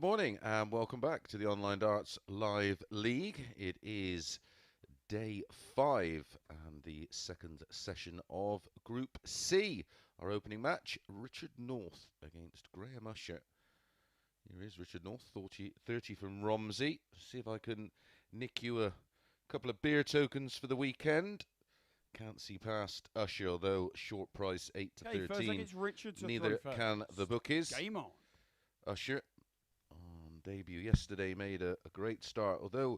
morning and welcome back to the Online Darts Live League. It is day 5 and the second session of Group C. Our opening match, Richard North against Graham Usher. Here is Richard North, 30 from Romsey. See if I can nick you a couple of beer tokens for the weekend. Can't see past Usher, although short price 8 to 13. Neither can the bookies. Game on. Usher on debut yesterday made a great start, although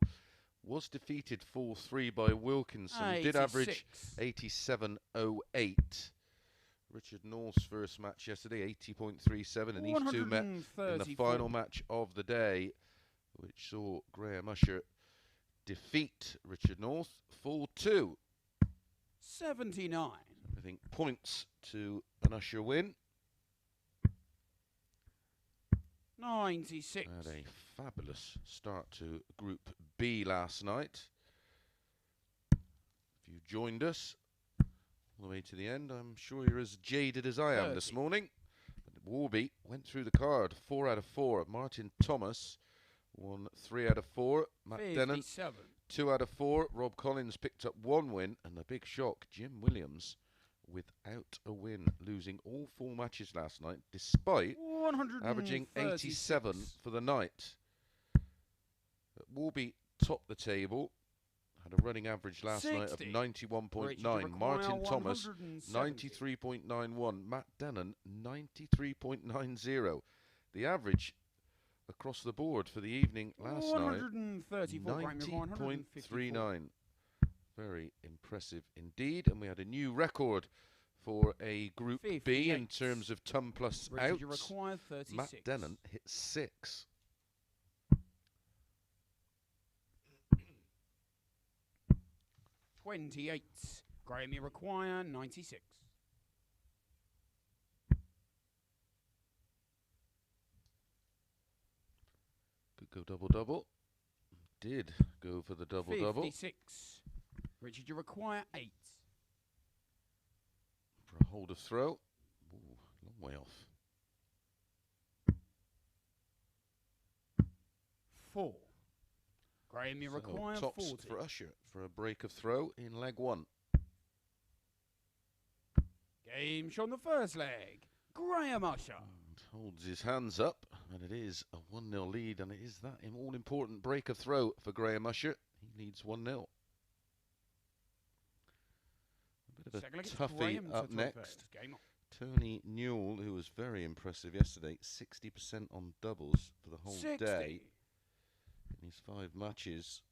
was defeated 4-3 by Wilkinson. Did average 87.08. Richard North's first match yesterday, 80.37, and these two met in the final match of the day, which saw Graham Usher defeat Richard North 4-2. 79. I think points to an Usher win. 96. Had a fabulous start to Group B last night. If you joined us all the way to the end, I'm sure you're as jaded as I am 30. this morning. But Warby went through the card, 4 out of 4. Martin Thomas won 3 out of 4. Matt 57. Denon, 2 out of 4. Rob Collins picked up 1 win, and the big shock, Jim Williams without a win, losing all 4 matches last night, despite averaging 87 for the night. Warby topped the table, had a running average last 60. night of 91.9. Martin Thomas, 93.91. Matt Denon, 93.90. The average across the board for the evening last night, 90.39. Very impressive indeed. And we had a new record for a Group 58. B in terms of ton plus outs. Required 36. Matt Denon hit 6. $28. Graham, you require 96. Could go double-double. Did go for the double-double. 56. Richard, you require 8. For a hold of throw. Ooh, long way off. 4. Graham, you require tops 40. for Usher for a break of throw in leg 1. Game shot on the first leg. Graham Usher. And holds his hands up, and it is a 1-0 lead, and it is that all-important break of throw for Graham Usher. He leads 1-0. A bit of a toughie up next. Tony Newell, who was very impressive yesterday, 60% on doubles for the whole 60. day. In his 5 matches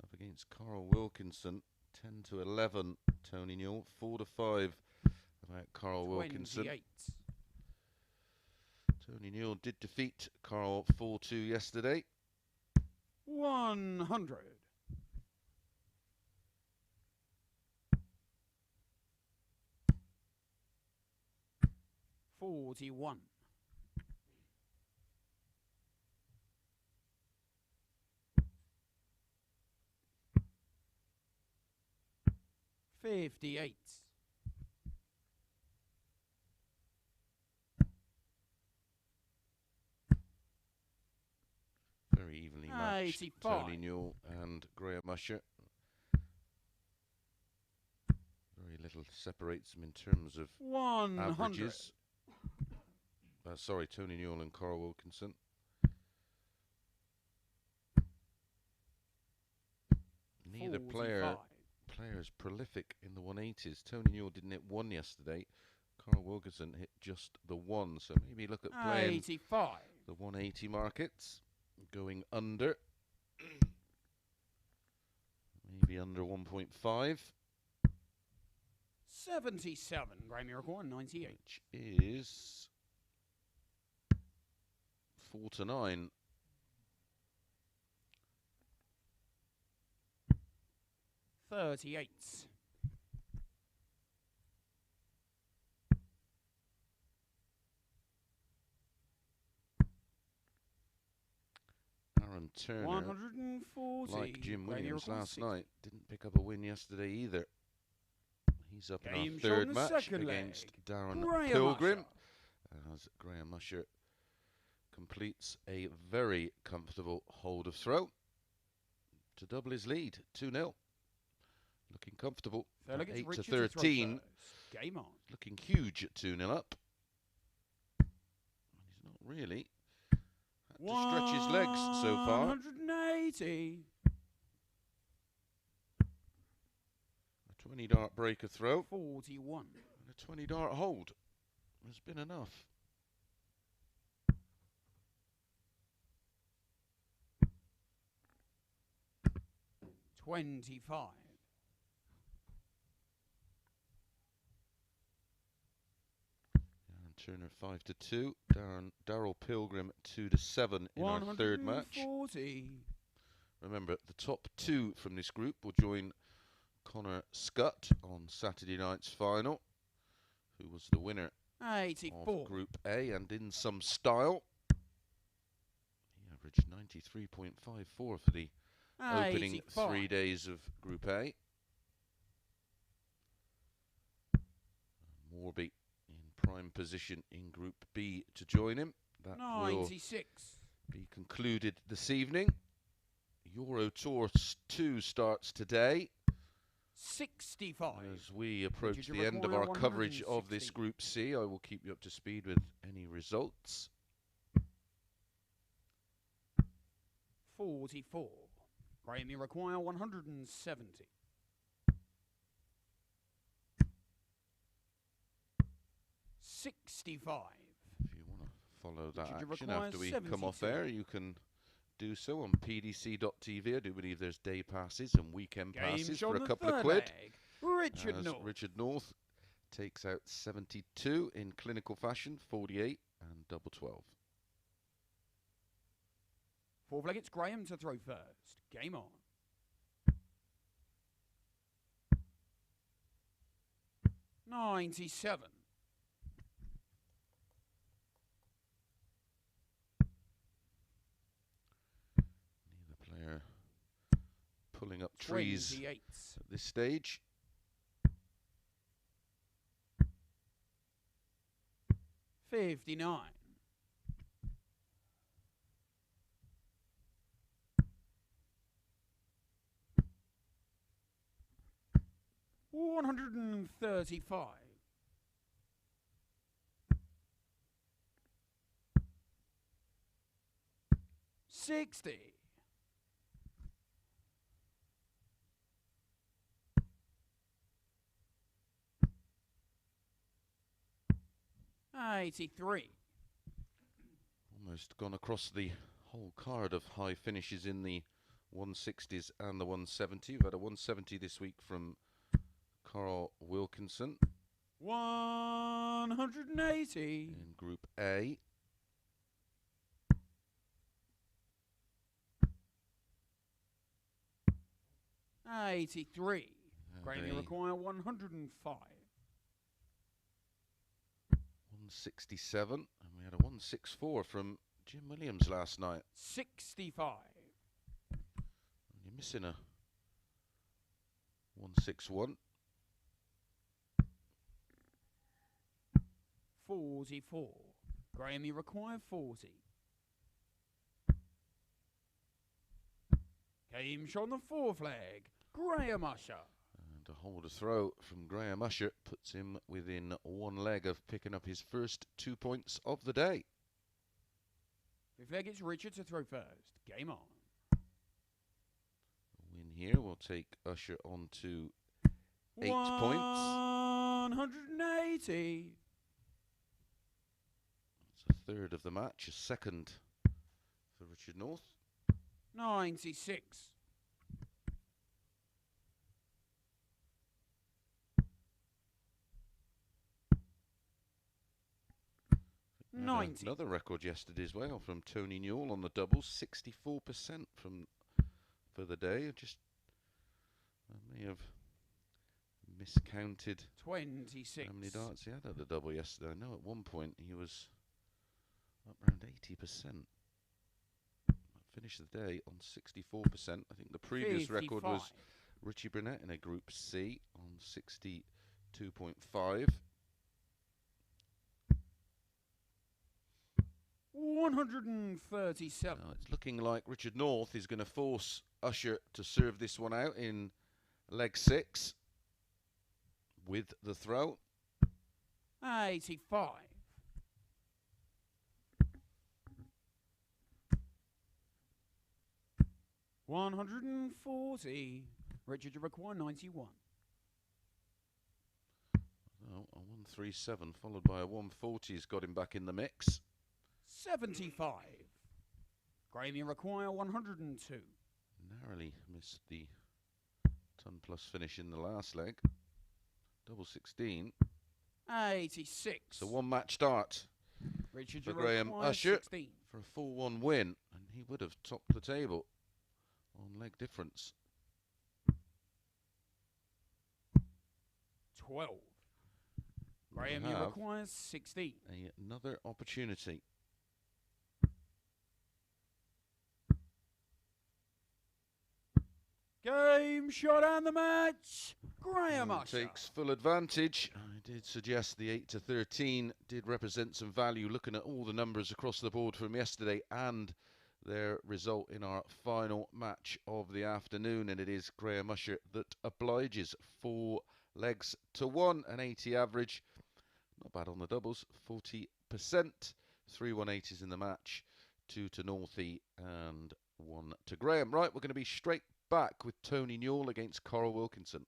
up against Carl Wilkinson, 10 to 11. Tony Newell, 4 to 5 about Carl Wilkinson. 28. Tony Newell did defeat Carl 4-2 yesterday. 100. 41. 58. Very evenly matched, 85. Tony Newell and Graham Usher. Very little separates them in terms of 100. averages. Sorry, Tony Newell and Carl Wilkinson. Neither player is prolific in the 180s. Tony Newell didn't hit 1 yesterday. Carl Wilkinson hit just the 1. So maybe look at playing 85. the 180 markets. Going under. Maybe under 1.5. 77. Graham, you require 98. Which is 4 to 9. 38. Aaron Turner, 140. like Jim Williams last 60. night, didn't pick up a win yesterday either. He's up in our third match against Darryl Pilgrim. As Graham Usher completes a very comfortable hold of throw to double his lead, 2-0. Looking comfortable. So look, it's 8 to Richard to throw 13. first. Game on. Looking huge at 2-0 up. And he's not really had to stretch his legs so far. 180. A 20 dart breaker throw 41. and a 20 dart hold has been enough. $25. Turner 5 to 2. Darryl Pilgrim 2 to 7 in our third match. 140. Remember, the top two from this group will join Connor Scutt on Saturday night's final, who was the winner 84. of Group A and in some style. He averaged 93.54 for the opening 85. 3 days of Group A. Morby in prime position in Group B to join him. That 96. will be concluded this evening. Euro Tour 2 starts today. 65. As we approach you the end of require our coverage of 160? this Group C, I will keep you up to speed with any results. 44. Graham, you require 170. 65. If you want to follow that Richard, you action require after we come off 72. air, you can do so on pdc.tv. I do believe there's day passes and weekend passes for a couple of quid. Richard As North. Richard North takes out 72 in clinical fashion, 48 and double 12. Fourth leg, it's Graham to throw first. Game on. $97. Neither player pulling up trees 28. at this stage. 59. $135. 60. 83. Almost gone across the whole card of high finishes in the 160s and the 170. We've had a 170 this week from Carl Wilkinson 180. in Group A. $83. Graham, you a require 105. 167, and we had a 164 from Jim Williams last night. 65. You're missing a 161. 44. Graham, you require 40. Game shot on the fourth leg. Graham Usher. And a hold a throw from Graham Usher puts him within one leg of picking up his first 2 points of the day. Fifth leg, it's Richard to throw first. Game on. Win here will take Usher on to 8 points. 180. It's a third of the match, a second for Richard North. 96. 90. Another record yesterday as well from Tony Newell on the doubles, 64% for the day. I may have miscounted 26. how many darts he had at the double yesterday. I know at one point he was up around 80%. Finished the day on 64%. I think the previous 55. record was Richie Burnett in a Group C on 62.5. 137. Now it's looking like Richard North is going to force Usher to serve this one out in leg 6 with the throw. 85. $140. Richard, you require 91. Oh, a 137 followed by a 140 has got him back in the mix. 75. Graham, you require 102. Narrowly missed the ton plus finish in the last leg. Double 16. 86. So one match start Richard, for you Graham require Usher 16. for a 4-1 win, and he would have topped the table on leg difference. 12. Graham, you require 16. Another opportunity. Game shot and the match. Graham Usher takes full advantage. I did suggest the 8 to 13 did represent some value, looking at all the numbers across the board from yesterday and their result in our final match of the afternoon, and it is Graham Usher that obliges. 4 legs to 1, an 80 average. Not bad on the doubles, 40%. 3 180s in the match, 2 to Northie and 1 to Graham. Right, we're going to be straight back with Tony Newell against Carl Wilkinson.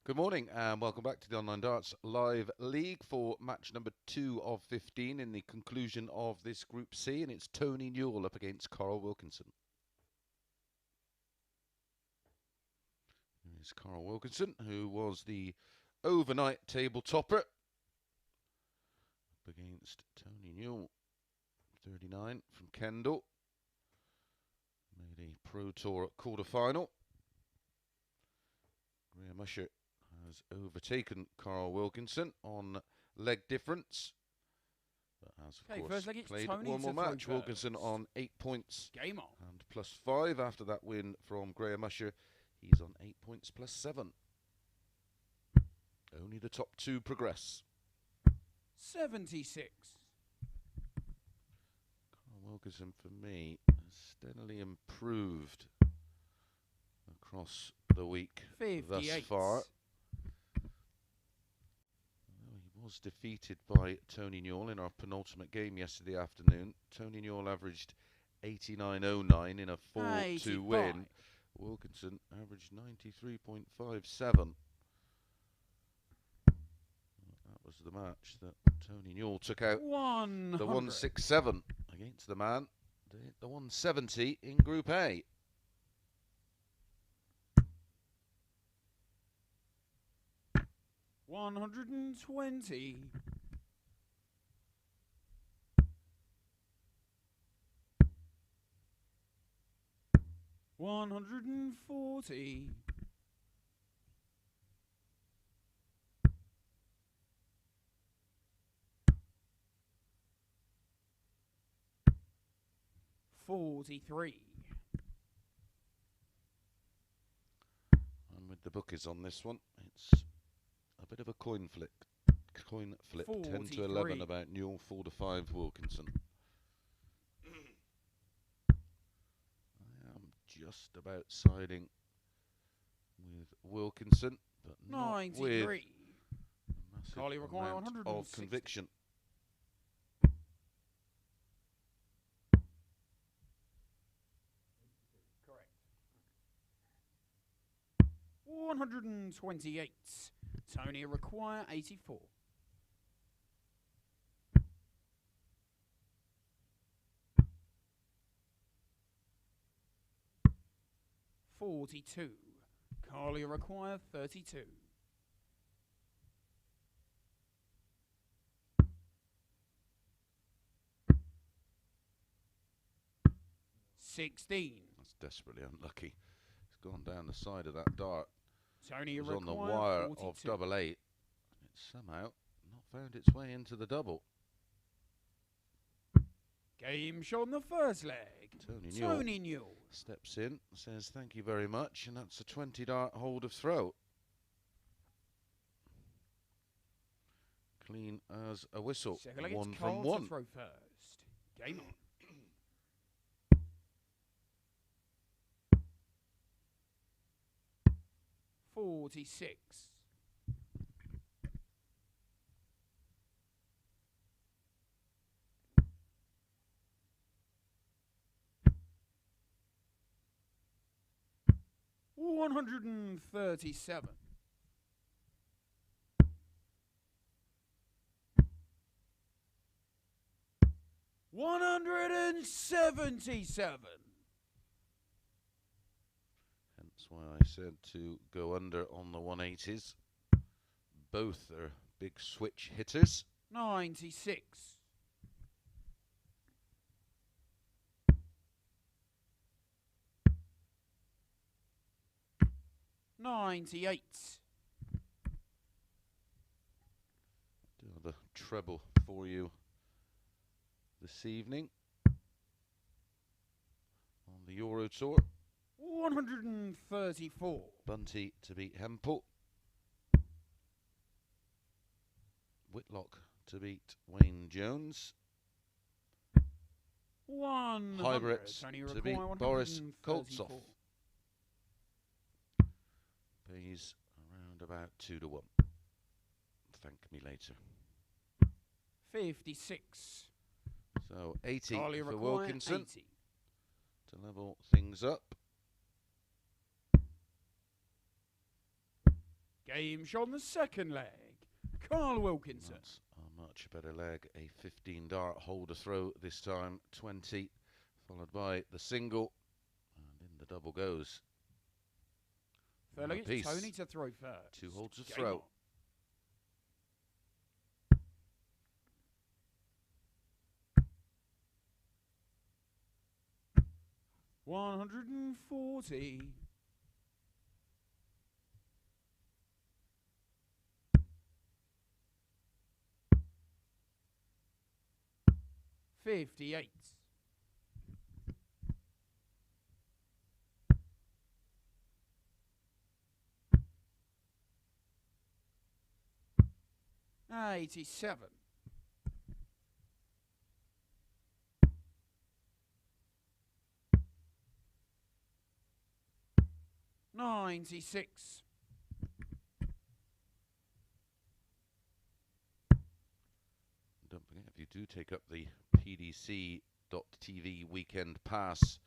Good morning and welcome back to the Online Darts Live League for match number 2 of 15 in the conclusion of this Group C, and it's Tony Newell up against Carl Wilkinson. Here's Carl Wilkinson, who was the overnight table topper, up against Tony Newell, 39 from Kendal. Made a Pro Tour quarter-final. Graham Usher has overtaken Carl Wilkinson on leg difference, but has of course played one more match. Wilkinson on 8 points. Game on. And +5 after that win from Graham Usher. He's on 8 points +7. Only the top 2 progress. 76. Carl Wilkinson, for me, has steadily improved across the week 58. thus far. He was defeated by Tony Newell in our penultimate game yesterday afternoon. Tony Newell averaged 89.09 in a 4-2 win. Wilkinson averaged 93.57. That was the match that Tony Newell took out 100. the 167 against the man, the 170 in Group A. $120. $140. $43. I'm with the bookies on this one. It's a bit of a coin flip. 10 to 11 about Newell, 4 to 5 Wilkinson. I am just about siding with Wilkinson, but not 93. with a massive Carly require amount 160. of conviction. Correct. 128. Tony require 84. $42. Carly require 32. $16. That's desperately unlucky. It's gone down the side of that dart. Tony It was on the require wire 42. of double 8. It's somehow not found its way into the double. Game shot on the first leg. Tony Newell steps in, says thank you very much, and that's a 20 dart hold of throw. Clean as a whistle. Second leg, 1 it's from Carl 1. to throw first. Game on. $46. $137. $177. Hence why I said to go under on the 180s. Both are big switch hitters. 96. $98. Do the treble for you this evening on the Euro Tour. 134. Bunty to beat Hempel. Whitlock to beat Wayne Jones. 100. Hybrids Tony to require beat Boris 134. Koltsov. Pays around about 2 to 1. Thank me later. 56. So 80 Carly for require Wilkinson 80. to level things up. Game shot on the second leg. Carl Wilkinson. That's a much better leg. A 15 dart holder throw this time. 20, followed by the single. And in the double goes. Third leg, it's Tony to throw first. 2 holds of Game throw. on. $140. $58. $87. $96. Don't forget, if you do take up the PDC.TV weekend pass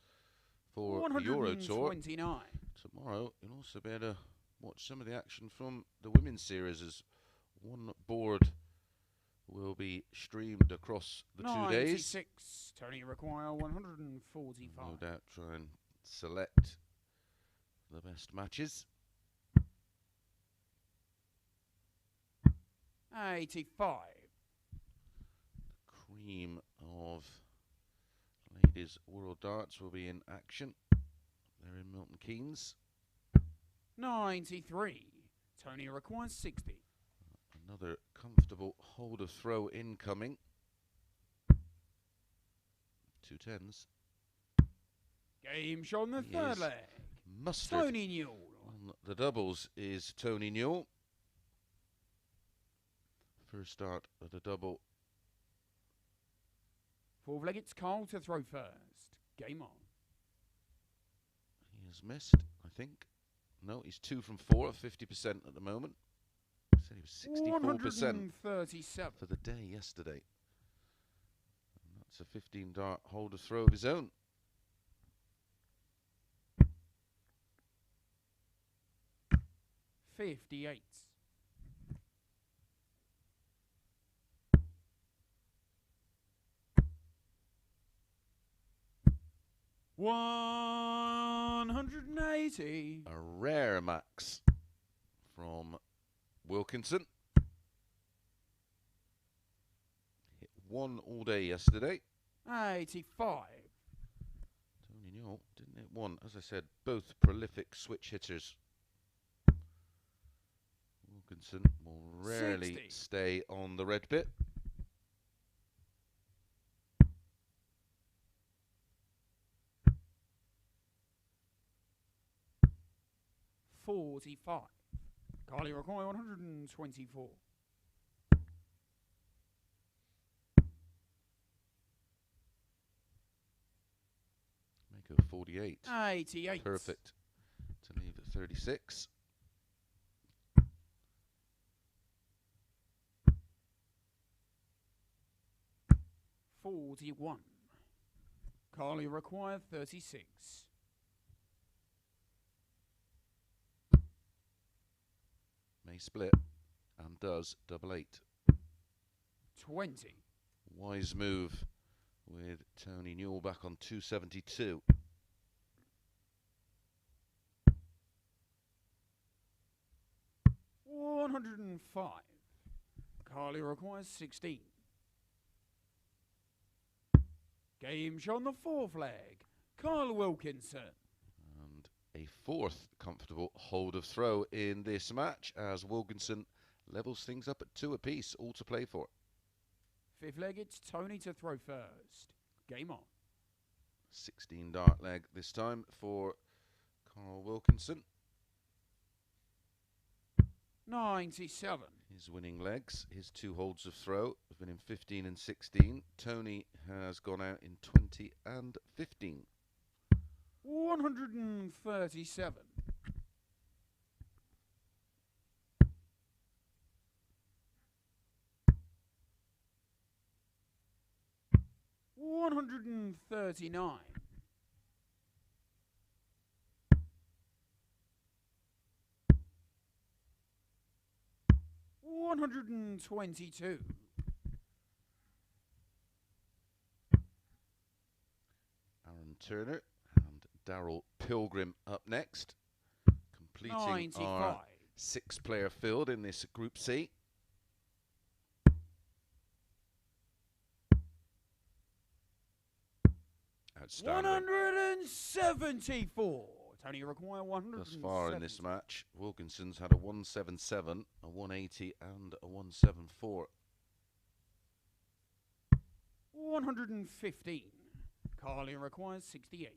for the Euro Tour, 129. tomorrow you'll also be able to watch some of the action from the women's series, as one board will be streamed across the 2 days. 96. Tony require 145. No doubt try and select the best matches. 85. Cream of ladies World Darts will be in action. They're in Milton Keynes. 93. Tony requires 60. Another comfortable hold of throw incoming. 2 10s. Game shot on the He third is leg. Mustard. Tony Newell. On the doubles is Tony Newell. First start of the double. Fourth leg, it's Carl to throw first. Game on. He has missed, I think. No, he's 2 from 4 at 50% at the moment. He said he was 64% 137. for the day yesterday. And that's a 15 dart hold of throw of his own. $58. $180. A rare max from Wilkinson. Hit 1 all day yesterday. 85. Tony Newell didn't hit 1. As I said, both prolific switch hitters. Wilkinson will rarely 60. stay on the red bit. $45. Carly require 124. Make it 48. 88. Perfect. To leave at 36. $41. Carly require 36. May split and does double 8. 20. Wise move with Tony Newell back on 272. $105. Carly requires 16. Game shot on the fourth leg. Carl Wilkinson. And a fourth comfortable hold of throw in this match as Wilkinson levels things up at 2 apiece, all to play for. Fifth leg, it's Tony to throw first. Game on. 16 dart leg this time for Carl Wilkinson. 97. His winning legs, his 2 holds of throw have been in 15 and 16. Tony has gone out in 20 and 15. 137. $139. 122. Aaron Turner and Darryl Pilgrim up next, completing 95. our 6-player field in this Group C. Outstanding. 174. Tony require 100. Thus far in this match, Wilkinson's had a 177, a 180 and a 174. 115. Carly requires 68.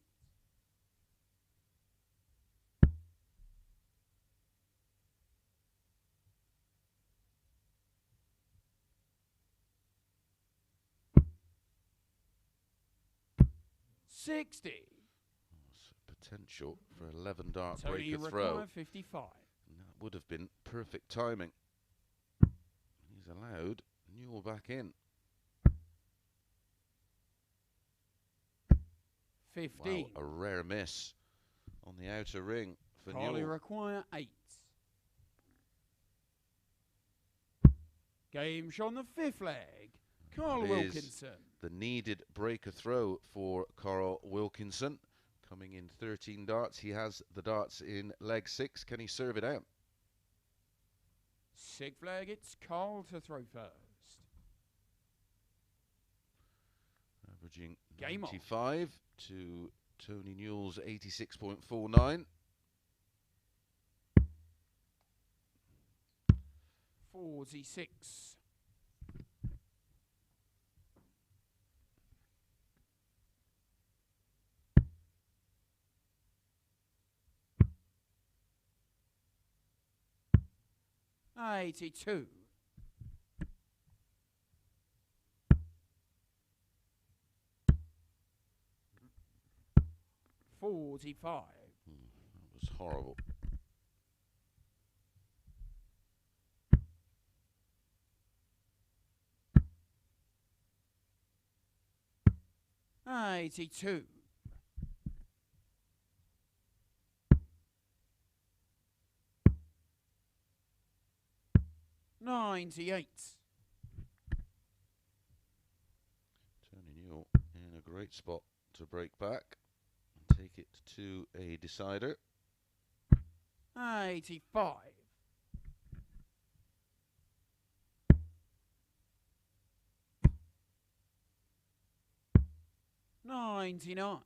Potential for 11 dart Tony breaker throw. 55. And that would have been perfect timing. He's allowed Newell back in. 15. Wow, a rare miss on the outer ring for Carly Newell. require 8. Game shot on the 5th leg. Carl It is Wilkinson. the needed breaker throw for Carl Wilkinson. Coming in 13 darts. He has the darts in leg 6. Can he serve it out? 6th leg, it's Carl to throw first. Averaging Game on. 95 to Tony Newell's 86.49. 46. $82. 45. That was horrible. $82. 98. Tony Newell in a great spot to break back and take it to a decider. 85. 99.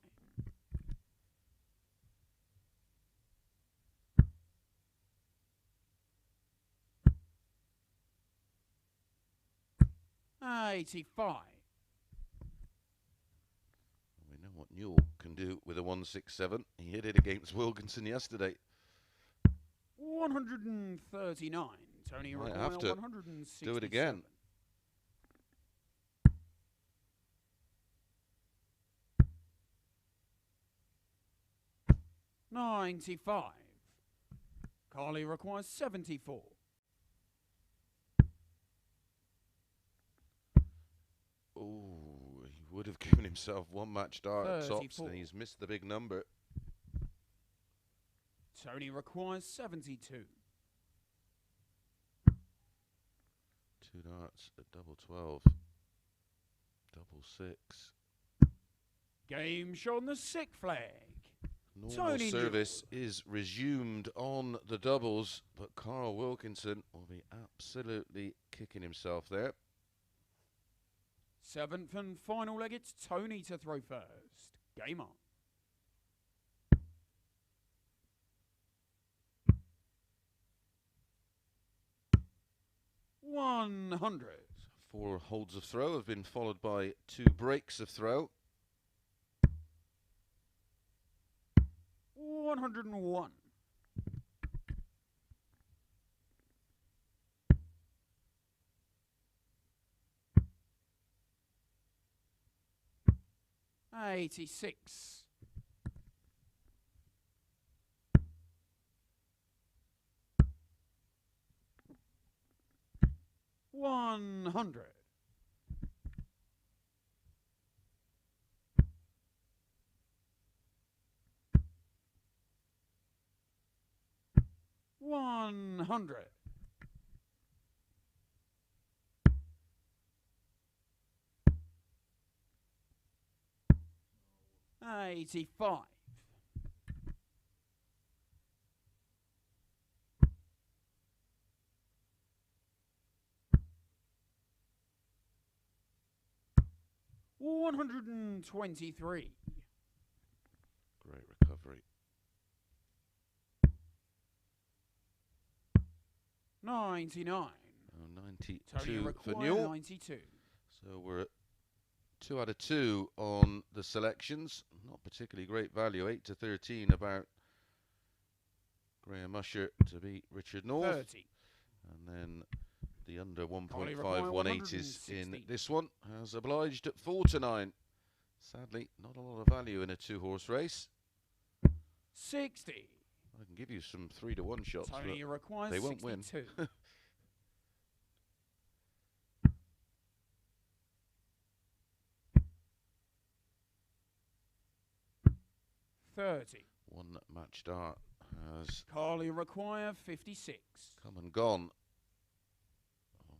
85. We know what Newell can do with a 167. He hit it against Wilkinson yesterday. 139. Tony Might require have to 167. do it again. $95. Carly requires 74. Oh, he would have given himself one match dart at tops, 34. and he's missed the big number. Tony requires 72. 2 darts at double 12. Double 6. Game shot on the 6th flag. Normal Tony service is resumed on the doubles, but Carl Wilkinson will be absolutely kicking himself there. 7th and final leg, it's Tony to throw first. Game on. $100. 4 holds of throw have been followed by 2 breaks of throw. 101. 86. 100. 100. 85. $123. Great recovery. 99. Oh, 92 Tony for Newell. 92. So we're at 2 out of 2 on the selections. Not particularly great value. 8 to 13 about Graham Usher to beat Richard North. 30. And then the under 1.5 require 180s in 160. this one has obliged at 4 to 9. Sadly, not a lot of value in a 2-horse race. 60. I can give you some 3 to 1 shots, Tony but requires they won't 62. win. 30. One match dart has Carly require 56. come and gone.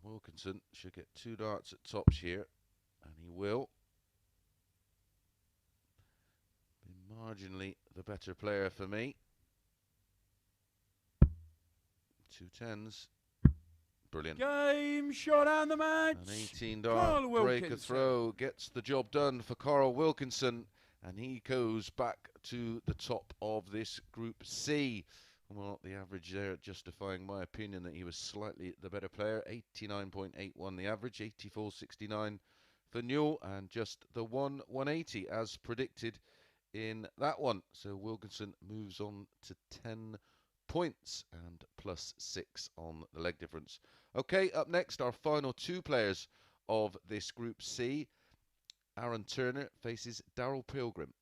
Wilkinson should get 2 darts at tops here, and he will. Be marginally the better player for me. 2 10s. Brilliant. Game shot and the match. An 18 dart break a Wilkinson. throw gets the job done for Carl Wilkinson, and he goes back to the top of this Group C. Well, the average there justifying my opinion that he was slightly the better player. 89.81 the average, 84.69 for Newell, and just the 180 as predicted in that one. So Wilkinson moves on to 10 points and +6 on the leg difference. Okay, up next, our final 2 players of this Group C. Aaron Turner faces Darryl Pilgrim.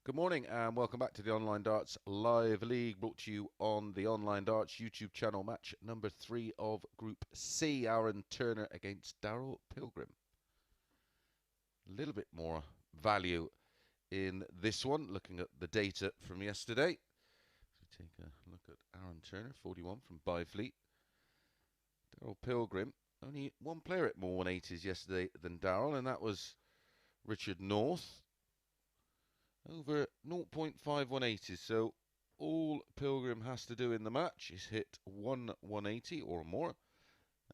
Good morning and welcome back to the Online Darts Live League, brought to you on the Online Darts YouTube channel. Match number 3 of Group C, Aaron Turner against Darryl Pilgrim. a little bit more value in this one, looking at the data from yesterday. So take a look at Aaron Turner, 41 from Byfleet. Darryl Pilgrim, only one player at more 180s yesterday than Darryl, and that was Richard North. Over 0.5 so all Pilgrim has to do in the match is hit 180 or more,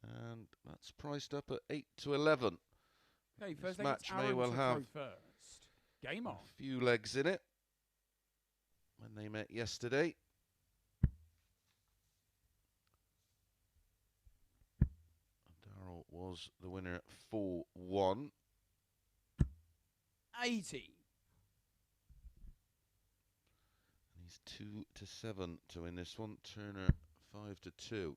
and that's priced up at 8 to 11. Okay, This first match may well have first. Game on. a few legs in it when they met yesterday. Darryl was the winner 4-1. 80. And he's 2 to 7 to win this one. Turner 5 to 2.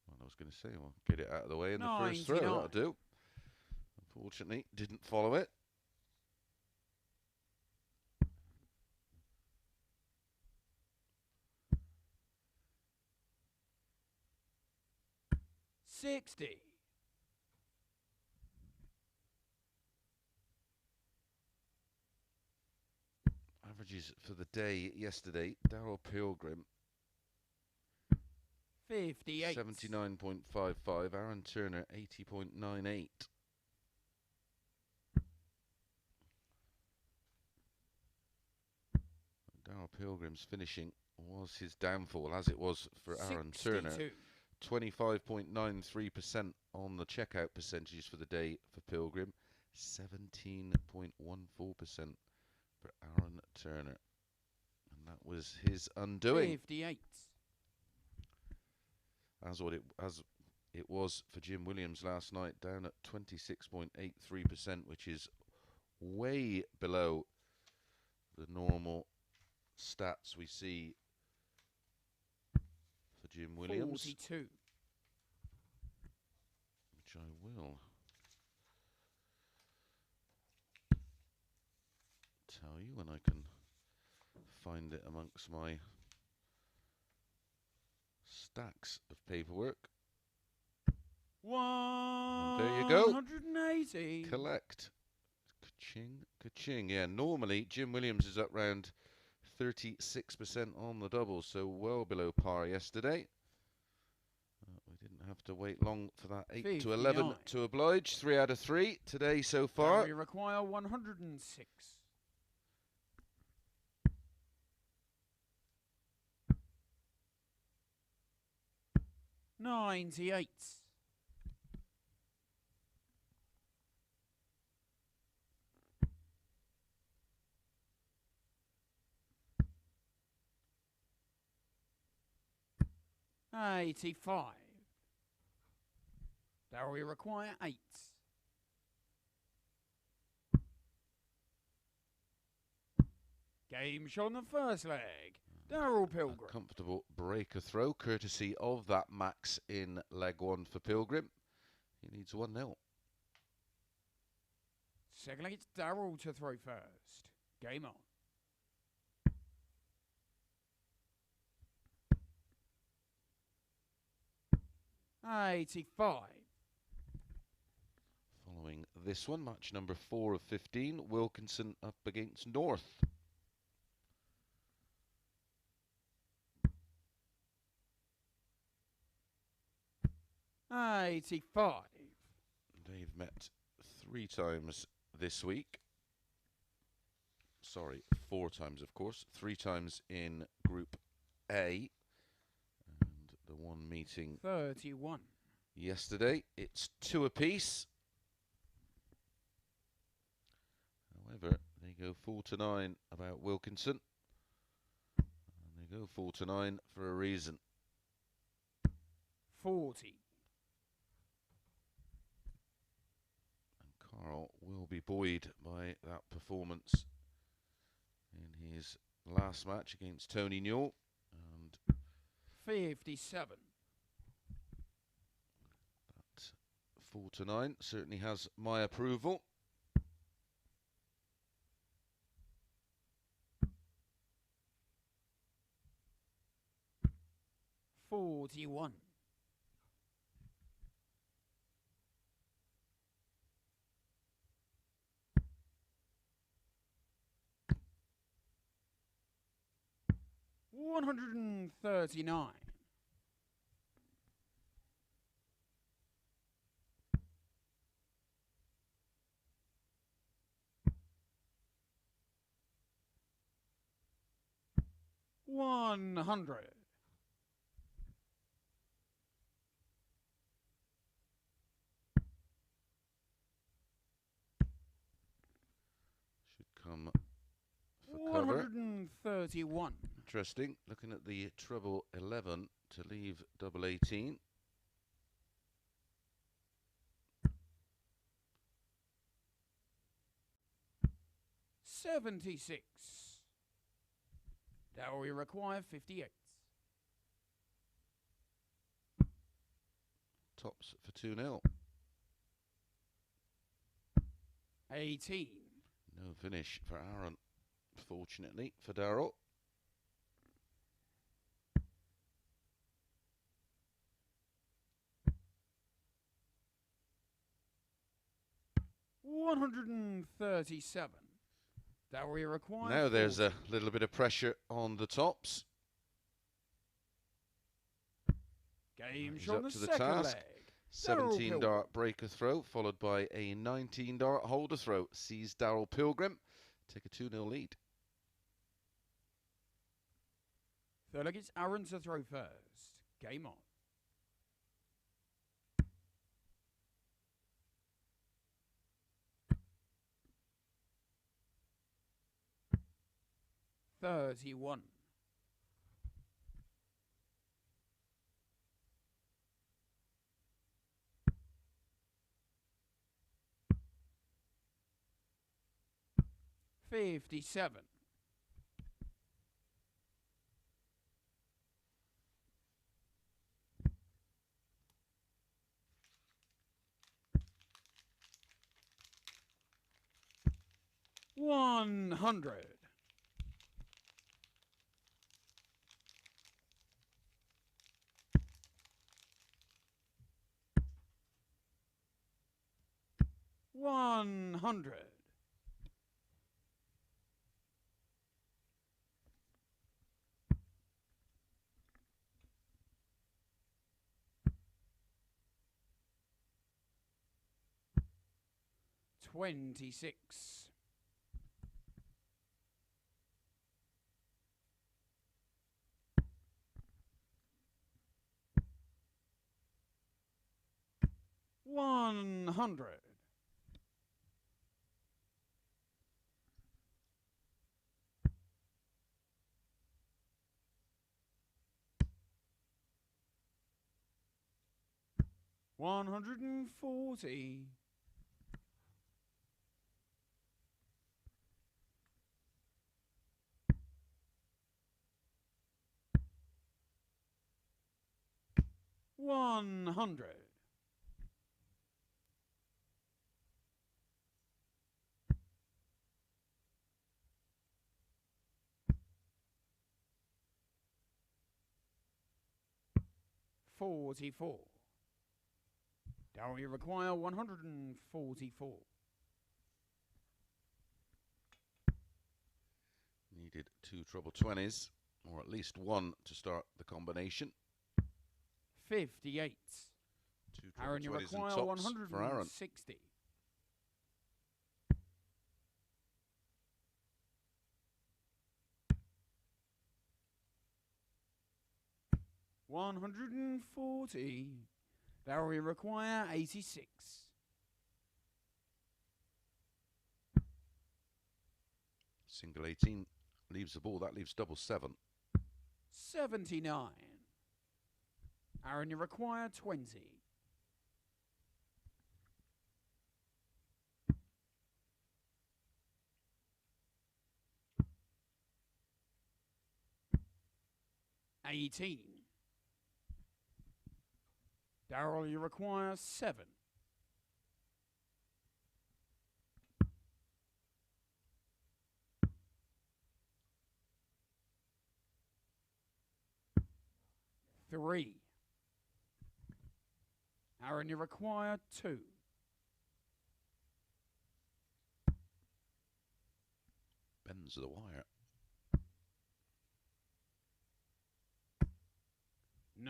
Well, I was going to say, well, get it out of the way in the first throw. That'll do. Unfortunately, didn't follow it. $60. Averages for the day yesterday, Darryl Pilgrim 58. 79.55, Aaron Turner 80.98. Darryl Pilgrim's finishing was his downfall, as it was for Aaron 62. Turner. 25.93% on the checkout percentages for the day for Pilgrim, 17.14% for Aaron Turner. And that was his undoing. 58. As it was for Jim Williams last night, down at 26.83%, which is way below the normal stats we see for Jim Williams. 42. Which I will tell you when I can find it amongst my stacks of paperwork. And there you go. 180. Collect. Ka-ching, ka-ching. Yeah, normally Jim Williams is up round 36% on the double, so well below par yesterday. We didn't have to wait long for that 8 59. to 11 to oblige. 3 out of 3 today so far. We require 106. $98. $85. Now we require 8. Game shot on the first leg. Darryl Pilgrim. A comfortable breaker throw, courtesy of that max in leg 1 for Pilgrim. He needs 1-0. Second leg, it's Darryl to throw first. Game on. $85. Following this one, match number 4 of 15, Wilkinson up against North. $85. They've met 3 times this week. Sorry, 4 times, of course. 3 times in Group A. And the one meeting 31. Yesterday, it's 2 apiece. However, they go 4-9 about Wilkinson. And they go 4-9 for a reason. 40. Carl will be buoyed by that performance in his last match against Tony Newell. And 57. That 4-9 certainly has my approval. $41. 139. 100. 'Should come for cover. 131. Interesting. Looking at the treble 11 to leave double 18. 76. Now we require 58. Tops for 2-0. 18. No finish for Aaron, fortunately for Darryl. 137. That we require. Now there's 40. a little bit of pressure on the tops. Game He's shot on up the to the second task. leg. 17 dart breaker throw, followed by a 19 dart holder throw. Sees Darryl Pilgrim take a 2-0 lead. Third leg, it's Aaron to throw first. Game on. $31. 57. 100. 100. 26. 100. 140. 100. 44. Now we require 144. Needed 2 treble 20s, or at least one to start the combination. 58. 2 treble Aaron, you 20s and require tops for Aaron. 160. 140. Now we require 86. Single 18 leaves the ball. That leaves double 7. 79. Aaron, you require 20. 18. Darryl, you require 7. 3. Aaron, you require 2. Bends the wire.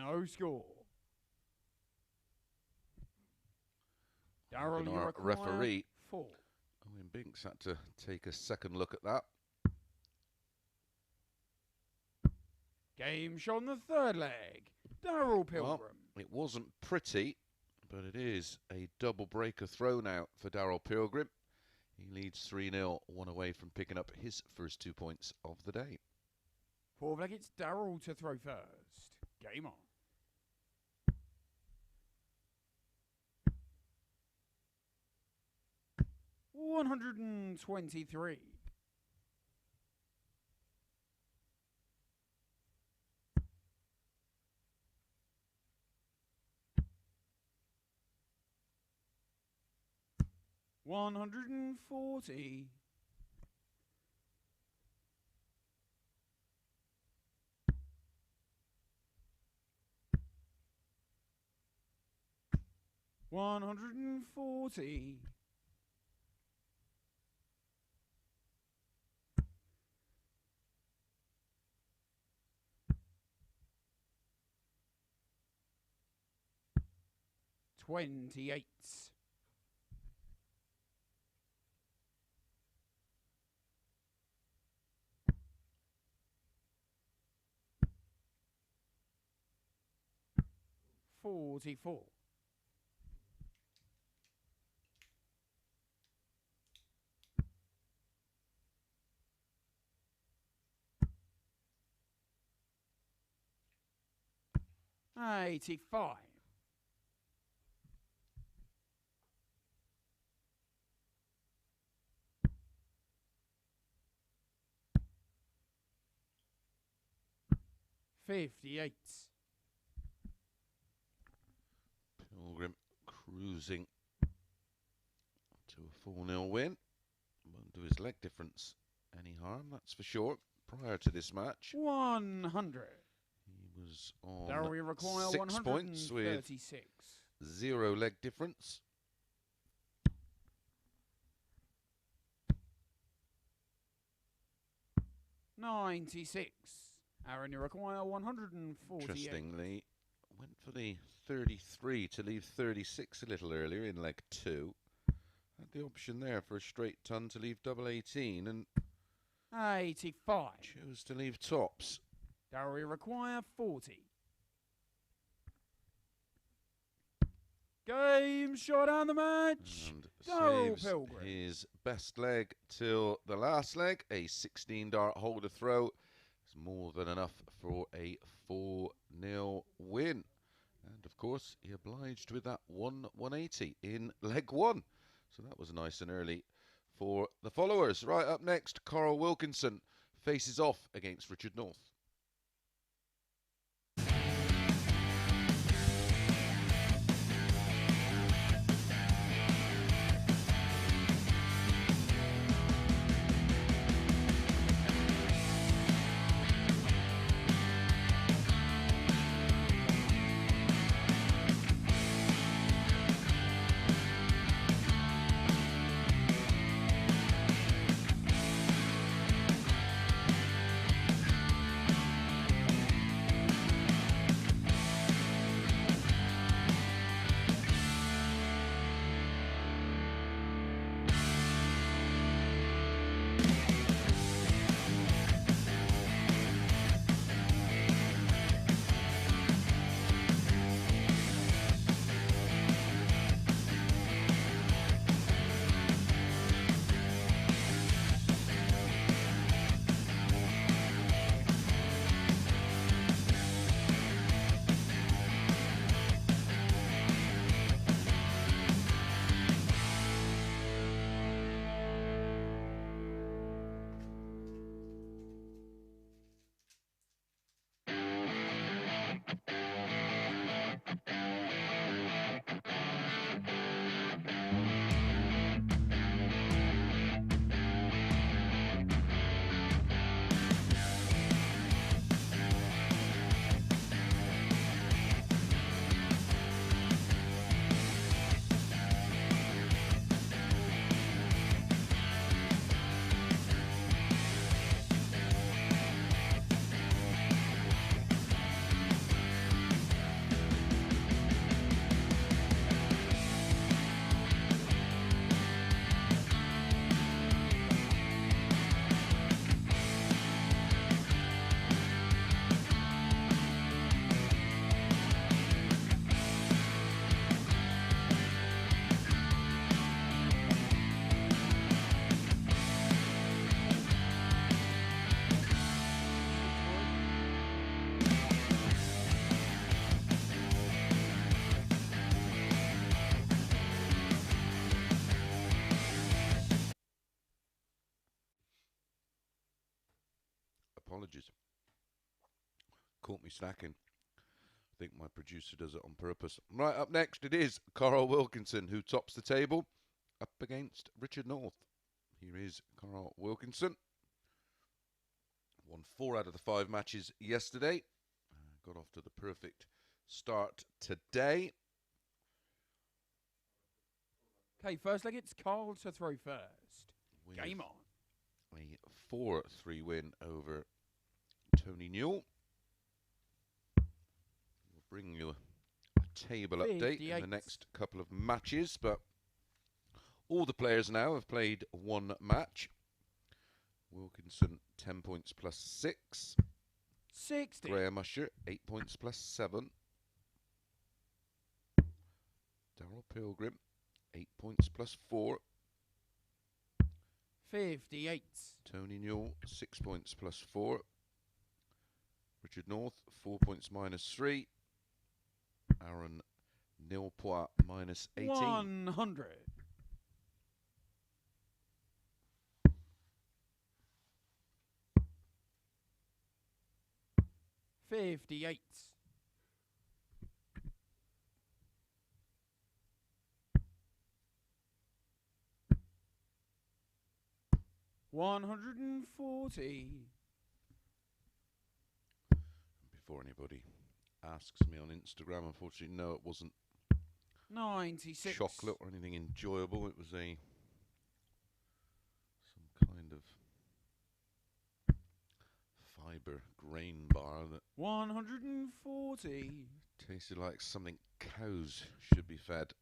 No score. Darryl, And you our require referee, 4. Owen Binks, had to take a second look at that. Game shot on the third leg. Darryl Pilgrim. Well, it wasn't pretty, but it is a double breaker throw now for Darryl Pilgrim. He leads 3-0, one away from picking up his first 2 points of the day. Fourth leg, it's Darryl to throw first. Game on. $123. $140. $140. $28. $44. $85. $58. Pilgrim cruising to a 4-0 win. Won't do his leg difference any harm, that's for sure. Prior to this match, 100. he was on Darryl require 6 points with 136. 0 leg difference. $96. Aaron, you require 148. Interestingly, went for the 33 to leave 36 a little earlier in leg 2. Had the option there for a straight ton to leave double 18 and 85. chose to leave tops. Darryl, you require 40. Game shot on the match. And Darryl saves Pilgrim. his best leg till the last leg. A 16 dart holder throw is more than enough for a 4-0 win. And of course, he obliged with that 180 in leg 1. So that was nice and early for the followers. Right up next, Carl Wilkinson faces off against Richard North. Apologies. Caught me snacking. I think my producer does it on purpose. Right, up next it is Carl Wilkinson, who tops the table up against Richard North. Here is Carl Wilkinson. Won 4 out of the 5 matches yesterday. Got off to the perfect start today. Okay, first leg, it's Carl to throw first. With Game on. a 4-3 win over Tony Newell. We'll bring you a table update in the next couple of matches, but all the players now have played 1 match. Wilkinson 10 points plus 6. 60. Graham Usher 8 points plus 7. Darryl Pilgrim 8 points plus 4. 58. Tony Newell 6 points plus 4. Richard North 4 points minus 3. Aaron Nilpois minus 18. 100. 58. 140. Before anybody asks me on Instagram, unfortunately, no, it wasn't 96. chocolate or anything enjoyable. It was some kind of fiber grain bar that 140. tasted like something cows should be fed.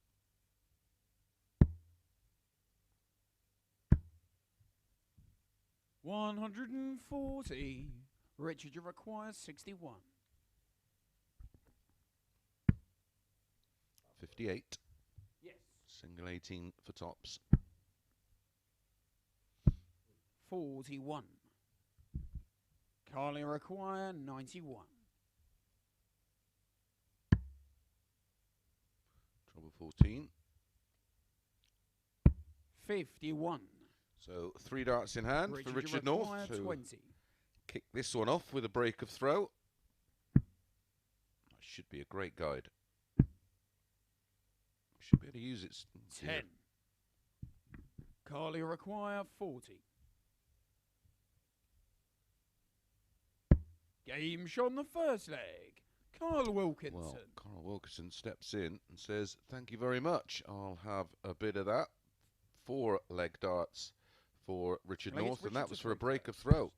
$140. Richard, you require 61. 58. Yes. Single 18 for tops. 41. Carly require 91. Trouble 14. 51. So 3 darts in hand for Richard North. 20. Kick this one off with a break of throw. That should be a great guide. Should be able to use it. 10. Carly require 40. Game shot on the first leg. Carl Wilkinson. Well, Carl Wilkinson steps in and says, thank you very much. I'll have a bit of that. 4 leg darts for Richard North, and that was for a break of throw.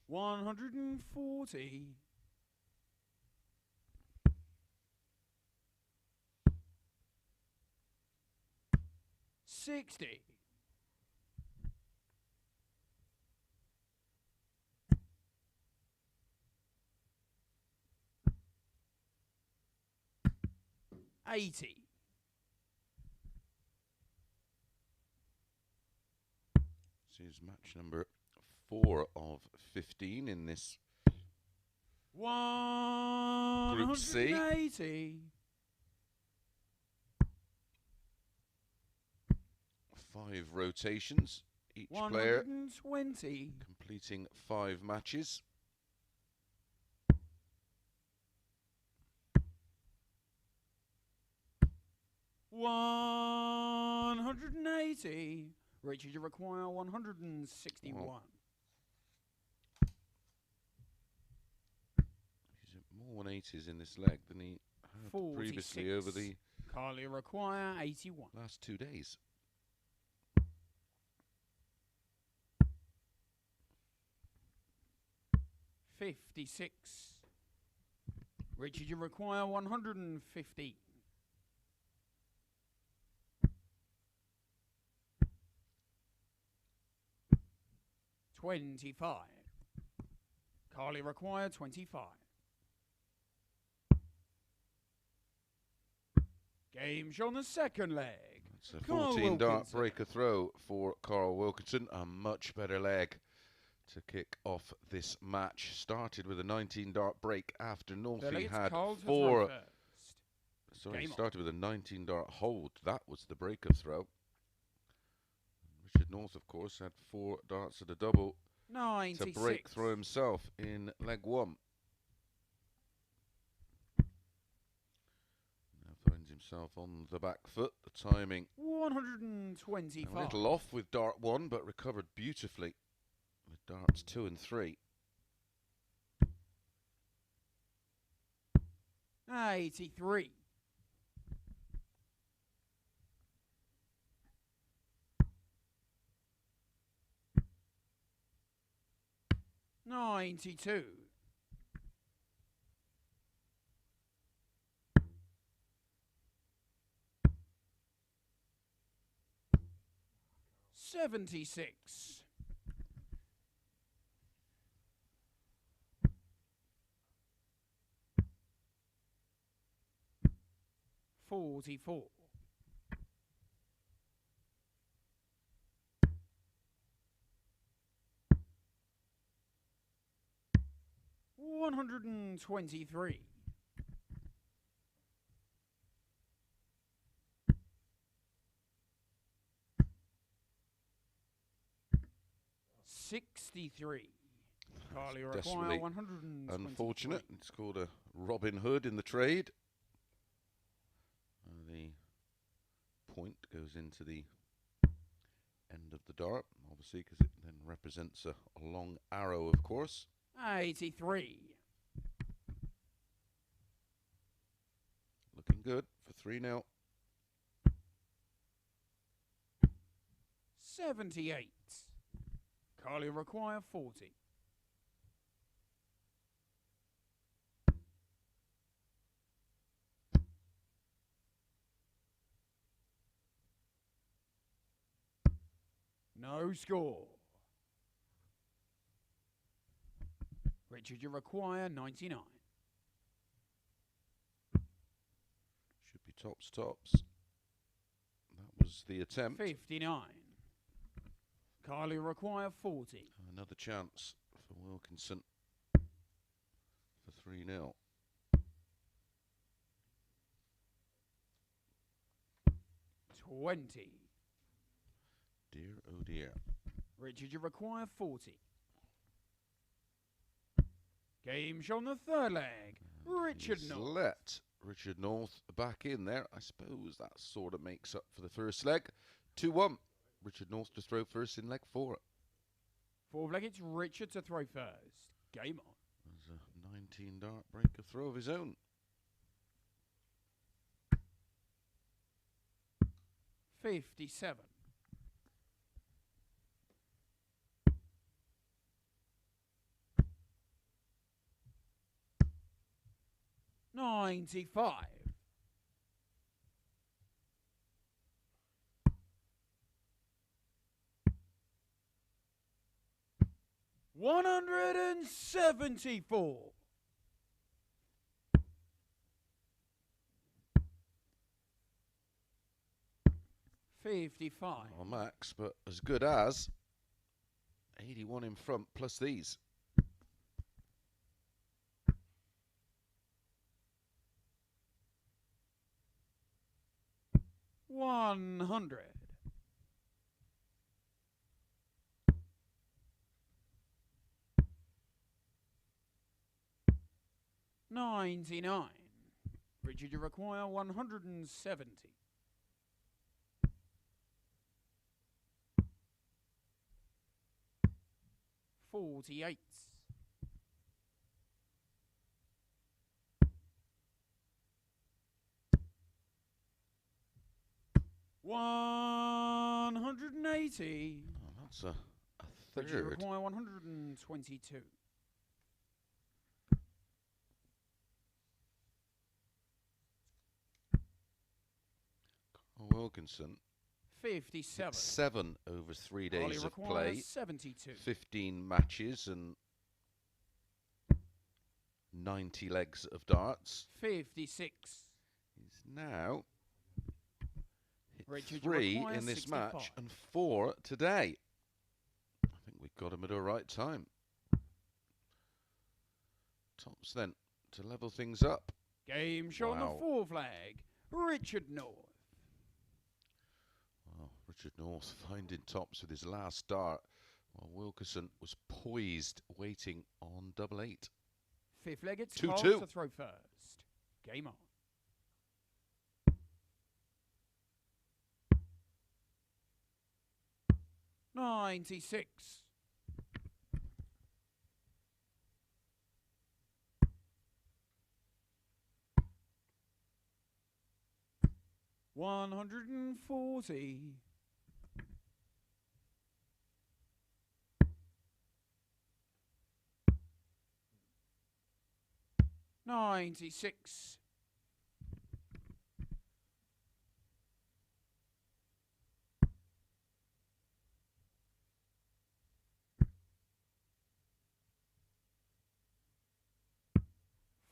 140. 60. 80. This is match number 4 of 15 in this Group C. 180. 5 rotations, each player 120. completing 5 matches. $180. Richard, you require 161. Well, he's more 180s in this leg than he had 46. previously over the Carly require 81. last 2 days. $56. Richard, you require 150. $25. Carly require 25. Game show on the second leg. It's a Carl 14 dart Wilkinson. breaker throw for Carl Wilkinson. A much better leg to kick off this match. Started with a 19 dart break after Northie had Carl to 4. throw first. Sorry, Game started with a 19 dart hold. That was the breaker throw. Richard North, of course, had 4 darts at a double 96. to break through himself in leg 1. Now finds himself on the back foot. The timing 125. a little off with dart 1, but recovered beautifully with darts 2 and 3. 83. 92. 76. 44. 123. 63. Carly require Desperately 123. unfortunate. It's called a Robin Hood in the trade. The point goes into the end of the dart, obviously, because it then represents a long arrow, of course. 83. Looking good for 3-0. 78. Carly require 40. No score. Richard, you require 99. Should be tops, tops. That was the attempt. 59. Carly require 40. Another chance for Wilkinson for 3-0. 20. Dear, oh dear. Richard, you require 40. Game show on the third leg. Richard He's North. let Richard North back in there. I suppose that sort of makes up for the first leg. 2-1. Richard North to throw first in leg 4. Fourth leg, it's Richard to throw first. Game on. There's a 19 dart breaker throw of his own. 57. 95. 174. 55. Well, max, but as good as 81 in front plus these. 100. 99. Richard, you require 170. 48. 180. Oh, that's a Richard, you third. require 122. Wilkinson, 57. 7 over 3 Carly days of requires play, 72. 15 matches and 90 legs of darts. 56. He's now hit Richard, you 3 require in this 65. match and 4 today. I think we've got him at a right time. Tops then to level things up. Game show on the Wow. fourth flag. Richard North. Well, Richard North finding tops with his last dart, while Wilkinson was poised, waiting on double 8. Fifth leg, it's 2-2. Carl to throw first. Game on. $96. $140. $96.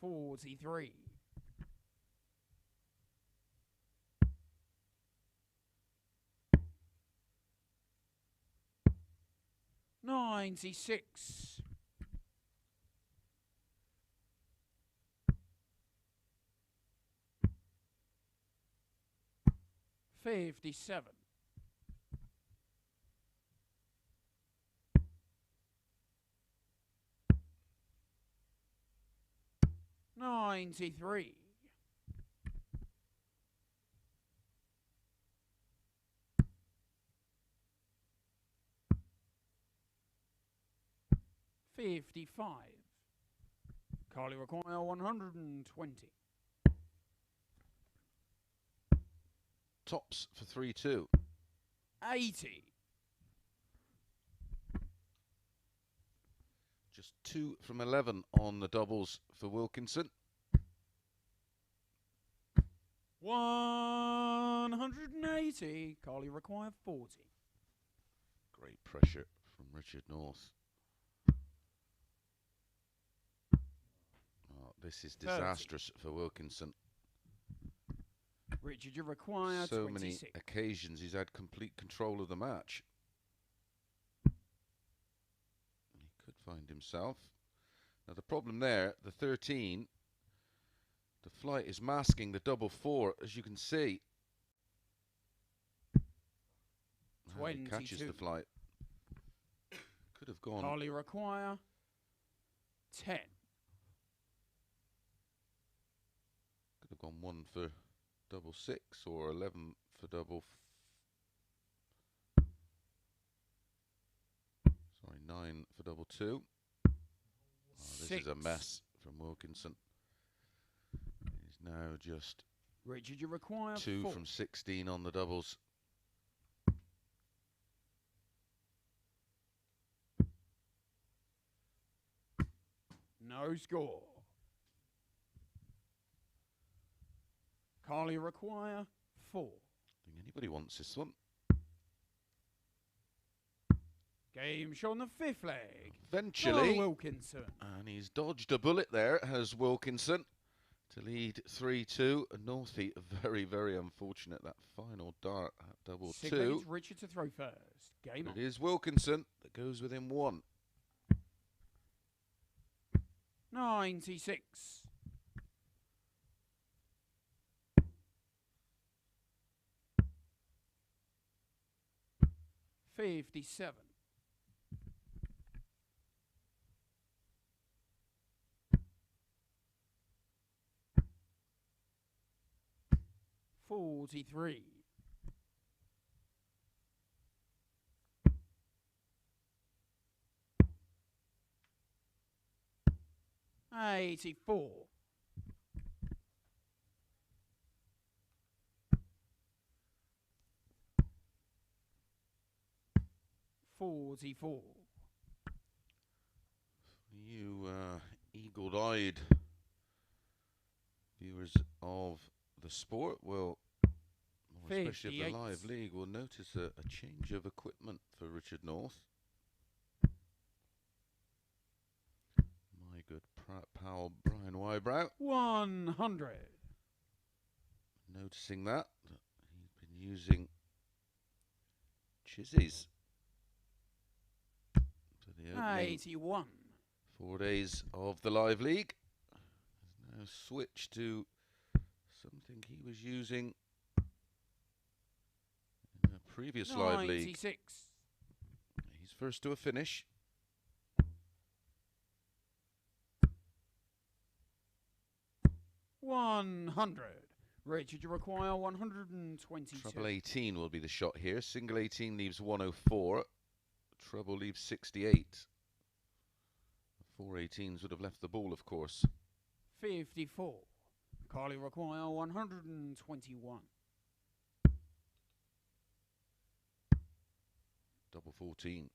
$43. $96. $57. $93. $55. Carly require 120. Tops for 3-2. 80. Just 2 from 11 on the doubles for Wilkinson. 180. Carly require 40. Great pressure from Richard North. Oh, this is disastrous for Wilkinson. Richard, you require So 26. many occasions he's had complete control of the match. He could find himself. Now the problem there, the 13, the flight is masking the double 4, as you can see. How he catches 22. the flight. Could have gone. Carly require 10. Could have gone 1 for double 6 or 11 for double. Sorry, 9 for double 2. Oh, this is a mess from Wilkinson. He's now just Richard, you require 2 4. from 16 on the doubles. No score. Carly require 4. I think anybody wants this one. Game show on the fifth leg. Eventually, Darryl Wilkinson. and he's dodged a bullet there, has Wilkinson, to lead 3-2. Northie, very, very unfortunate, that final dart at double 2. Richard to throw first. Game on. It is Wilkinson that goes within 1. 96. $57. $43. $84. $44. You eagle-eyed viewers of the sport will, more especially of the live league, will notice a change of equipment for Richard North. My good pal Brian Wybrow 100. noticing that he's been using chizzies for the opening 81. 4 days of the live league. Has now switched to something he was using in a previous live league. 96. He's first to a finish. $100. Richard, you require 122. Treble 18 will be the shot here. Single 18 leaves 104. Treble leaves 68. 4 18s would have left the ball, of course. 54. Carly require 121. Double 14.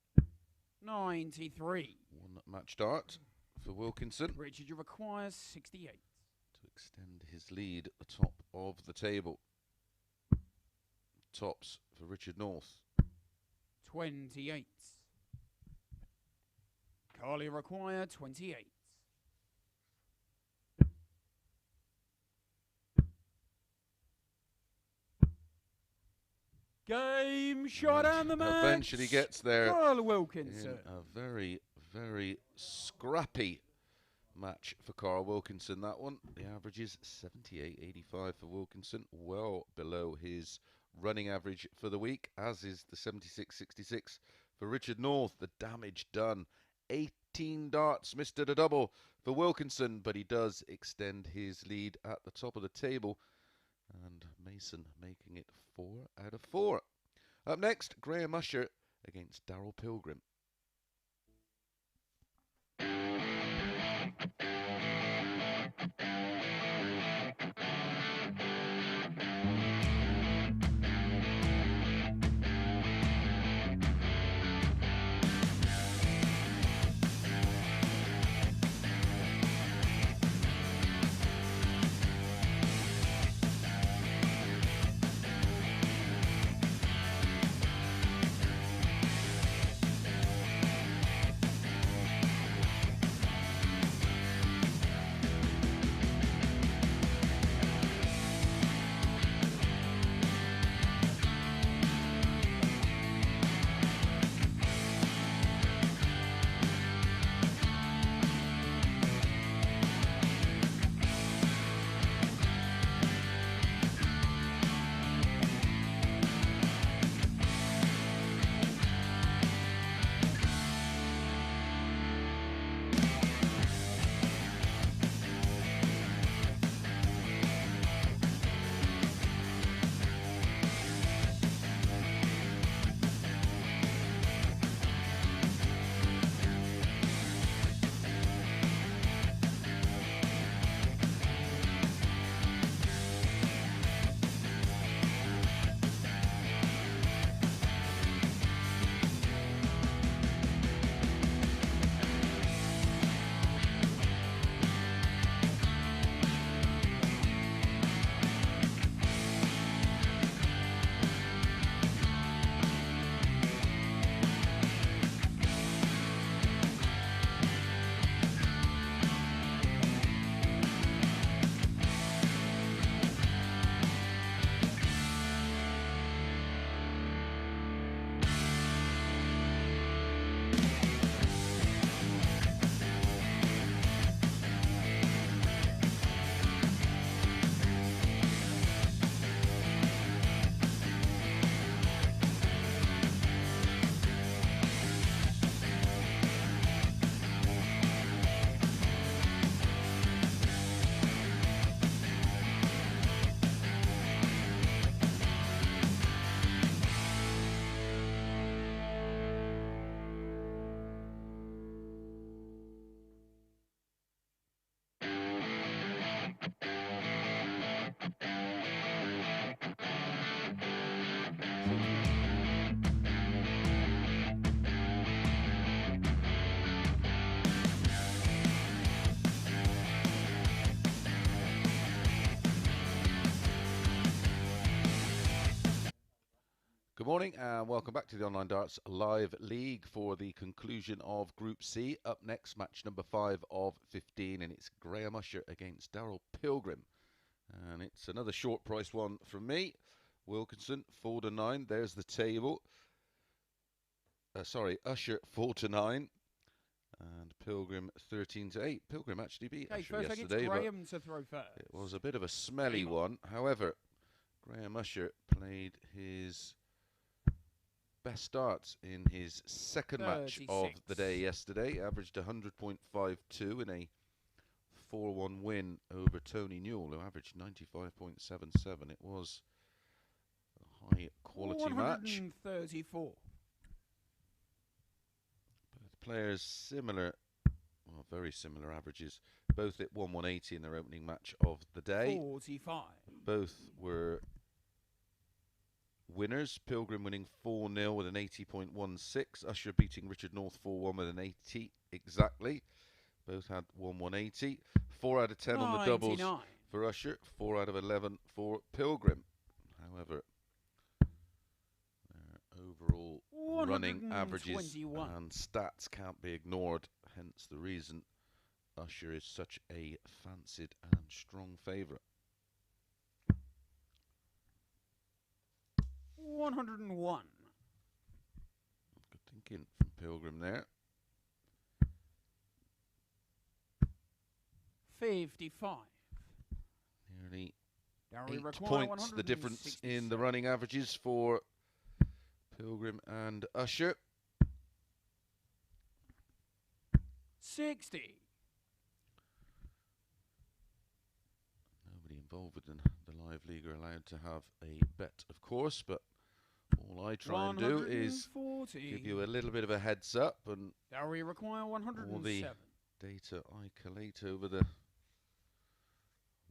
93. One match dart for Wilkinson Richard, you require 68. to extend his lead at the top of the table. Tops for Richard North. 28. Carly require 28. Game shot and the match. Eventually gets there. Darryl Wilkinson. In a very, very scrappy match for Carl Wilkinson, that one. The average is 78.85 for Wilkinson, well below his running average for the week, as is the 76.66 for Richard North. The damage done. 18 darts missed at a double for Wilkinson, but he does extend his lead at the top of the table, and Mason making it 4 out of 4. Up next, Graham Usher against Darryl Pilgrim. Good morning and welcome back to the Online Darts Live League for the conclusion of Group C. Up next, match number 5 of 15, and it's Graham Usher against Darryl Pilgrim. And it's another short price one from me. Wilkinson 4 to 9. There's the table. Usher 4 to 9. And Pilgrim 13 to 8. Pilgrim actually beat Usher yesterday, but Graham to throw first. it was a bit of a smelly one. However, Graham Usher played his best starts in his second match of 36. the day yesterday. Averaged 100.52 in a 4-1 win over Tony Newell, who averaged 95.77. It was a high quality match. 134. Both players similar, well, very similar averages. Both hit 180 in their opening match of the day. 45. Both were winners. Pilgrim winning 4-0 with an 80.16. Usher beating Richard North 4-1 with an 80 exactly. Both had 180. 4 out of 10 on the doubles 99. for Usher. 4 out of 11 for Pilgrim. However, their overall running averages 121. and stats can't be ignored. Hence the reason Usher is such a fancied and strong favourite. 101. Good thinking from Pilgrim there. 55. Nearly Darryl 8 Pilgrim, points the difference in the running averages for Pilgrim and Usher. 60. Nobody involved in the live league are allowed to have a bet, of course, but all I try and do is 140. give you a little bit of a heads up, and Darryl require all the 107. data I collate over the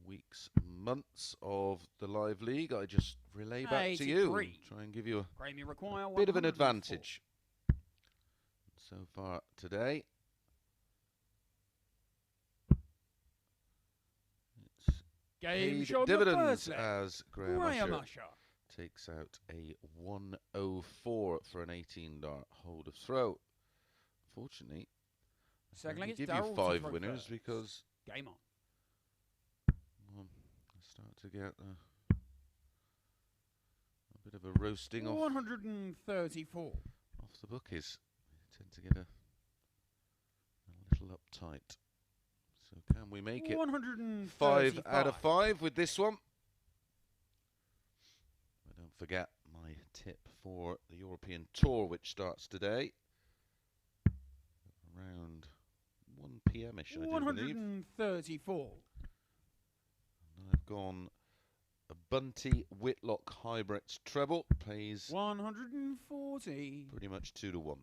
weeks, months of the live league, I just relay back to you. 83. Try and give you Grammy require a bit of an 104. advantage. So far today, it's Game paid shot dividends the first leg. as Graham Graham Usher Usher. takes out a 104 for an 18-dart hold of throw. Fortunately, Second I leg, can it's give Darryl you to 5 throw winners first. because Game on. I start to get a bit of a roasting off 134. the bookies. They tend to get a little uptight. So can we make it 135. 5 out of 5 with this one? But don't forget my tip for the European Tour, which starts today around 1 p.m.ish, I do believe. 134. And I've gone a Bunty Whitlock Hybrids treble, pays 140. pretty much 2 to 1.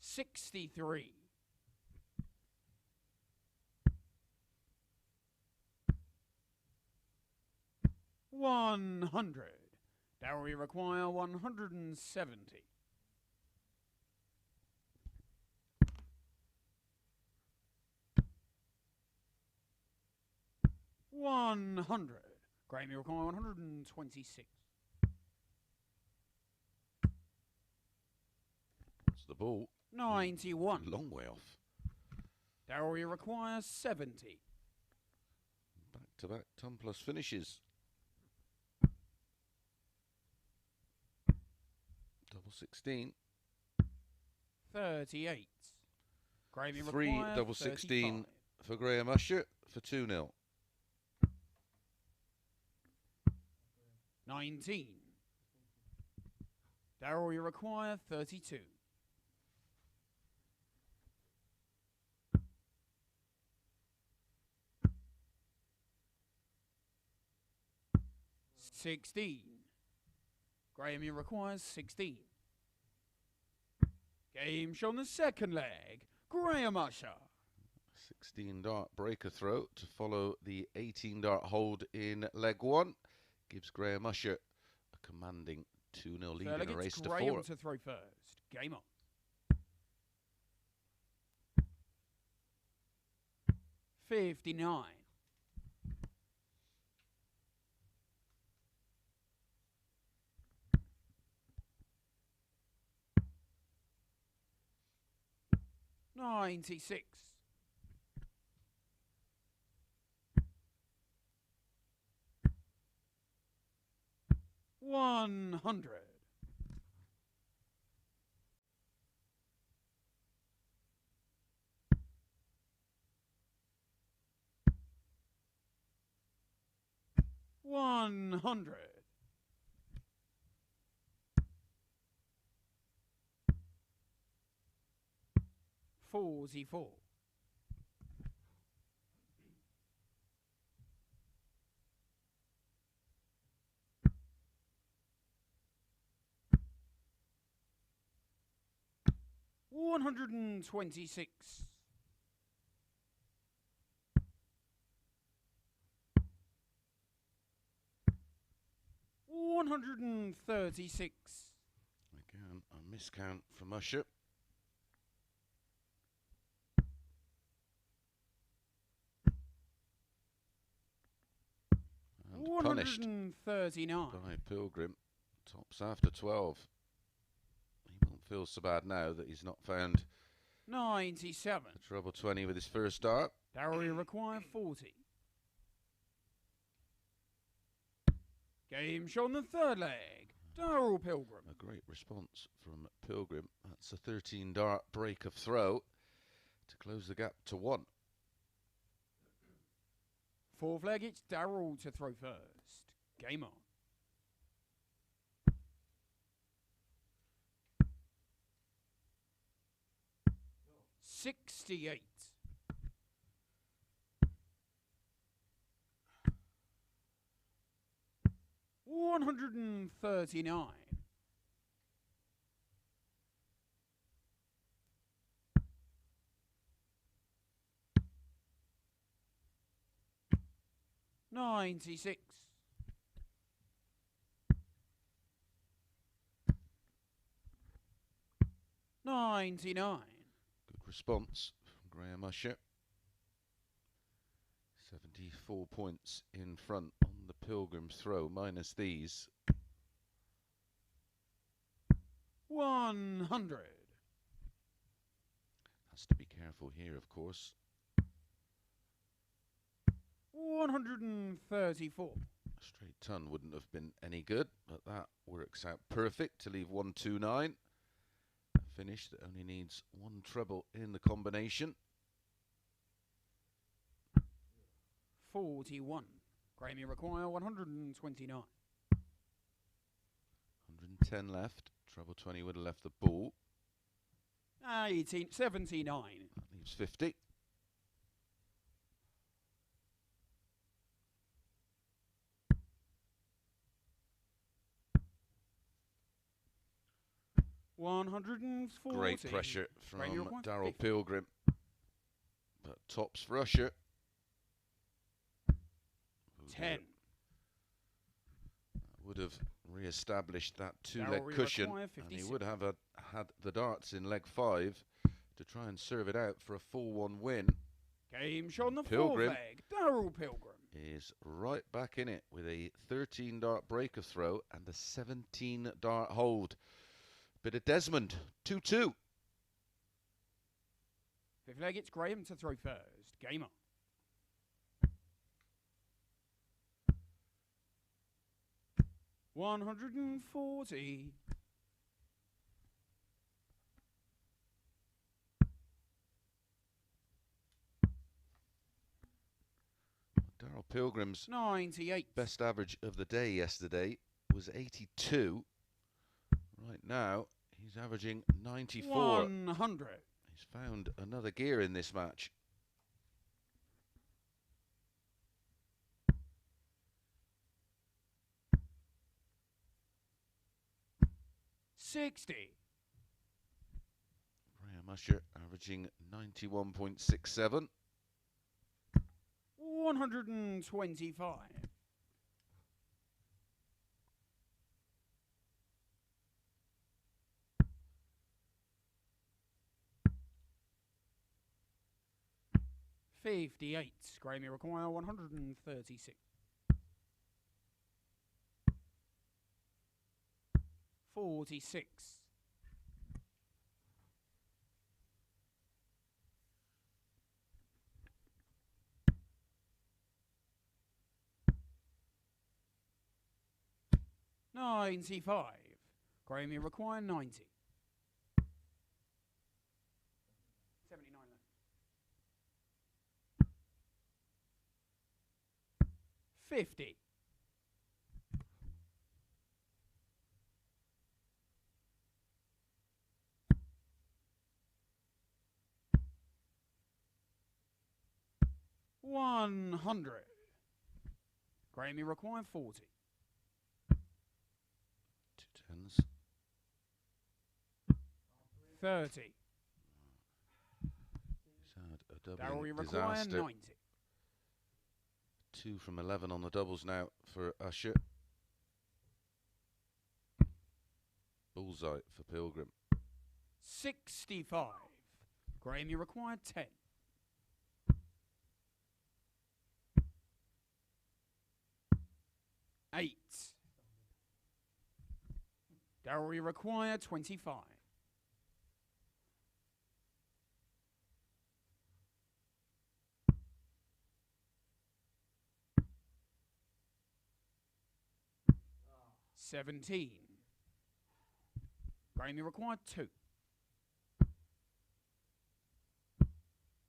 $63. 100. Dowry require 170. $100. Grammy require 126. What's the ball? 91. Long way off. Dowry requires 70. Back-to-back ton plus finishes. Double 16. 38. Grammy 3 require double 16 35. for Graham Usher for 2-0. 19. Darryl, you require 32. $16. Graham, you requires 16. Game shown the second leg. Graham Usher. 16-dart breaker throw to follow the 18-dart hold in leg 1. Gives Graham Usher a commanding 2-0 lead in a race to 4. Graham to throw first. Game on. $59. $96. $100. 100. 44. 126. 136. Again, a miscount from Usher. And punished 139. by Pilgrim. Tops after 12. He won't feel so bad now that he's not found 97. the treble 20 with his first dart. Darryl require 40. Game shot on the third leg. Darryl Pilgrim. A great response from Pilgrim. That's a 13 dart break of throw to close the gap to 1. Fourth leg, it's Darryl to throw first. Game on. $68. 139. 96. 99. Good response from Graham Usher. 74 points in front on the Pilgrim's throw, minus these. 100. Has to be careful here, of course. 134. A straight ton wouldn't have been any good, but that works out perfect to leave 129. A finish that only needs one treble in the combination. 41. Graham, you require 129. 110 left. Treble 20 would have left the ball. 79. That leaves 50. $140. Great pressure from Graham, you require Darryl 50. Pilgrim. But tops for Usher. 10. Would have re-established that two-leg Darryl, you cushion, require and he 56. would have had the darts in leg 5 to try and serve it out for a 4-1 win. Game shot on the Pilgrim. fourth leg. Darryl Pilgrim. Is right back in it with a 13 dart break of throw and a 17 dart hold. Bit of Desmond, 2-2. Fifth leg, it's Graham to throw first. Game on. $140. Darryl Pilgrim's 98. best average of the day yesterday was 82. Right now, he's averaging 94. 100. He's found another gear in this match. $60. Graham Usher averaging 91.67. 125. $58. Graham, you require 136. 46. $95. Graham, you require 90. 79 left. 50. 100. Graham, you require 40. 2 tens. 30. He's had a Darryl, doubling you require disaster. 90. 2 from 11 on the doubles now for Usher. Bullseye for Pilgrim. 65. Graham, you require 10. 8. Darryl, you require 25. 17. Graham, you require 2.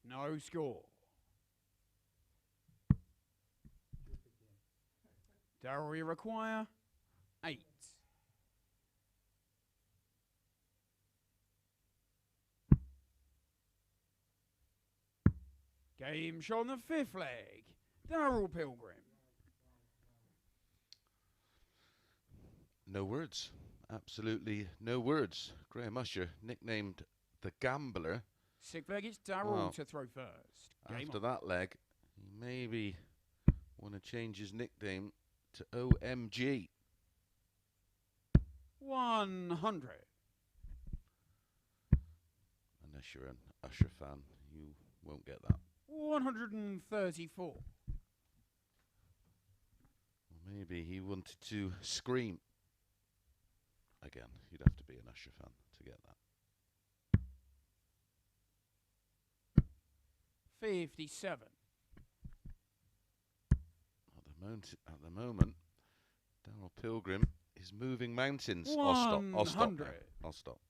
No score. Darryl, you require 8. Game shot on the 5th leg. Darryl Pilgrim. No words. Absolutely no words. Graham Usher, nicknamed the Gambler. 6th leg, it's Darryl to throw first. Game After on. that leg, he maybe want to change his nickname to OMG. 100. Unless you're an Usher fan, you won't get that. 134. Or maybe he wanted to scream. Again, you'd have to be an Usher fan to get that. 57. At the moment, Darryl Pilgrim is moving mountains. I'll stop. Now. I'll stop.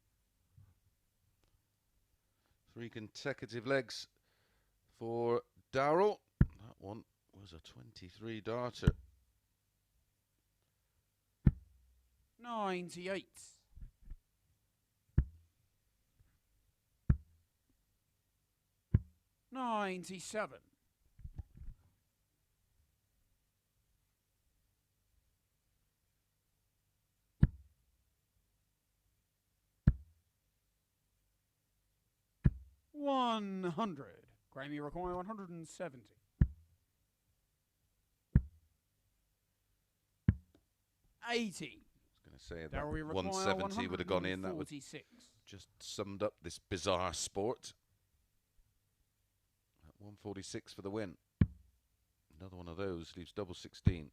3 consecutive legs for Darryl. That one was a 23 darter. 98. 97. 100. Graham, you require 170. 80. I was going to say Darryl, you that require 170 would have gone in. That would 146. just summed up this bizarre sport. At 146 for the win. Another one of those leaves double 16.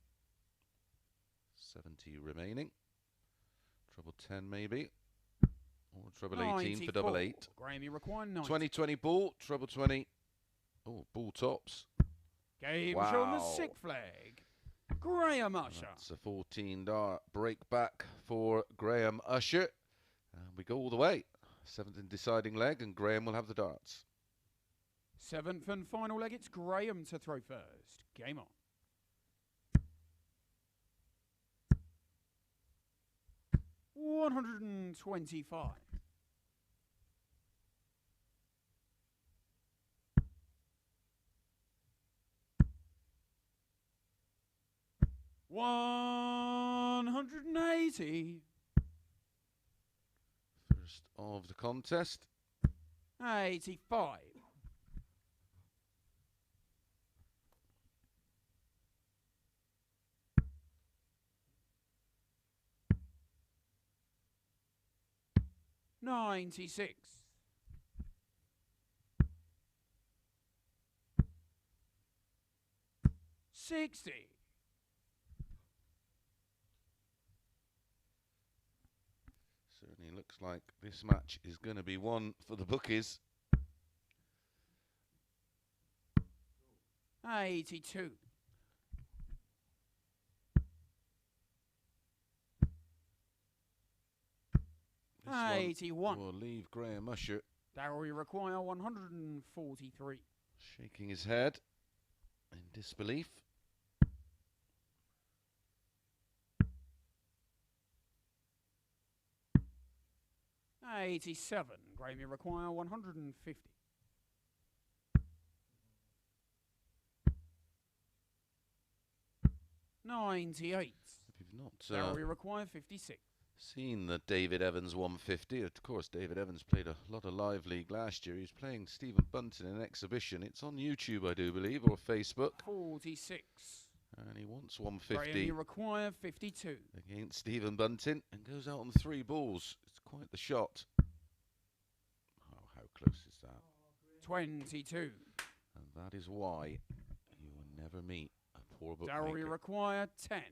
70 remaining. Treble 10 maybe. Or treble 18 for double 8. Graham, you require 90. 20-20 ball, treble 20. Oh, ball tops. Game show on the 6th flag. Graham Usher. That's a 14 dart break back for Graham Usher. And we go all the way. 7th and deciding leg, and Graham will have the darts. 7th and final leg, it's Graham to throw first. Game on. $125. 180. First of the contest. 85. 96. 60. Certainly looks like this match is going to be one for the bookies. 82. 81. Will leave Graham Usher Darryl, you require 143. shaking his head in disbelief. 87. Graham, you require 150. 98. If you've not Darryl require 56. seen the David Evans 150, of course, David Evans played a lot of live league last year. He's playing Stephen Bunton in an exhibition. It's on YouTube, I do believe, or Facebook. 46. And he wants Graham, 150 you require 52. against Stephen Bunton and goes out on 3 balls. It's quite the shot. Oh, how close is that? 22. And that is why you will never meet a poor Darryl, you bookmaker. require 10.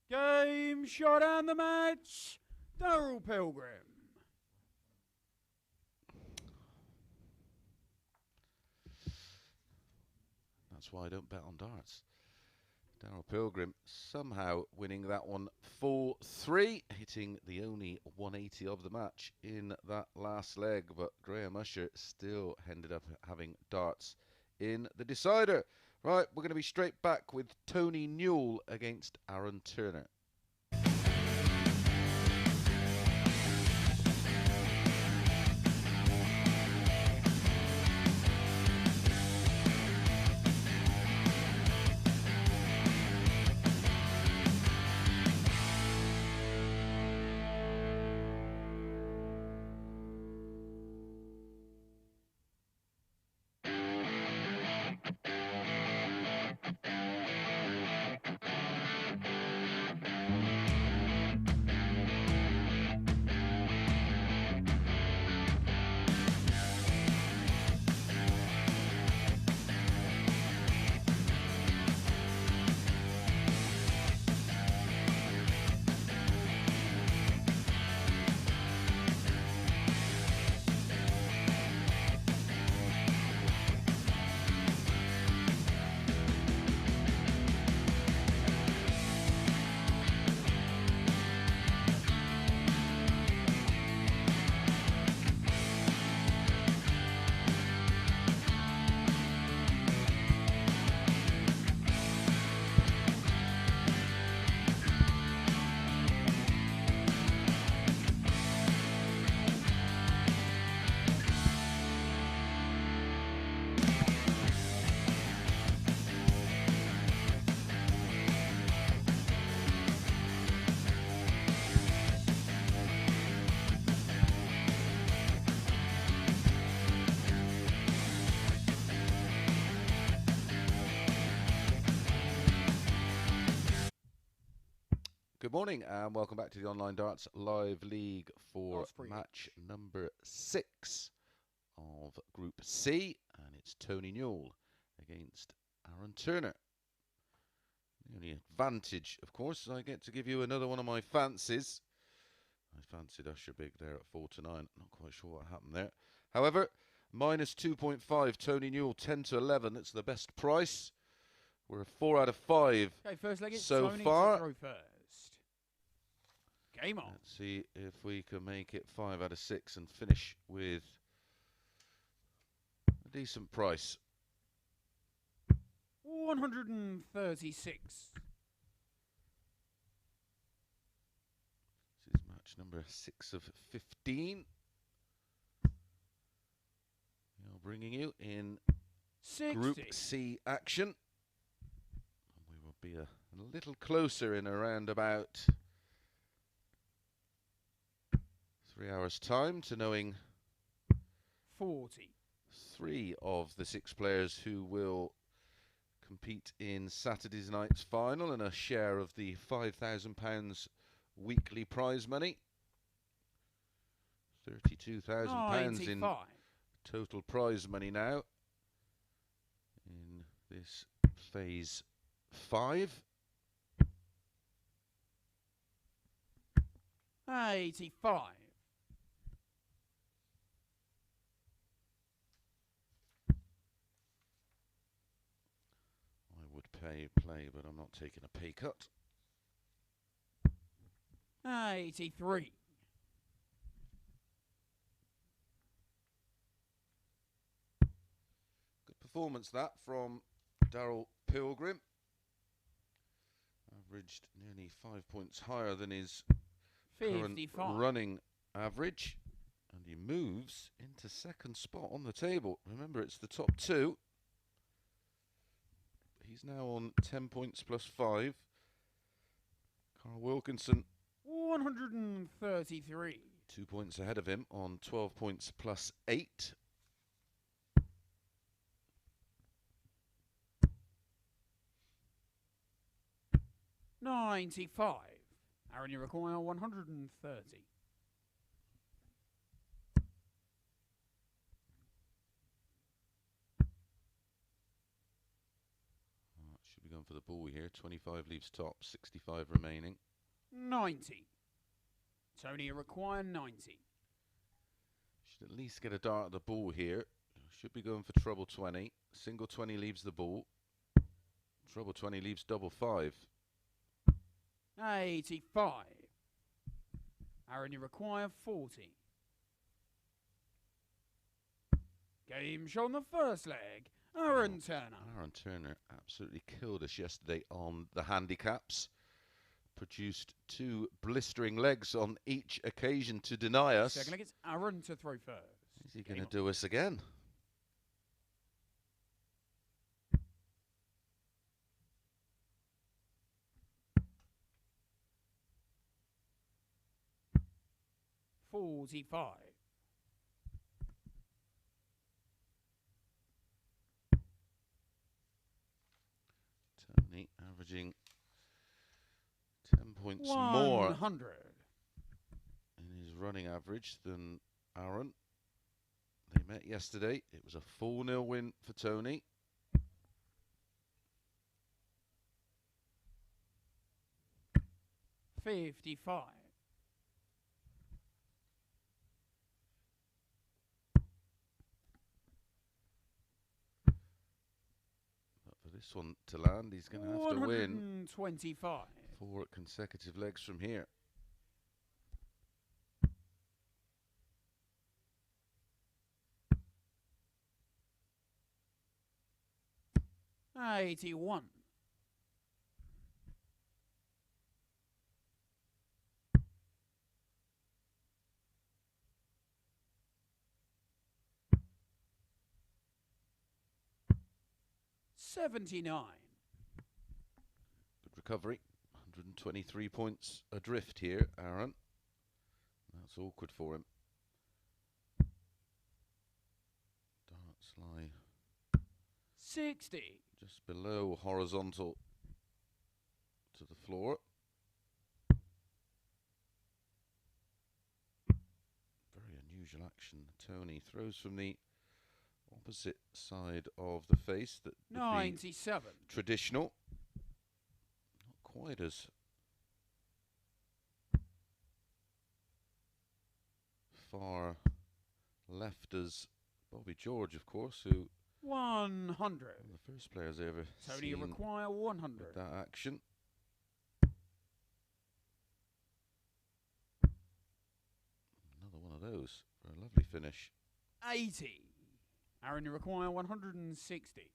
Game, shot and the match. Darryl Pilgrim. That's why I don't bet on darts. Darryl Pilgrim somehow winning that one 4-3, hitting the only 180 of the match in that last leg. But Graham Usher still ended up having darts in the decider. Right, we're going to be straight back with Tony Newell against Aaron Turner. Good morning and welcome back to the Online Darts Live League for match number 6 of Group C, and it's Tony Newell against Aaron Turner. The only advantage, of course, is I get to give you another one of my fancies. I fancied Usher big there at 4-9. Not quite sure what happened there. However, minus 2.5, Tony Newell 10-11. It's the best price. We're a 4 out of 5 okay, first leg so Tony far. To throw first. Game on. Let's see if we can make it 5 out of 6 and finish with a decent price. 136. This is match number 6 of 15. Now bringing you in 60. Group C action. We will be a little closer in around about 3 hours' time to knowing 40. 3 of the 6 players who will compete in Saturday's night's final and a share of the £5,000 weekly prize money. £32,000 in total prize money now in this phase 5. 85. I would play, but I'm not taking a pay cut. 83. Good performance that from Darryl Pilgrim. Averaged nearly 5 points higher than his 55. current running average. And he moves into second spot on the table. Remember, it's the top two. He's now on 10 points plus 5. Carl Wilkinson, 133. 2 points ahead of him on 12 points plus 8. $95. Aaron, you require 130. Should be going for the ball here. 25 leaves top, 65 remaining. 90. Tony, you require 90. Should at least get a dart at the ball here. Should be going for treble 20. Single 20 leaves the ball. Treble 20 leaves double 5. 85. Aaron, you require 40. Game show on the first leg. Aaron Turner. Aaron Turner absolutely killed us yesterday on the handicaps. Produced 2 blistering legs on each occasion to deny us. Second leg, it's Aaron to throw first. Is he going to do us again? $45. Tony averaging 10 points more 100. in his running average than Aaron. They met yesterday. It was a 4-0 win for Tony. $55. But for this one to land, he's going to have to win 125. 4 consecutive legs from here. $81. $79. Good recovery. 123 points adrift here, Aaron. That's awkward for him. Darts lie 60. just below horizontal to the floor. Very unusual action. Tony throws from the opposite side of the face. That would be 97. traditional. Not quite as far left as Bobby George, of course, who 100. one of the first players I ever Tony, you seen require 100. with that action. Another one of those for a lovely finish. 80. Aaron, you require 160.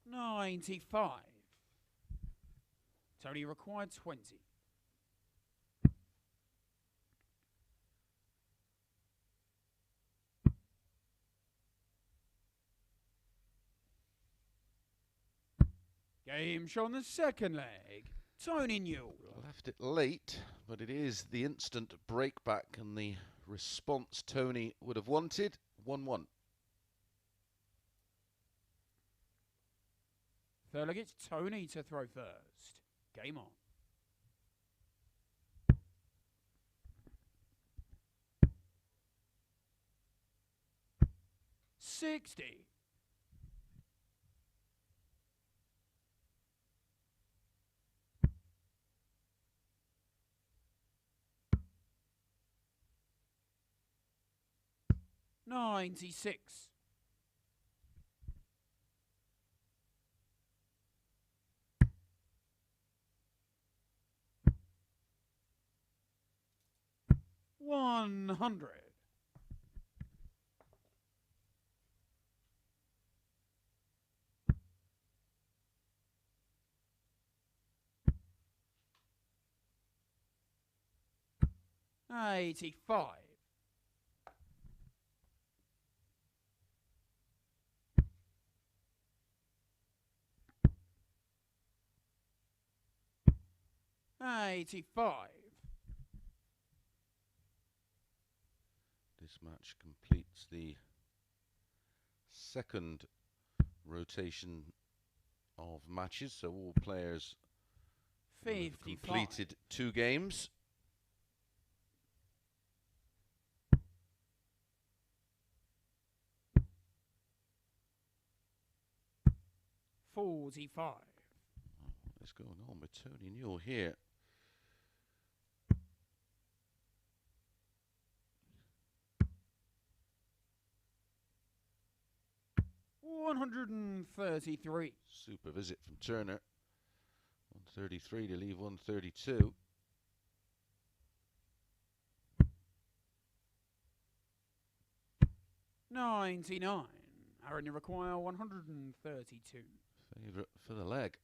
$95. Tony, you require 20. Game show on the second leg. Tony Newell. Left it late, but it is the instant break back and the response Tony would have wanted. 1-1. Third leg, it's Tony to throw first. Game on. $60. $96. $100. 85. This match completes the second rotation of matches, so all players have completed 2 games. $45. What's going on with Tony Newell here? $133. Super visit from Turner. 133 to leave 132. $99. Aaron, you require 132. Favourite for the leg.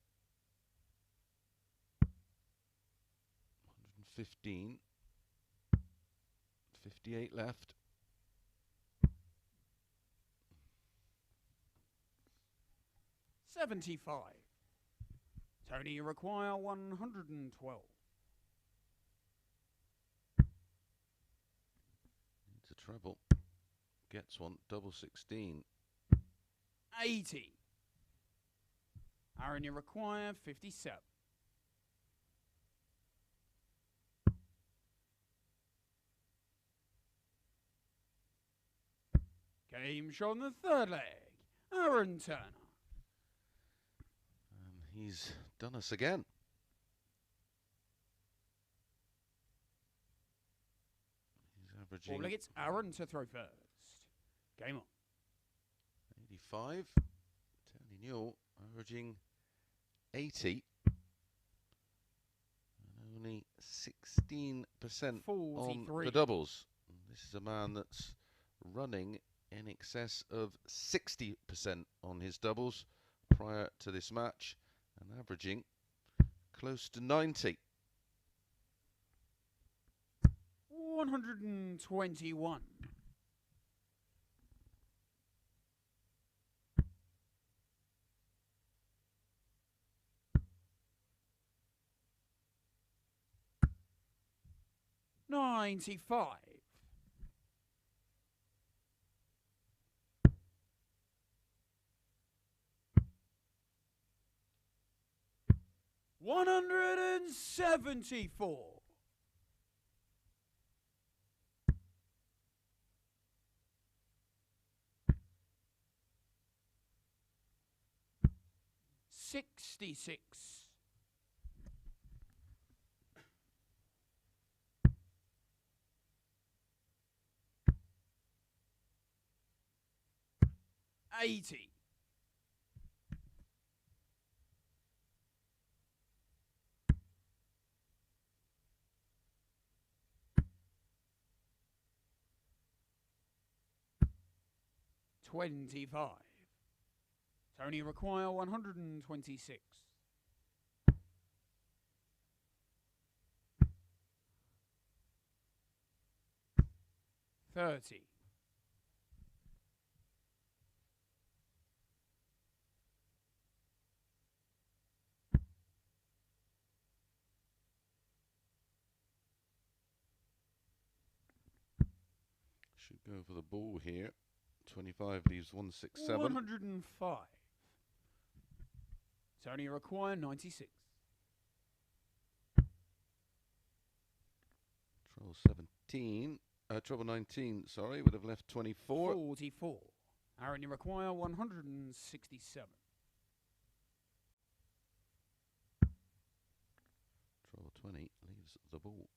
115. 58 left. $75. Tony, you require 112. Needs a treble. Gets one. Double 16. 80. Aaron, you require 57. Game show on the third leg. Aaron Turner. And he's done us again. He's averaging... Ball it's Aaron to throw first. Game on. 85. Tony Newell averaging 80. And only 16% on the doubles. And this is a man that's running in excess of 60% on his doubles prior to this match and averaging close to 90. 121. $95. $174. $66. $80. $25. Tony require 126. $30. Should go for the ball here. 25 leaves 167. 105. Tony require 96. Trouble 17. Trouble 19, sorry, would have left 24. 44. Aaron, you require 167. Trouble 20 leaves the ball.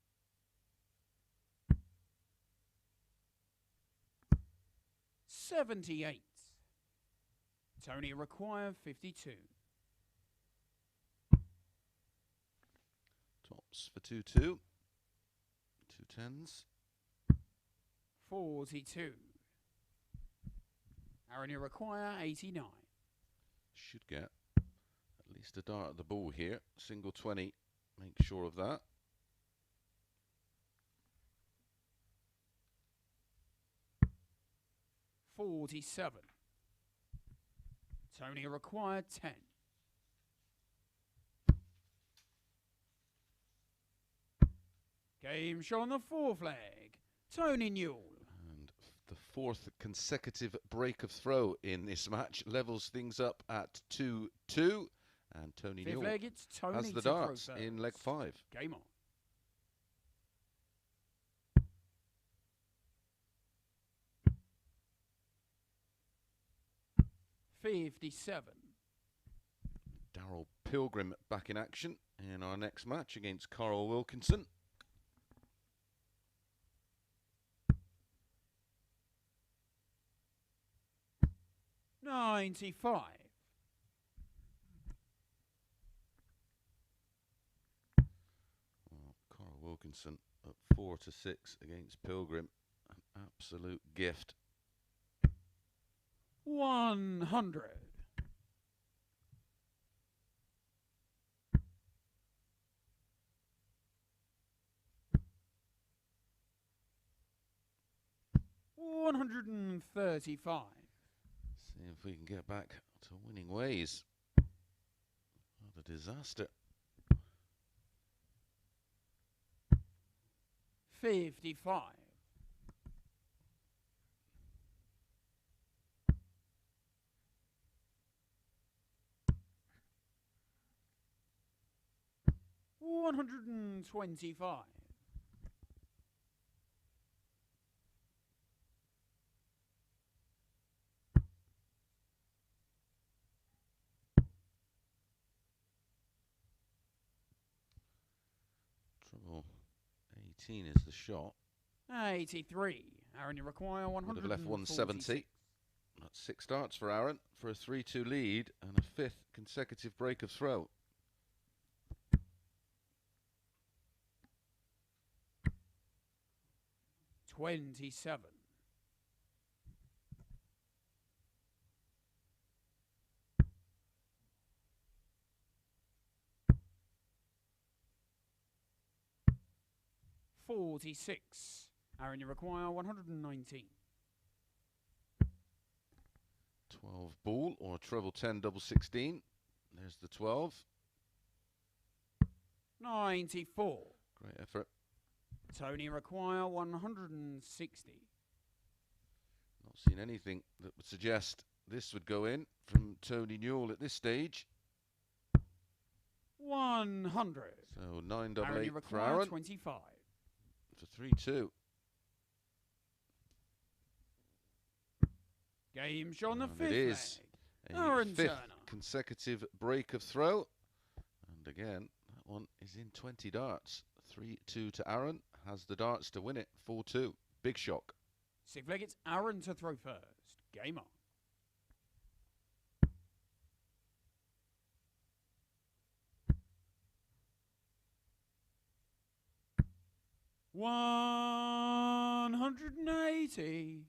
78. Tony require 52. Tops for 2-2. 2 tens. 42. Aaron, you require 89. Should get at least a dart at the ball here. Single 20. Make sure of that. 47. Tony required 10. Game show on the 4 flag. Tony Newell. And the fourth consecutive break of throw in this match levels things up at 2-2. And Tony Newell Flag, it's Tony has the to throw darts first. in leg 5. Game on. $57. Darryl Pilgrim back in action in our next match against Carl Wilkinson. $95. Well, Carl Wilkinson at 4-6 against Pilgrim. An absolute gift. 100. $135. See if we can get back to winning ways. What a disaster. 55. $125. Trouble 18 is the shot. 83. Aaron, you require 100. Would have left 170. That's 6 darts for Aaron for a 3-2 lead and a 5th consecutive break of throw. $27. $46. Aaron, you require 119. 12 ball or treble 10 double 16. There's the 12. 94. Great effort. Tony require 160. Not seen anything that would suggest this would go in from Tony Newell at this stage. 100. So 9 double Aaron, 8 you for require Aaron 25. for 3-2. Game show on the And 5th it is leg. a Aaron 5th Turner. consecutive break of throw. And again, that one is in 20 darts. 3-2 to Aaron. Has the darts to win it. 4-2. Big shock. 6 flag, it's Aaron to throw first. Game on. $180.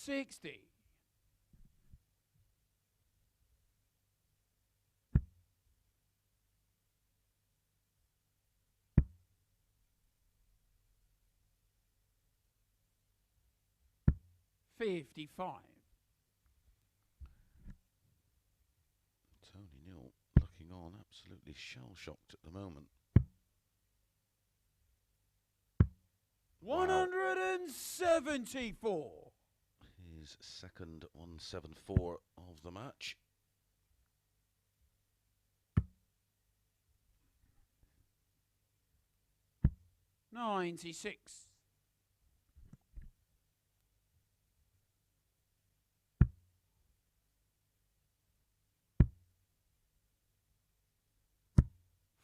$60. $55. Tony Newell looking on absolutely shell-shocked at the moment. Wow. 174. His second 174 of the match. $96.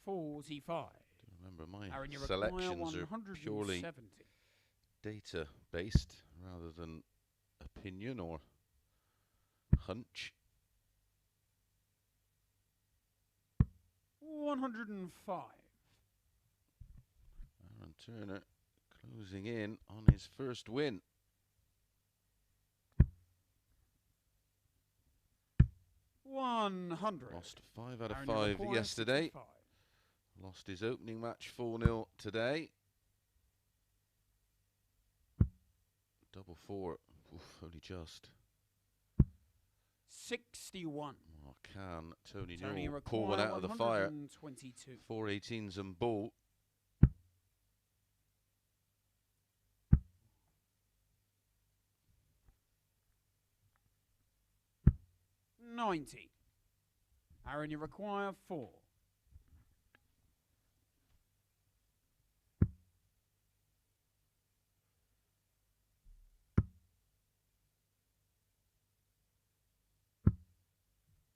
$45. Do you remember my Aaron, you require selections are purely 170. data-based rather than opinion or hunch. 105. Aaron Turner closing in on his first win. 100. Lost 5 out of Aaron, 5 requires yesterday. 65. Lost his opening match 4-0 today. Double 4. Oof, only just. 61. Oh, can Tony Tony Newell pull one require out of the fire? 122. 418s and ball. 90. Aaron, you require 4.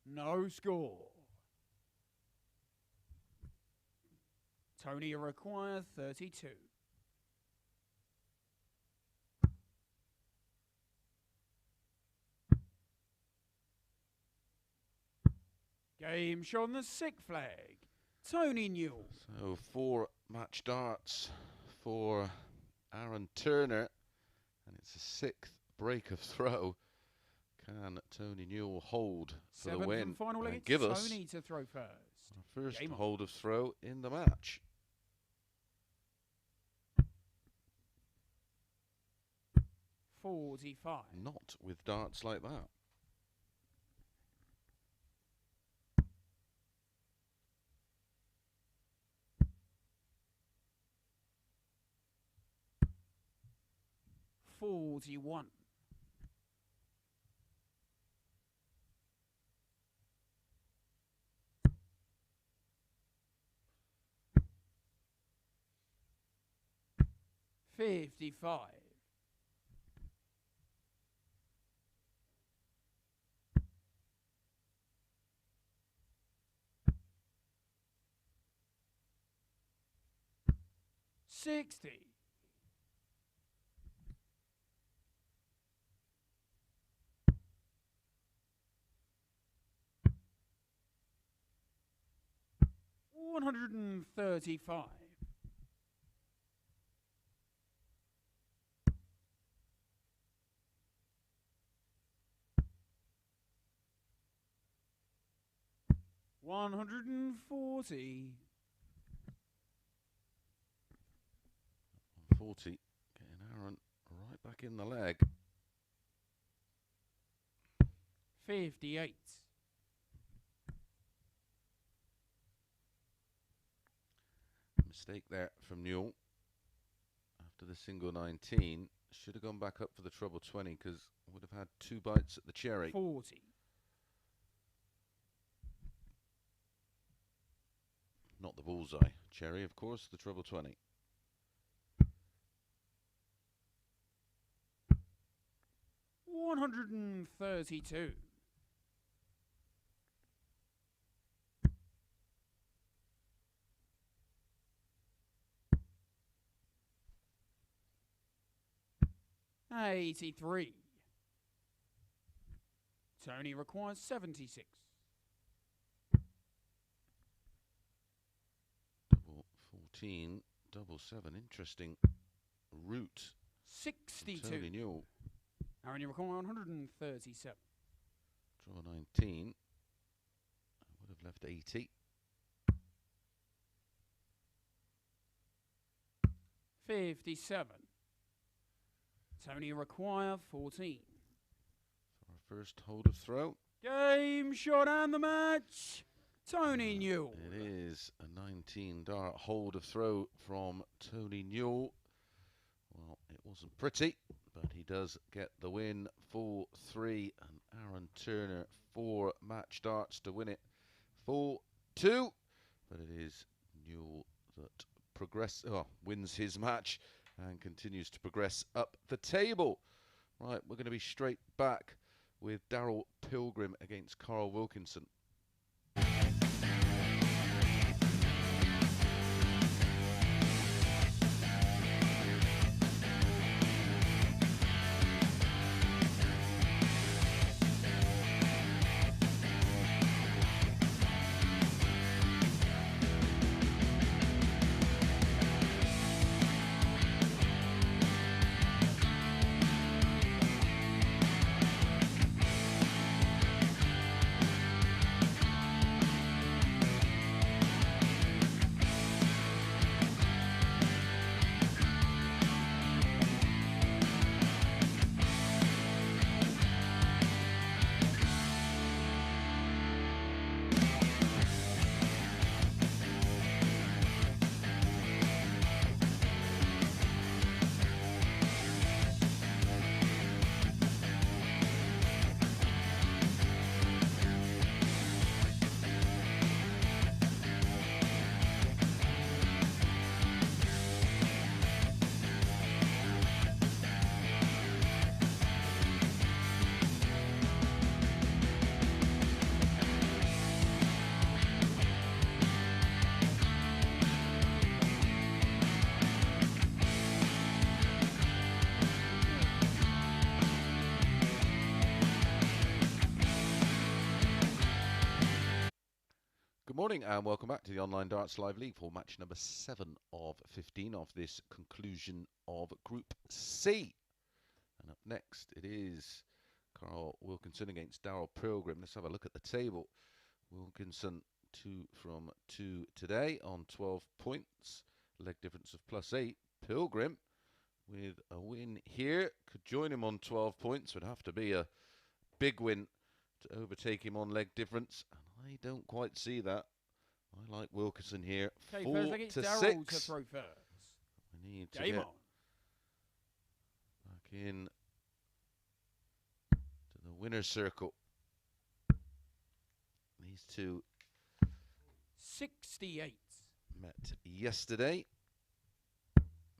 No score. Tony, you require 32. Game shown the 6th flag. Tony Newell. So 4 match darts for Aaron Turner, and it's a 6th break of throw. Can Tony Newell hold for the 7th win and final leg. and give us Tony to throw first. our first Game on. hold of throw in the match? 45. Not with darts like that. 41. 55. 60. 135. 140. 40. Getting Aaron right back in the leg. 58. Mistake there from Newell. After the single 19, should have gone back up for the treble 20 because would have had 2 bites at the cherry. 40. Not the bullseye. Cherry, of course, the treble 20. 132. 83. Tony requires 76. Double 14, double 7. Interesting route. 62. Tony Newell. Aaron, you require 137. Draw 19. I would have left 80. 57. Tony require 14. For our first hold of throw. Game shot and the match. Tony Newell. It is a 19 dart hold of throw from Tony Newell. Well, it wasn't pretty, but he does get the win. 4-3, and Aaron Turner 4 match darts to win it. 4-2, but it is Newell that wins his match and continues to progress up the table. Right, we're going to be straight back with Darryl Pilgrim against Carl Wilkinson. morning and welcome back to the Online Darts Live League for match number 7 of 15 of this conclusion of Group C. And up next it is Carl Wilkinson against Darryl Pilgrim. Let's have a look at the table. Wilkinson 2 from 2 today on 12 points. Leg difference of +8. Pilgrim with a win here. Could join him on 12 points. Would have to be a big win to overtake him on leg difference. And I don't quite see that. I like Wilkinson here. Okay, 4 first I get to Darryl 6. to throw first. We need to Game get on. back in to the winner's circle. These two 68. met yesterday.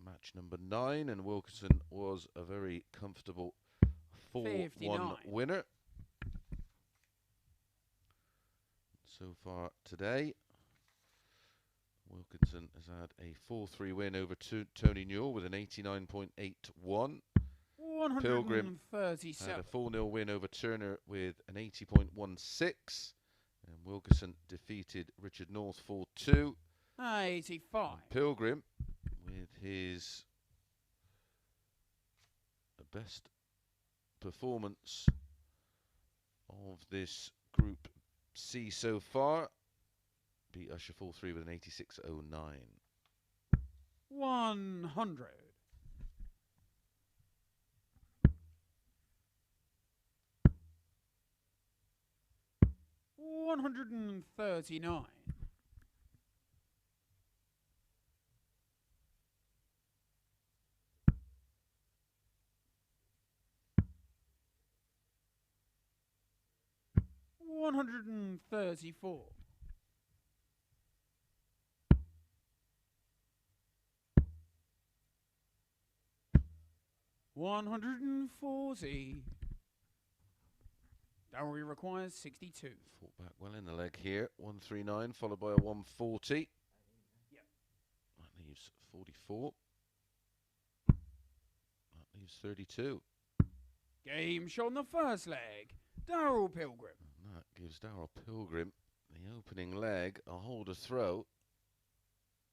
Match number 9, and Wilkinson was a very comfortable 4-1 59. winner. So far today, Wilkinson has had a 4-3 win over Tony Newell with an 89.81. Pilgrim 137. had a 4-0 win over Turner with an 80.16. And Wilkinson defeated Richard North 4-2. 85. And Pilgrim with his best performance of this Group C so far. Beat Usher 4-3 with an 86.09. 100. 139. 134. 140. Dowry requires 62. Fought back well in the leg here. 139 followed by a 140. Yep. That leaves 44. That leaves 32. Game shot on the first leg. Darryl Pilgrim. And that gives Darryl Pilgrim the opening leg a hold of throw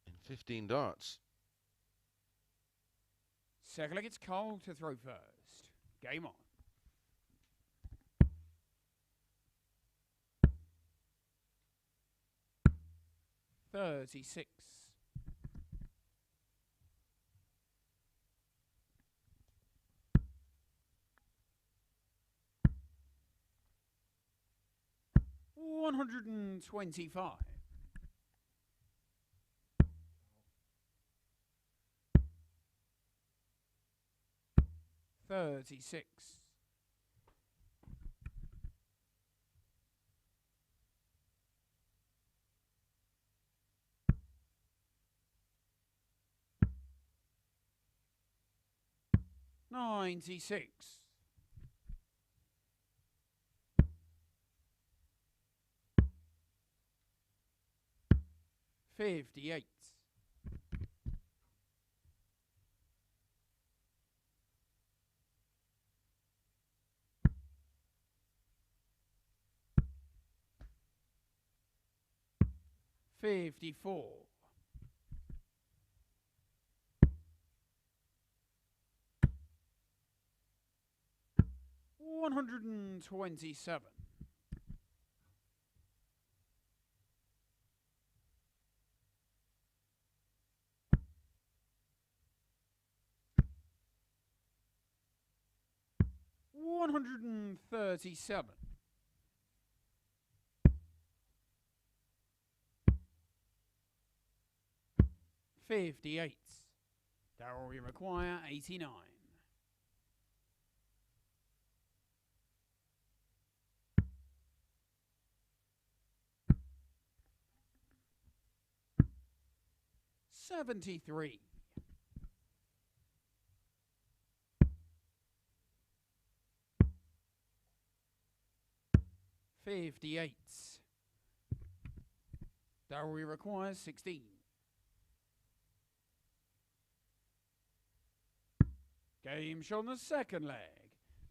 in 15 darts. Second leg, it's Cole to throw first. Game on. .36. 125. 36. 96. 58. 54. 127. 137. 58. Darryl, we require 89. 73. 58. Darryl requires 16. Game shot on the second leg.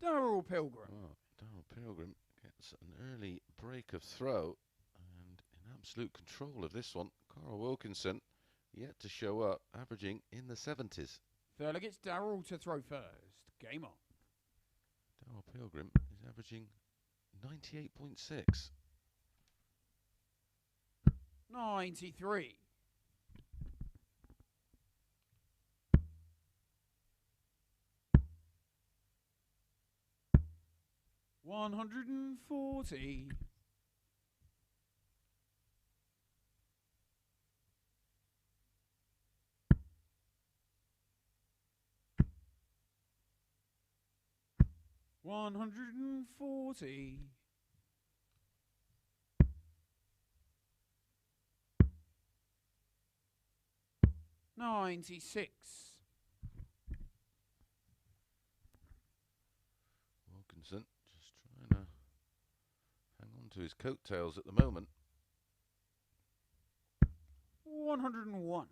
Darryl Pilgrim. Oh, Darryl Pilgrim gets an early break of throw and in absolute control of this one. Carl Wilkinson yet to show up, averaging in the 70s. Third leg, it's Darryl to throw first. Game on. Darryl Pilgrim is averaging 98.6. 93. 140. 140. 96. Wilkinson just trying to hang on to his coattails at the moment. 101.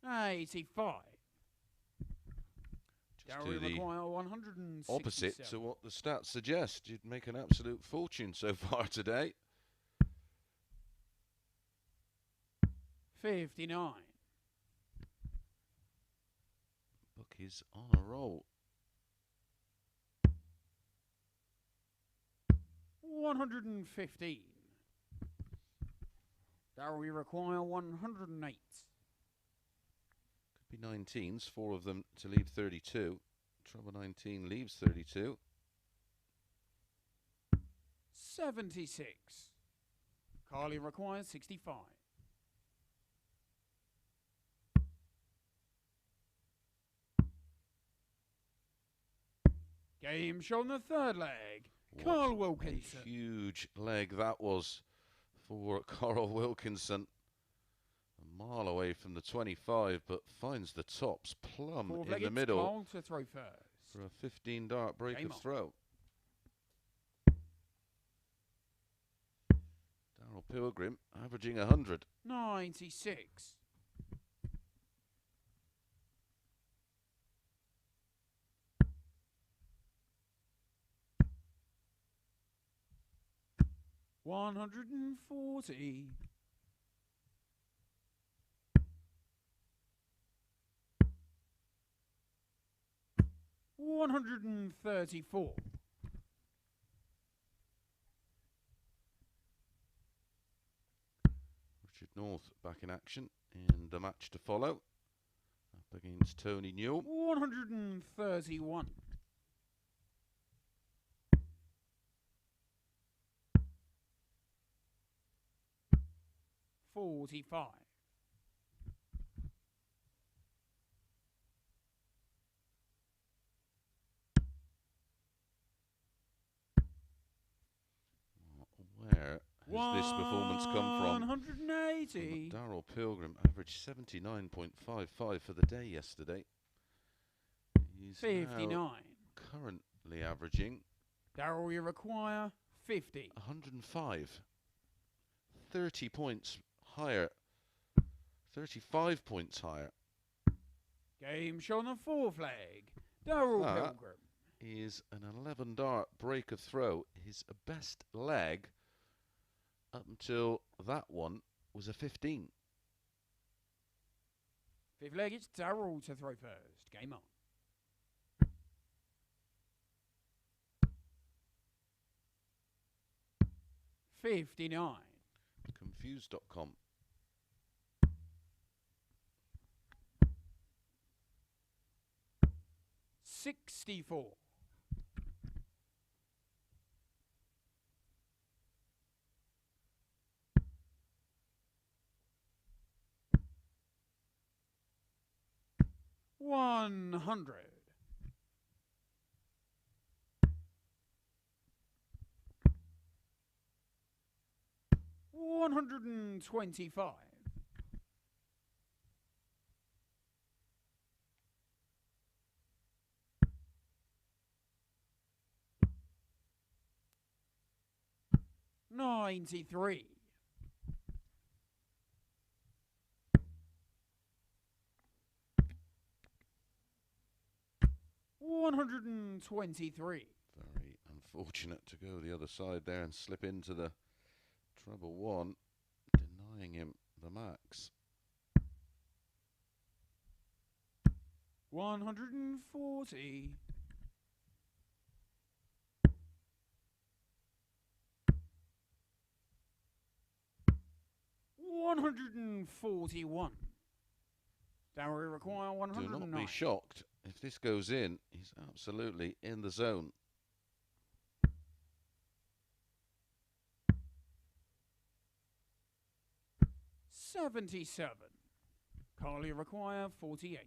85. Just Darryl do the require 167. opposite to what the stats suggest. You'd make an absolute fortune so far today. 59. Bookies on a roll. 115. Darryl, we require 108. Could be 19s, 4 of them to leave 32. Trouble 19 leaves 32. 76. Carly requires 65. Game shown the third leg. Carl Wilkinson. A huge leg that was for Carl Wilkinson. A mile away from the 25, but finds the tops plumb in the middle Carl to throw first. for a 15 dart break Game of on. throw. Darryl Pilgrim averaging 100. 96. 140. 134. Richard North back in action in the match to follow. Up against Tony Newell. 131. 45. 'Where has this performance come from? 180. Darryl Pilgrim averaged 79.55 for the day yesterday. He's 59. now currently averaging Darryl, you require 50. 105. 30 points higher. 35 points higher. Game shown the fourth leg. Darryl Pilgrim. Is an 11 dart break of throw. His best leg up until that one was a 15. Fifth leg, it's Darryl to throw first. Game on. $59. Confused.com. 64. 100. 125. 93. 125. 123. Very unfortunate to go the other side there and slip into the treble one, denying him the max. 140. 141. Darryl require Do 109. not be shocked if this goes in. He's absolutely in the zone. $77. Carly require 48.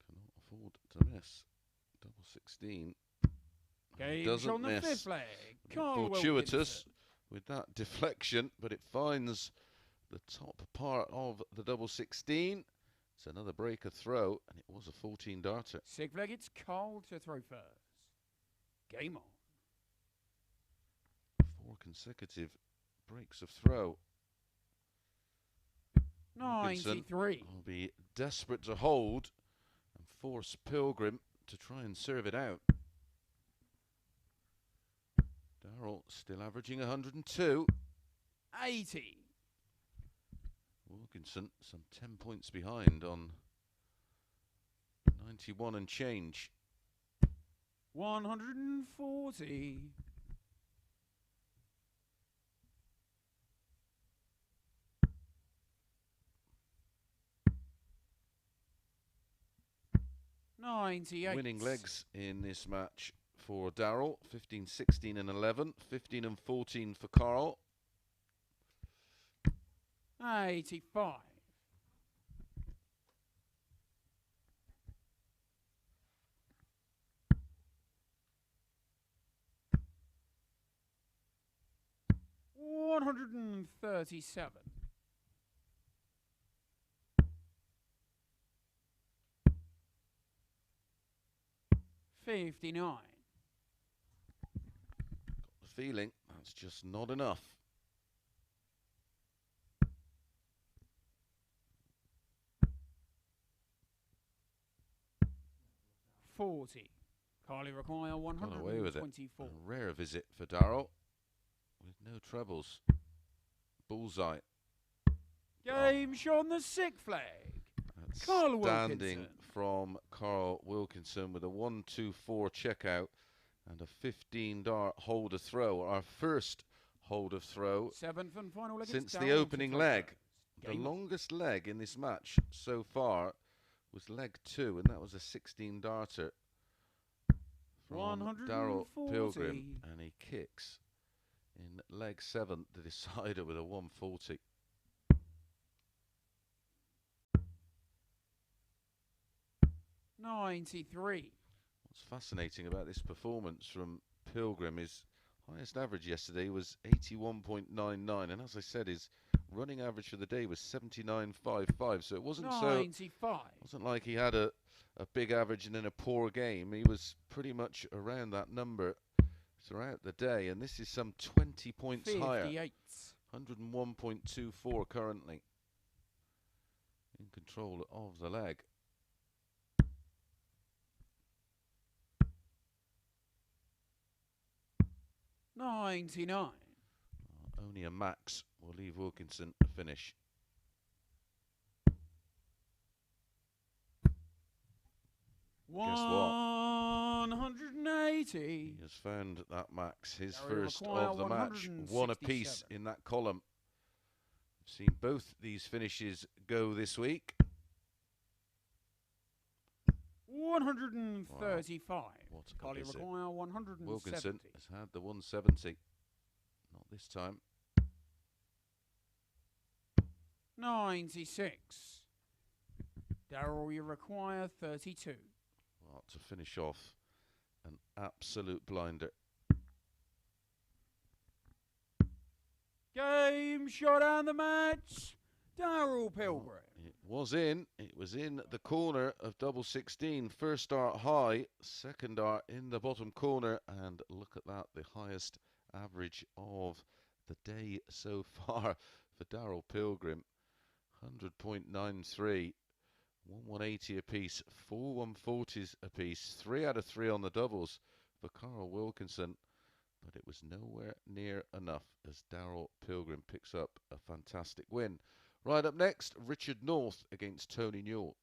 Cannot afford to miss. Double 16. Game Doesn't on the miss. fifth leg. Carl Fortuitous Wilkinson. with that deflection, but it finds the top part of the double 16. It's another breaker throw, and it was a 14 darter. Sixth leg, it's Carl to throw first. Game on. 4 consecutive breaks of throw. Wilkinson 93. will be desperate to hold and force Pilgrim to try and serve it out. Darryl still averaging 102. 80. Wilkinson some 10 points behind on 91 and change. 140. 98. Winning legs in this match for Darryl. 15, 16 and 11. 15 and 14 for Carl. 85. 137. 59. Got the feeling that's just not enough. 40. Carly require Got away with it. 124. A rare visit for Darryl with no trebles. Bullseye. Game on the sixth flag. Carl Standing Wilkinson. from Carl Wilkinson with a 1-2-4 checkout and a 15 dart hold of throw. Our first hold of throw Seventh and final leg. since it's the Darryl opening to throw leg. first. The Game on. longest leg in this match so far was leg 2, and that was a 16 darter from Darryl 140. Pilgrim, and he kicks in leg 7 the decider with a 140. $93. What's fascinating about this performance from Pilgrim is highest average yesterday was 81.99, and as I said, his running average for the day was 79.55. So it wasn't 95. wasn't like he had a big average and then a poor game. He was pretty much around that number throughout the day, and this is some 20 points 58. higher. 101.24 currently. In control of the leg. $99. Only a max will leave Wilkinson a finish. Guess what? 180. He has found that max, his Darryl first require of the match. 1 apiece 167. in that column. We've seen both these finishes go this week. 135. What a Carly visit. require 170. Wilkinson has had the 170. Not this time. 96. Darryl, you require 32. Well, to finish off, an absolute blinder. Game shot and the match. Darryl Pilgrim. It was in the corner of double 16. First dart high, second dart in the bottom corner, and look at that, the highest average of the day so far for Darryl Pilgrim. 100.93 1 180 apiece, 4 140s apiece, 3 out of 3 on the doubles for Carl Wilkinson, but it was nowhere near enough as Darryl Pilgrim picks up a fantastic win. Right up next, Richard North against Tony Newell.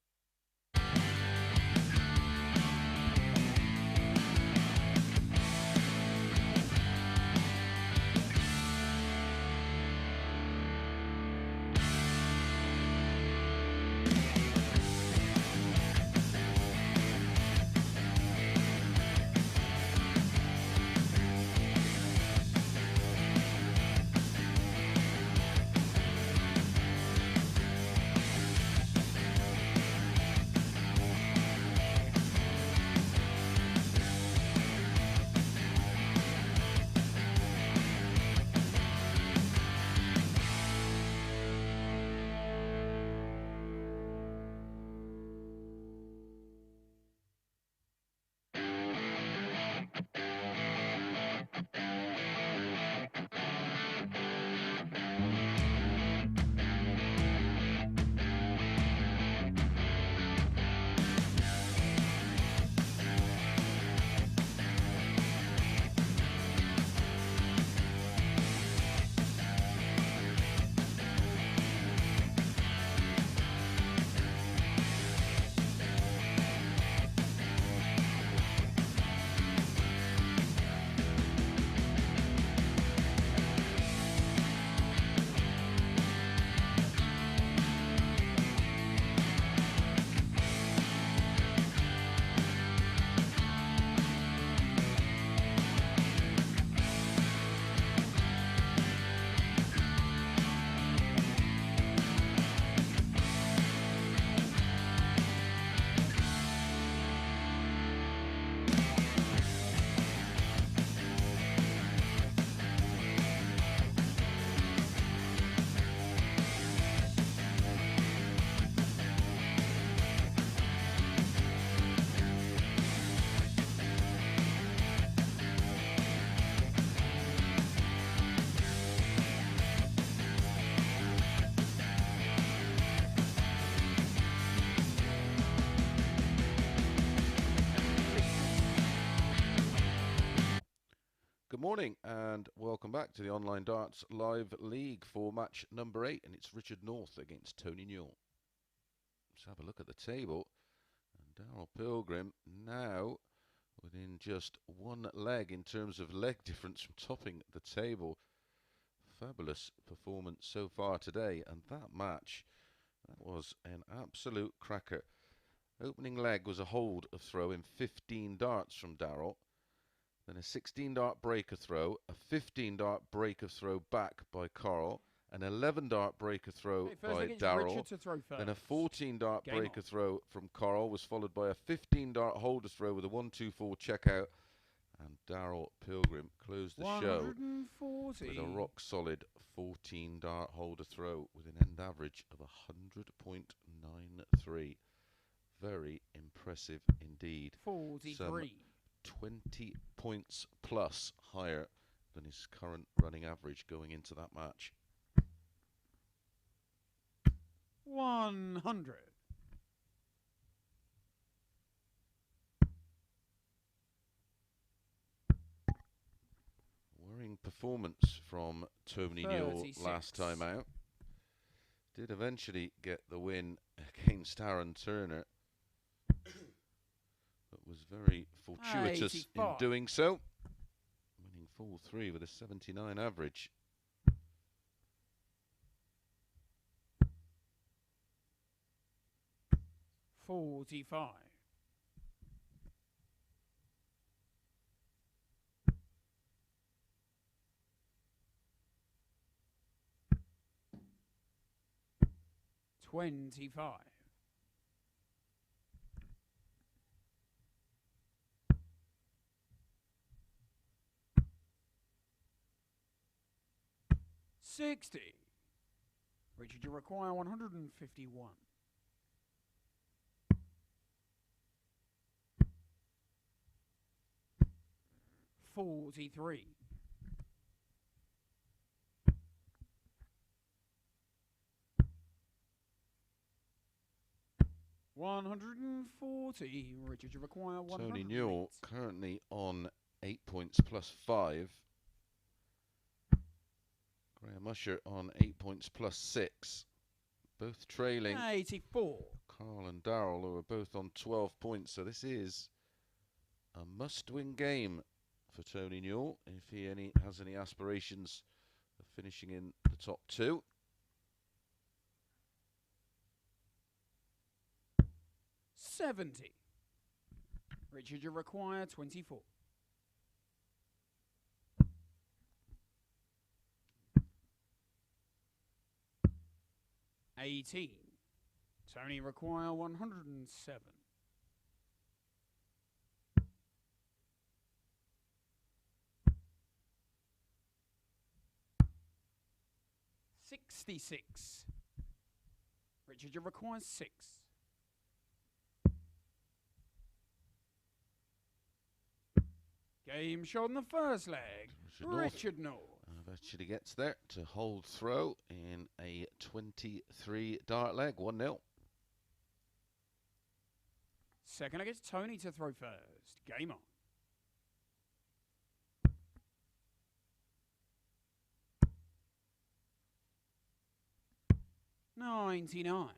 Good morning and welcome back to the Online Darts Live League for match number 8, and it's Richard North against Tony Newell. Let's have a look at the table, and Darryl Pilgrim now within just one leg in terms of leg difference from topping the table. Fabulous performance so far today, and that match, that was an absolute cracker. Opening leg was a hold of throw in 15 darts from Darryl. Then a 16 dart breaker throw, a 15 dart breaker throw back by Carl, an 11 dart breaker throw by Darryl, then a 14 dart breaker throw from Carl was followed by a 15 dart holder throw with a 1-2-4 checkout, and Darryl Pilgrim closed the show with a rock solid 14 dart holder throw with an end average of 100.93. Very impressive indeed. 43. 20 points plus higher than his current running average going into that match. 100. Worrying performance from Tony Newell 36. last time out. Did eventually get the win against Aaron Turner, but was very fortuitous 85. in doing so, winning 4-3 with a 79 average. $45. 25. 60. Richard, you require 151. 43. 100. 140. Richard, you require 100. Tony Newell currently on 8 points plus 5. Graham Usher on 8 points plus 6. Both trailing 84. Carl and Darryl, who are both on 12 points. So this is a must-win game for Tony Newell if he has any aspirations of finishing in the top 2. 70. Richard, you require 24. 18. Tony require 107. 66. Richard, you require 6. Game shot in the first leg. Richard Newell. Eventually gets there to hold throw in a 23 dart leg, 1-0. Second leg, it's Tony to throw first. Game on. 99.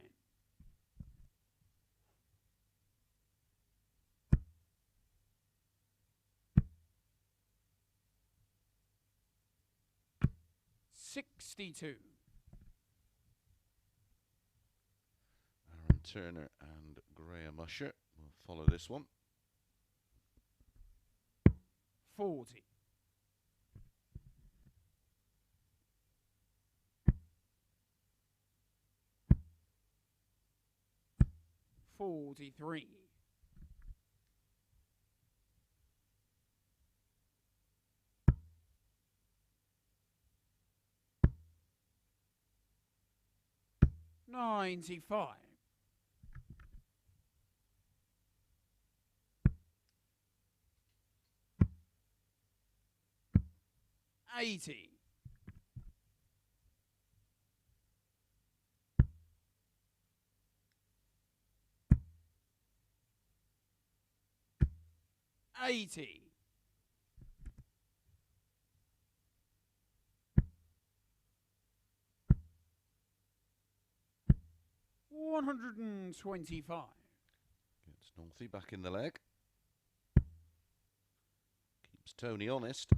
62. Aaron Turner and Graham Usher will follow this one. 40. 43. 95. 80. 80. 125. Gets Northy back in the leg. Keeps Tony honest.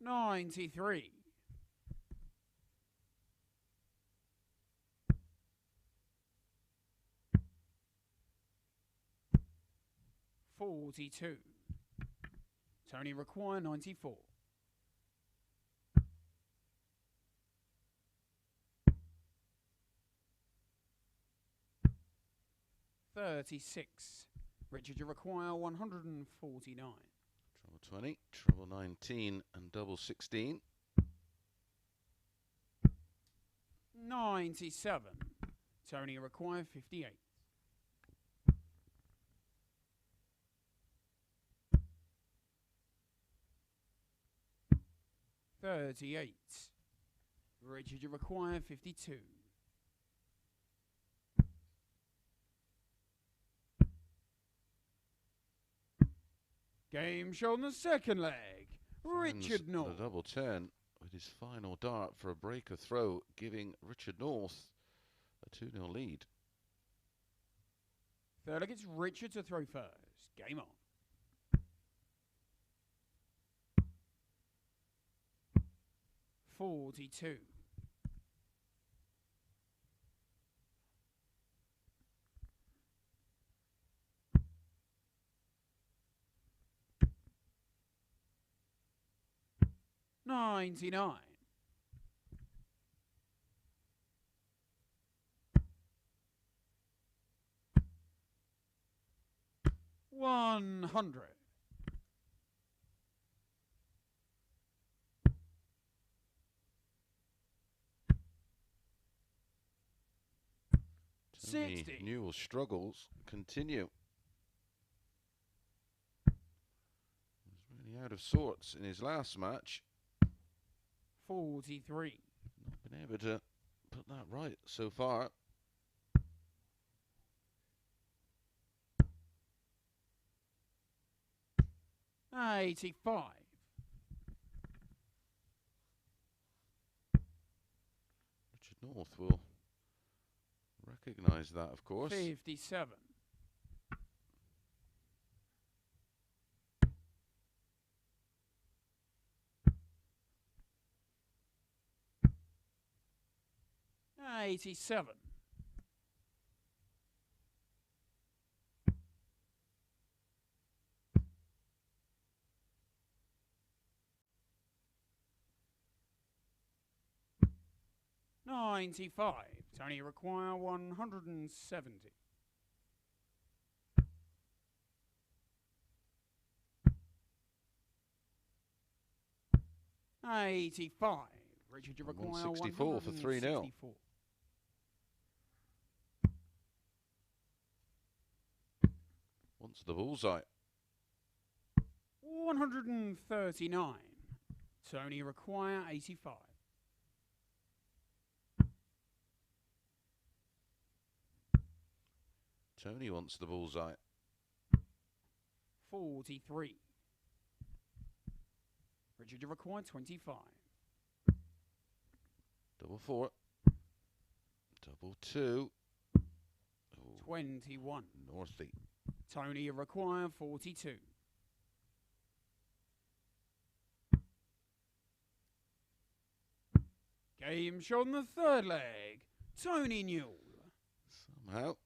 93. 42. Tony require 94. 36. Richard, you require 149. Treble 20, treble 19 and double 16. 97. Tony require 58. 38. Richard, you require 52. 'Game show on the second leg. Richard North. The double 10 with his final dart for a breaker throw, giving Richard North a 2-0 lead. Third leg, it's Richard to throw first. Game on. 42. 99. 100. 60. Newell's struggles continue. He was really out of sorts in his last match. 43. Not been able to put that right so far. 85. Richard North will recognise that, of course. 57. 87. 95. Tony require 170. 85. Richard, you require 164 for 3-0. 164. Wants the bullseye. 139. Tony require 85. Tony wants the bullseye. 43. Richard, you require 25. Double 4. Double 2. Ooh, 21. Northy. Tony, you require 42. Game shot on the third leg. Tony Newell. Somehow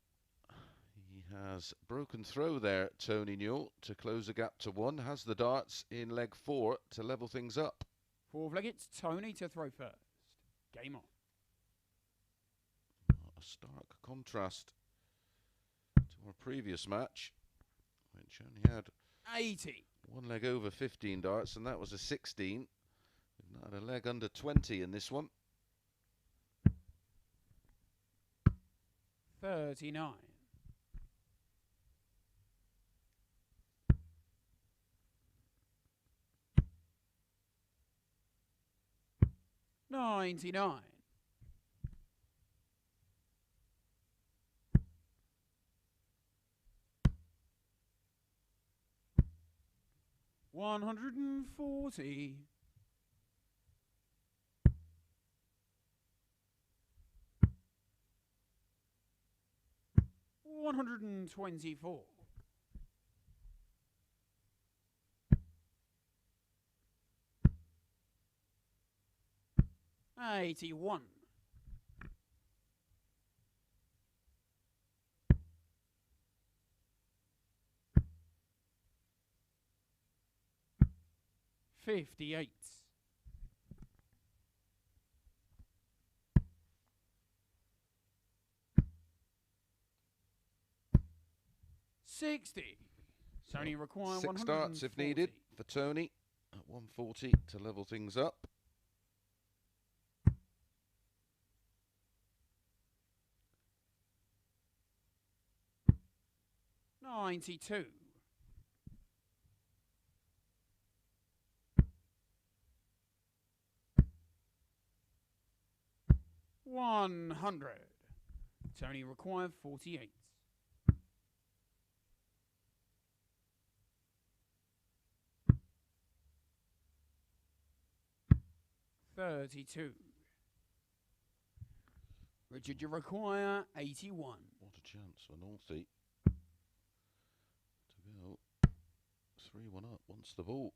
he has broken through there, Tony Newell, to close the gap to 1. Has the darts in leg 4 to level things up. Fourth leg, it's Tony to throw first. Game on. A stark contrast to our previous match, which only had 80. one leg over 15 darts, and that was a 16. We've not had a leg under 20 in this one. 39. 99. 140. 124. 81. 58. 60. Tony require 6 darts if 140. needed for Tony at 140 to level things up. $92. 100. Tony required 48. 32. Richard, you require 81. What a chance for Northy to go 3-1 up once the ball.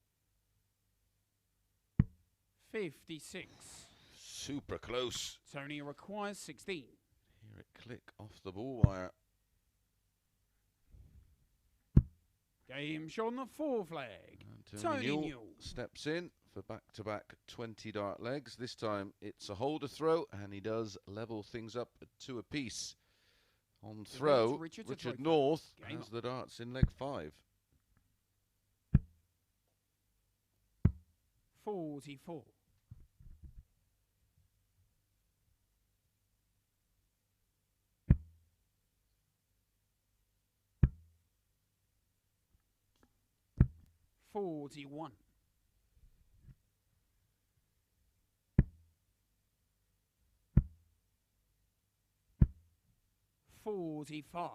56. Super close. Tony requires 16. Hear it click off the ball wire. Game shot on the fourth leg. And Tony Newell Newell. steps in for back-to-back 20 dart legs. This time it's a holder throw, and he does level things up at 2 apiece. On throw, Richard North has the darts in leg 5. 44. 41. 45.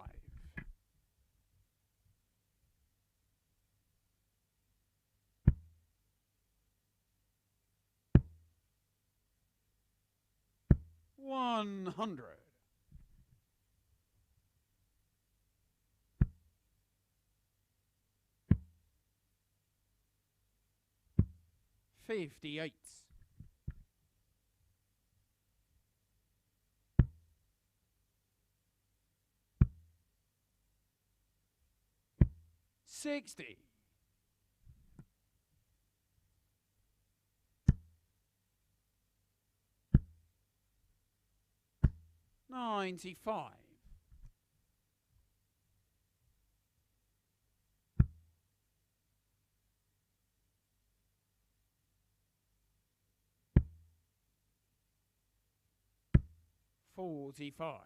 100. 58. 60. 95. 45.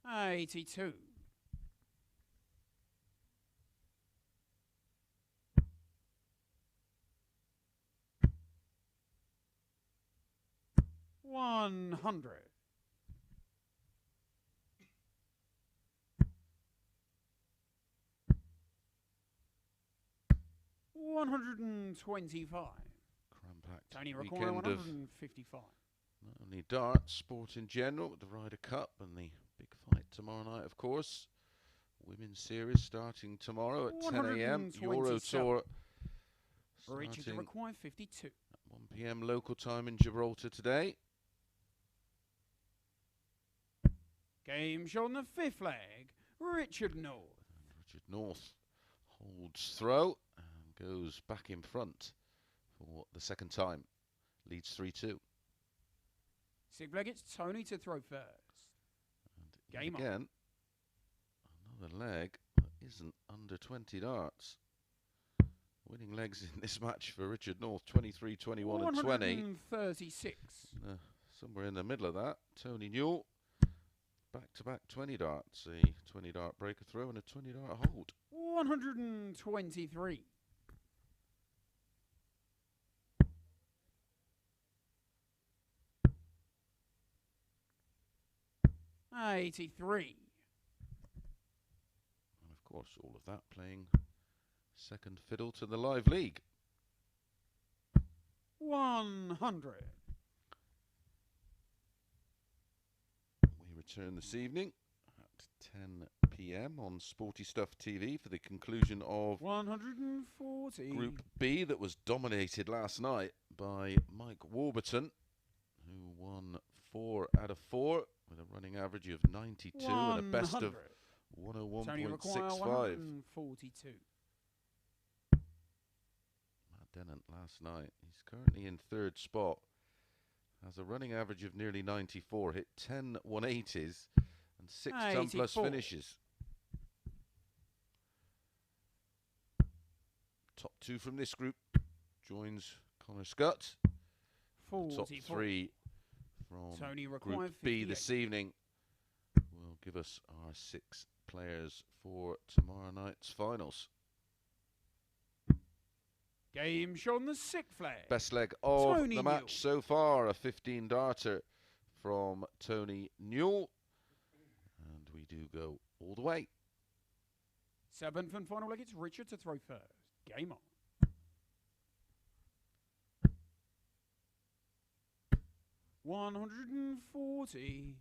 82. 100. 125. Cram-packed Tony require weekend of 155. not only darts, sport in general, with the Ryder Cup and the big fight tomorrow night, of course. Women's Series starting tomorrow at 10 a.m. Euro Tour Richard starting require 52. at 1 p.m. local time in Gibraltar today. Game shot on the fifth leg. Richard North. And Richard North holds throw and goes back in front for the second time. Leads 3-2. Sixth leg, it's Tony to throw first. And Game on. again, another leg that isn't under 20 darts. Winning legs in this match for Richard North, 23, 21 and 20. 136. Somewhere in the middle of that, Tony Newell, back-to-back 20 darts, a 20 dart breaker throw and a 20 dart hold. 123. 83. And of course, all of that playing second fiddle to the live league. 100. We return this evening at 10 p.m. on Sporty Stuff TV for the conclusion of 140. Group B that was dominated last night by Mike Warburton, who won 4 out of 4 with a running average of 92 and a best of 101.65. 142. Matt Dennant last night. He's currently in third spot. Has a running average of nearly 94. Hit 10 180s and 6 ton plus 84. finishes. Top 2 from this group joins Connor Scott. Top 44. 3 from Tony Group required B 58. this evening will give us our 6 players for tomorrow night's finals. Game shot on the sixth flag. Best leg of Tony the match Newell. so far, a 15 darter from Tony Newell. And we do go all the way. Seventh and final leg, it's Richard to throw first. Game on. 140.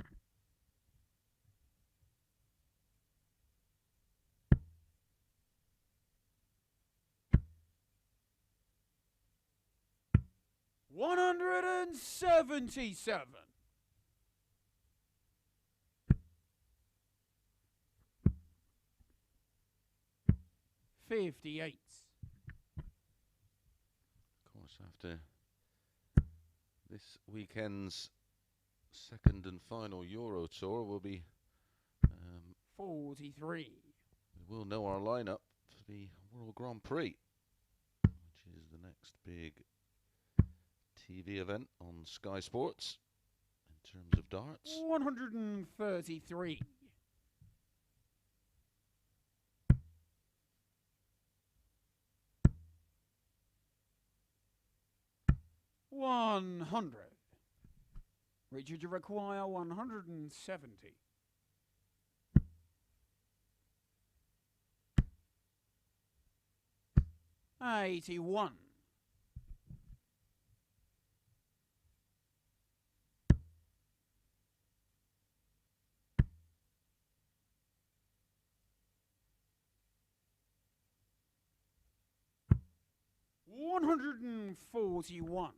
177. 58. Of course, after this weekend's second and final Euro Tour, will be 43. we will know our lineup for the World Grand Prix, which is the next big TV event on Sky Sports in terms of darts. 133. 100. Richard, you require 170. 81. $141.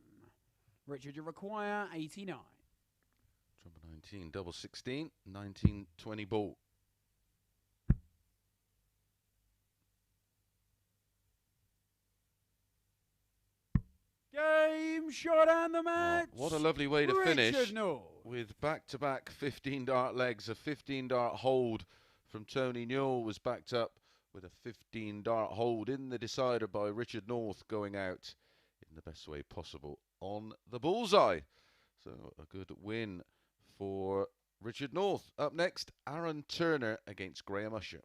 Richard, you require 89. Number 19, double 16, 1920 ball. Game, shot, and the match. Oh, what a lovely way to finish Newell. with back-to-back 15 dart legs. A 15 dart hold from Tony Newell was backed up with a 15 dart hold in the decider by Richard North, going out in the best way possible on the bullseye. So a good win for Richard North. Up next, Aaron Turner against Graham Usher.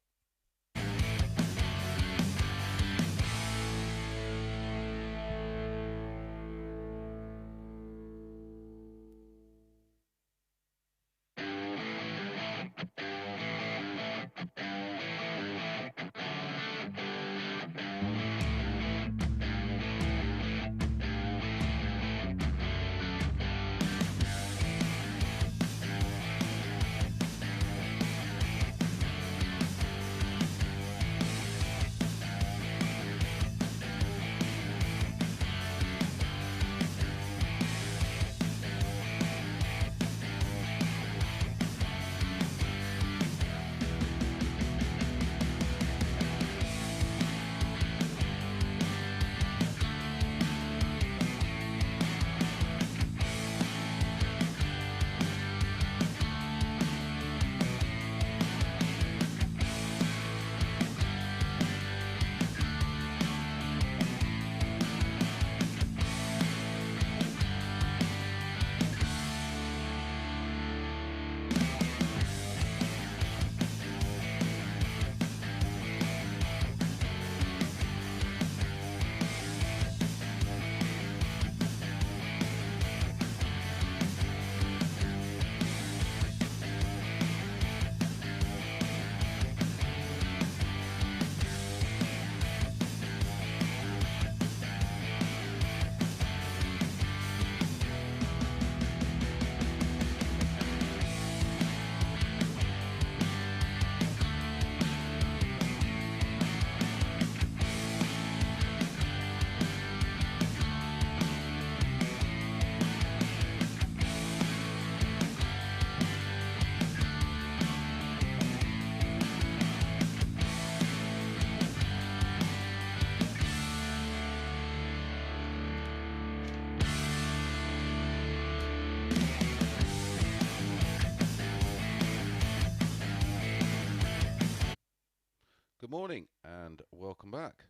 Good morning and welcome back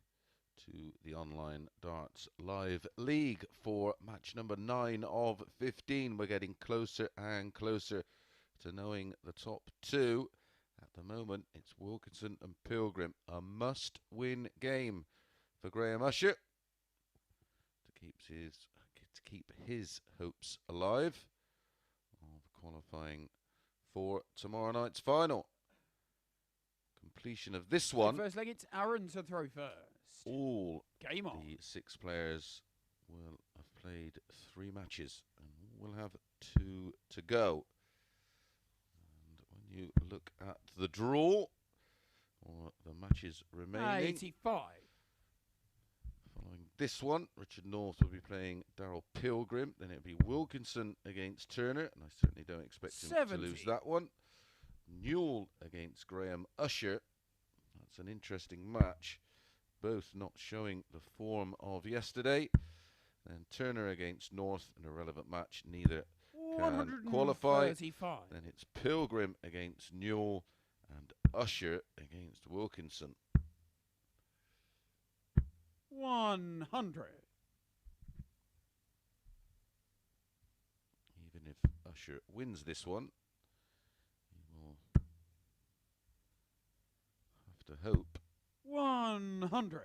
to the Online Darts Live League for match number 9 of 15. We're getting closer and closer to knowing the top two. At the moment, it's Wilkinson and Pilgrim. A must-win game for Graham Usher to keep his hopes alive of qualifying for tomorrow night's final. Completion of this one. First leg, it's Aaron to throw first. All Game on. the 6 players will have played 3 matches and will have 2 to go. And when you look at the draw, or the matches remaining, 85. Following this one, Richard North will be playing Darryl Pilgrim. Then it'll be Wilkinson against Turner, and I certainly don't expect him 70. to lose that one. Newell against Graham Usher. That's an interesting match. Both not showing the form of yesterday. Then Turner against North, an irrelevant match. Neither can qualify. Then it's Pilgrim against Newell and Usher against Wilkinson. 100. Even if Usher wins this one, to hope. 100.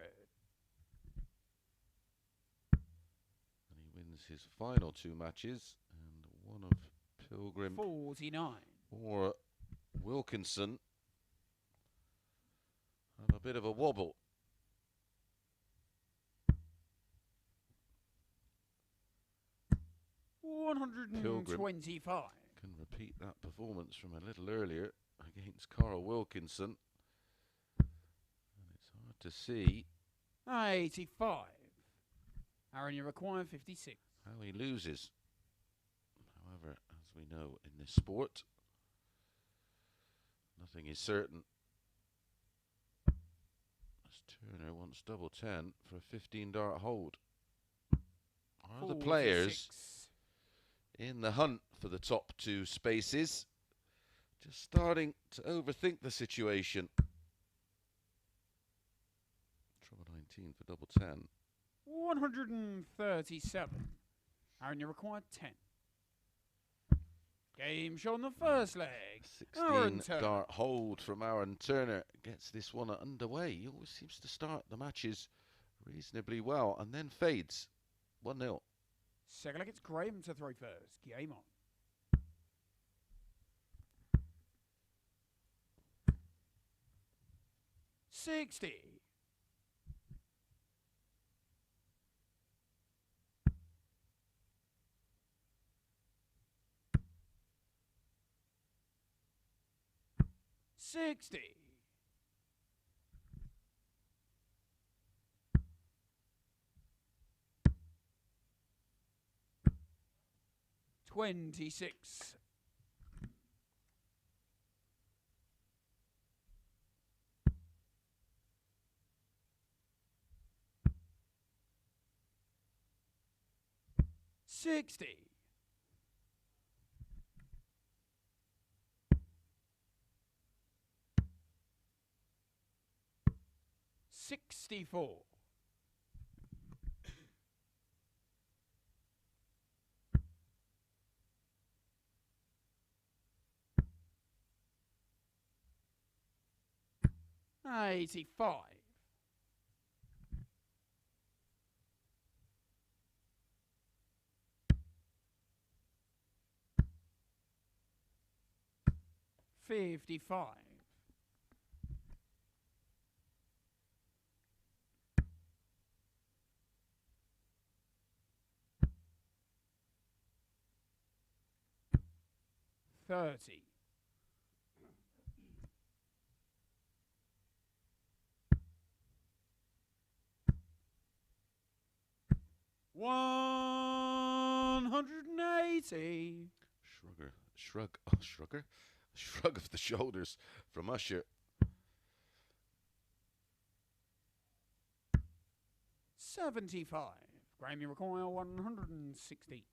And he wins his final 2 matches, and one of Pilgrim 49. or Wilkinson have a bit of a wobble. 125. Can repeat that performance from a little earlier against Carl Wilkinson. And it's hard to see 85. Aaron, you require 56. how he loses. However, as we know in this sport, nothing is certain. As Turner wants double 10 for a 15 dart hold. Are the players in the hunt for the top two spaces just starting to overthink the situation? Trouble 19 for double 10. 137. Aaron, you require 10. Game show on the first leg. 16 dart hold from Aaron Turner gets this one underway. He always seems to start the matches reasonably well and then fades. 1-0. Second leg, it's Graham to throw first. Game on. $60. $60. $26. $60. $64. $85. $55. $30. $180. Shrug of the shoulders from Usher. 75. Graham, you require 160.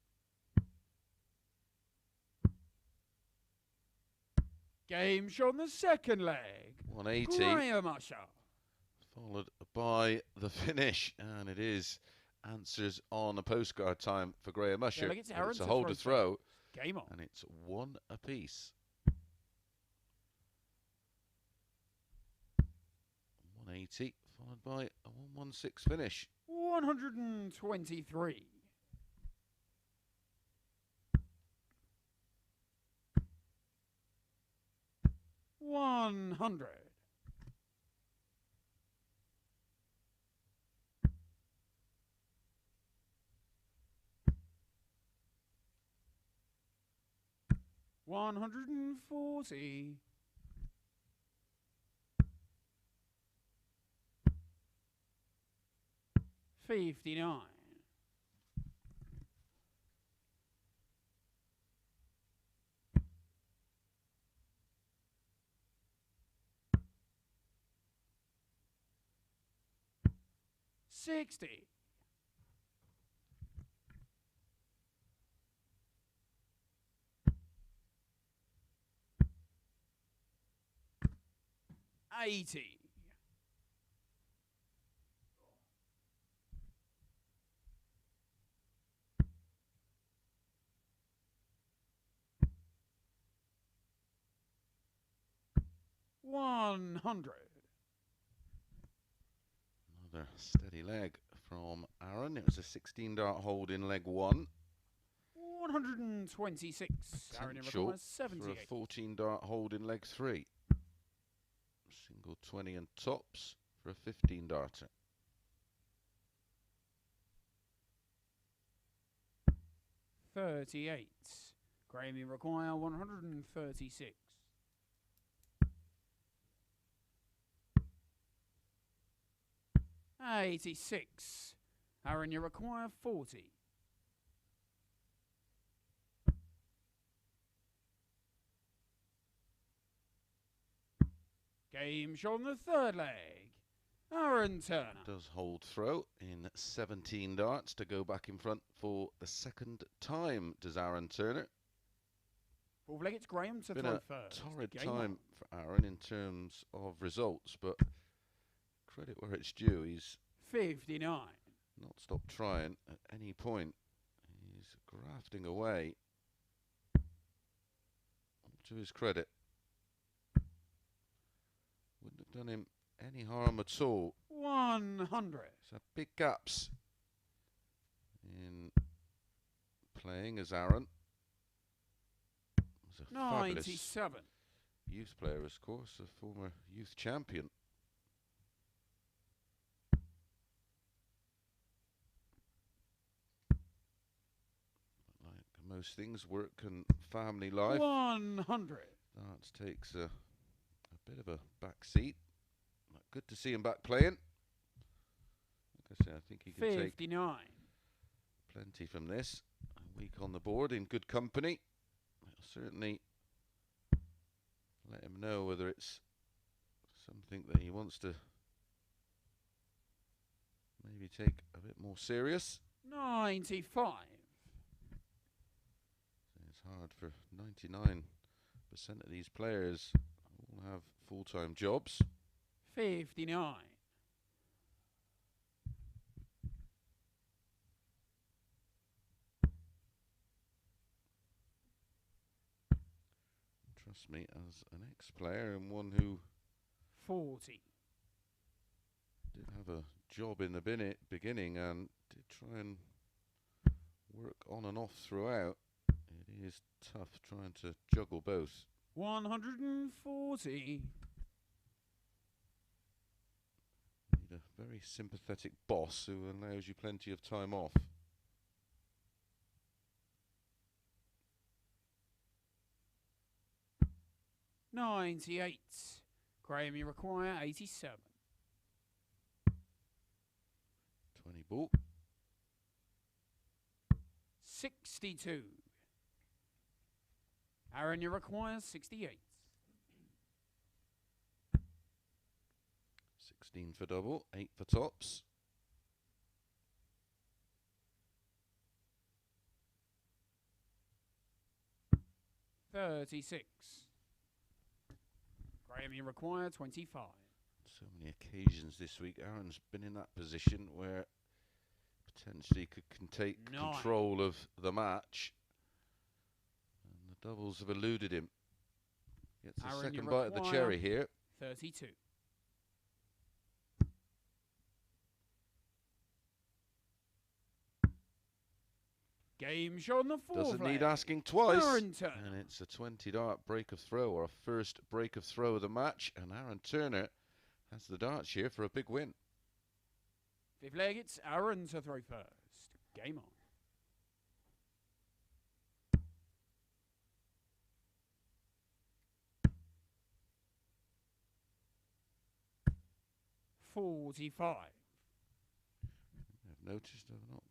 Game show on the second leg. 180. Graham Usher. Followed by the finish, and it is answers on a postcard time for Graham Usher. It's a hold to throw. Game on. And it's one apiece. 180, followed by a 116 finish. 123. $100. $140. $59. $60. $80. $100. Another steady leg from Aaron. It was a 16 dart hold in leg one. 126. Aaron, you require 78. For a 14 dart hold in leg three. Single 20 and tops for a 15 darter. 38. Graham, you require 136. 86. Aaron, you require 40. Game shot on the third leg. Aaron Turner. Does hold throw in 17 darts to go back in front for the second time, does Aaron Turner. Fourth leg, it's Graham to Been throw a first. torrid Game time on. for Aaron in terms of results, but credit where it's due. He's 59. not stopped trying at any point. He's grafting away. To his credit. Wouldn't have done him any harm at all. 100. He's had big gaps in playing as Aaron. He's a fabulous 97. youth player, of course, a former youth champion. Like most things, work and family life. 100. Darts takes a bit of a back seat. Good to see him back playing. Like I say, I think he can 59. take plenty from this. A week on the board in good company. I'll certainly let him know whether it's something that he wants to maybe take a bit more serious. 95. It's hard for 99% of these players all have full-time jobs. 59. Trust me, as an ex-player and one who 40. did have a job in the beginning and did try and work on and off throughout, it is tough trying to juggle both. 140. Need a very sympathetic boss who allows you plenty of time off. $98. Graham, you require 87. 20 ball. 62. Aaron, you require 68. 16 for double, 8 for tops. $36. Graham, you require 25. So many occasions this week. Aaron's been in that position where potentially can take control of the match. And the doubles have eluded him. Gets a second bite of the cherry here. 32. Game shot on the fourth. Doesn't need asking twice. Aaron Turner. And it's a 20 dart break of throw, or a first break of throw of the match. And Aaron Turner has the darts here for a big win. Fifth leg, it's Aaron to throw first. Game on. $45. I've noticed I've not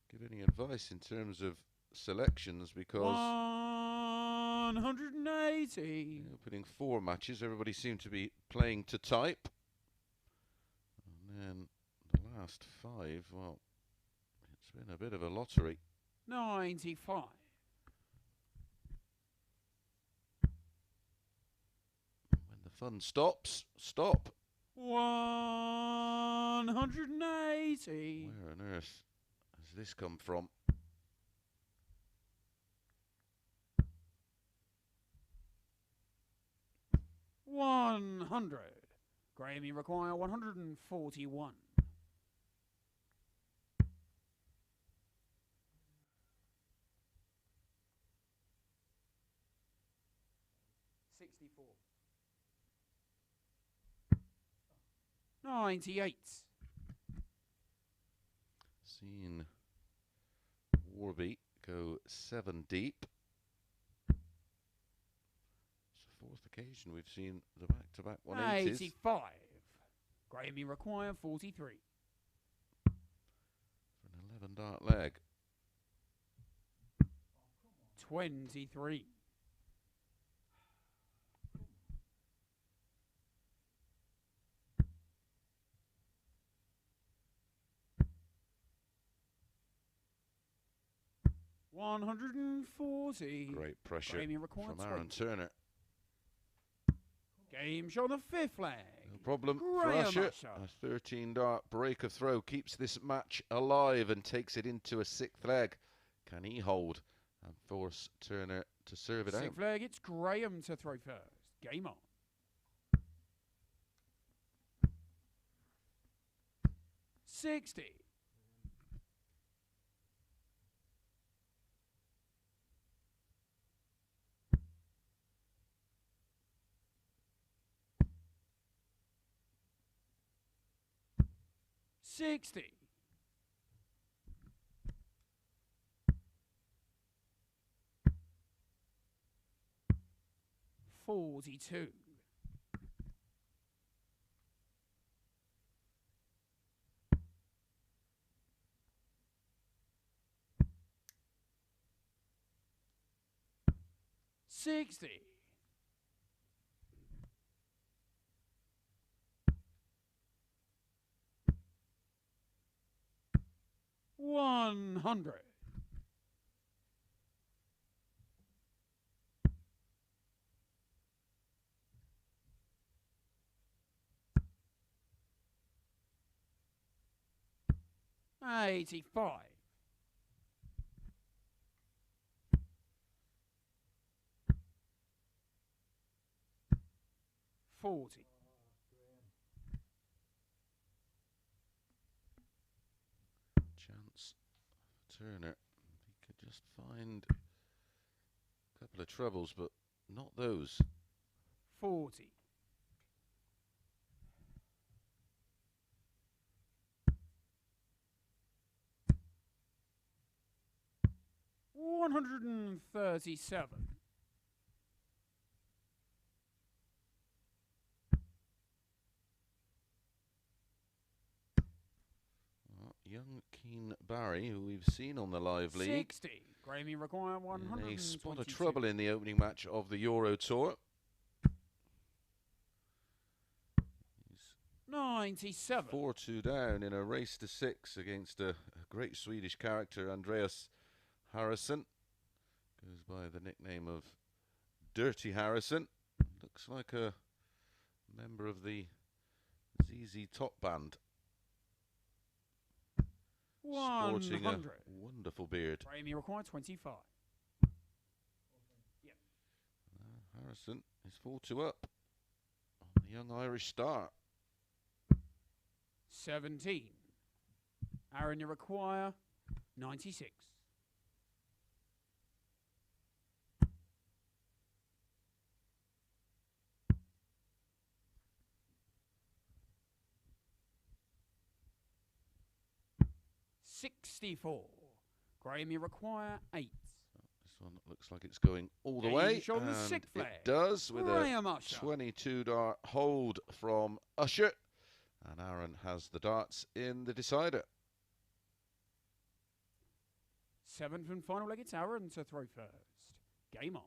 give any advice in terms of selections because 180. opening 4 matches, everybody seemed to be playing to type. And then the last 5, well, it's been a bit of a lottery. 95. When the fun stops, stop. 180. Where on earth has this come from? $100. Graham, you require 141. $64. 98. Seen Warby go 7 deep. It's the 4th occasion we've seen the back-to-back 180s. 85. Graham, you require 43. For an 11 dart leg. 23. 140. Great pressure Graham, you require from 20. Aaron Turner. Game shot on the 5th leg. No problem for Graham Usher. Usher. A 13 dart break of throw keeps this match alive and takes it into a 6th leg. Can he hold and force Turner to serve it out? 6th leg, it's Graham to throw first. Game on. 60. 60. 42. 60. 100. 85. 40. 'Chance Turner. He could just find a couple of trebles, but not those. 40. 137. Young Keen Barry, who we've seen on the live league, 60. Graham, you require in 122. a spot of trouble in the opening match of the Euro Tour. He's 97. 4-2 down in a race to 6 against a great Swedish character, Andreas Harrison. Goes by the nickname of Dirty Harrison. Looks like a member of the ZZ Top Band. Sporting a 100. wonderful beard. Graham, you require 25. Harrison is 4-2 up on the young Irish star. 17. Aaron, you require 96. 64. Graham, you require 8. This one looks like it's going all the Game way. shot on the And 6th flag. it does, with Graham a Usher. 22 dart hold from Usher. And Aaron has the darts in the decider. 7th and final leg, it's Aaron to throw first. Game on.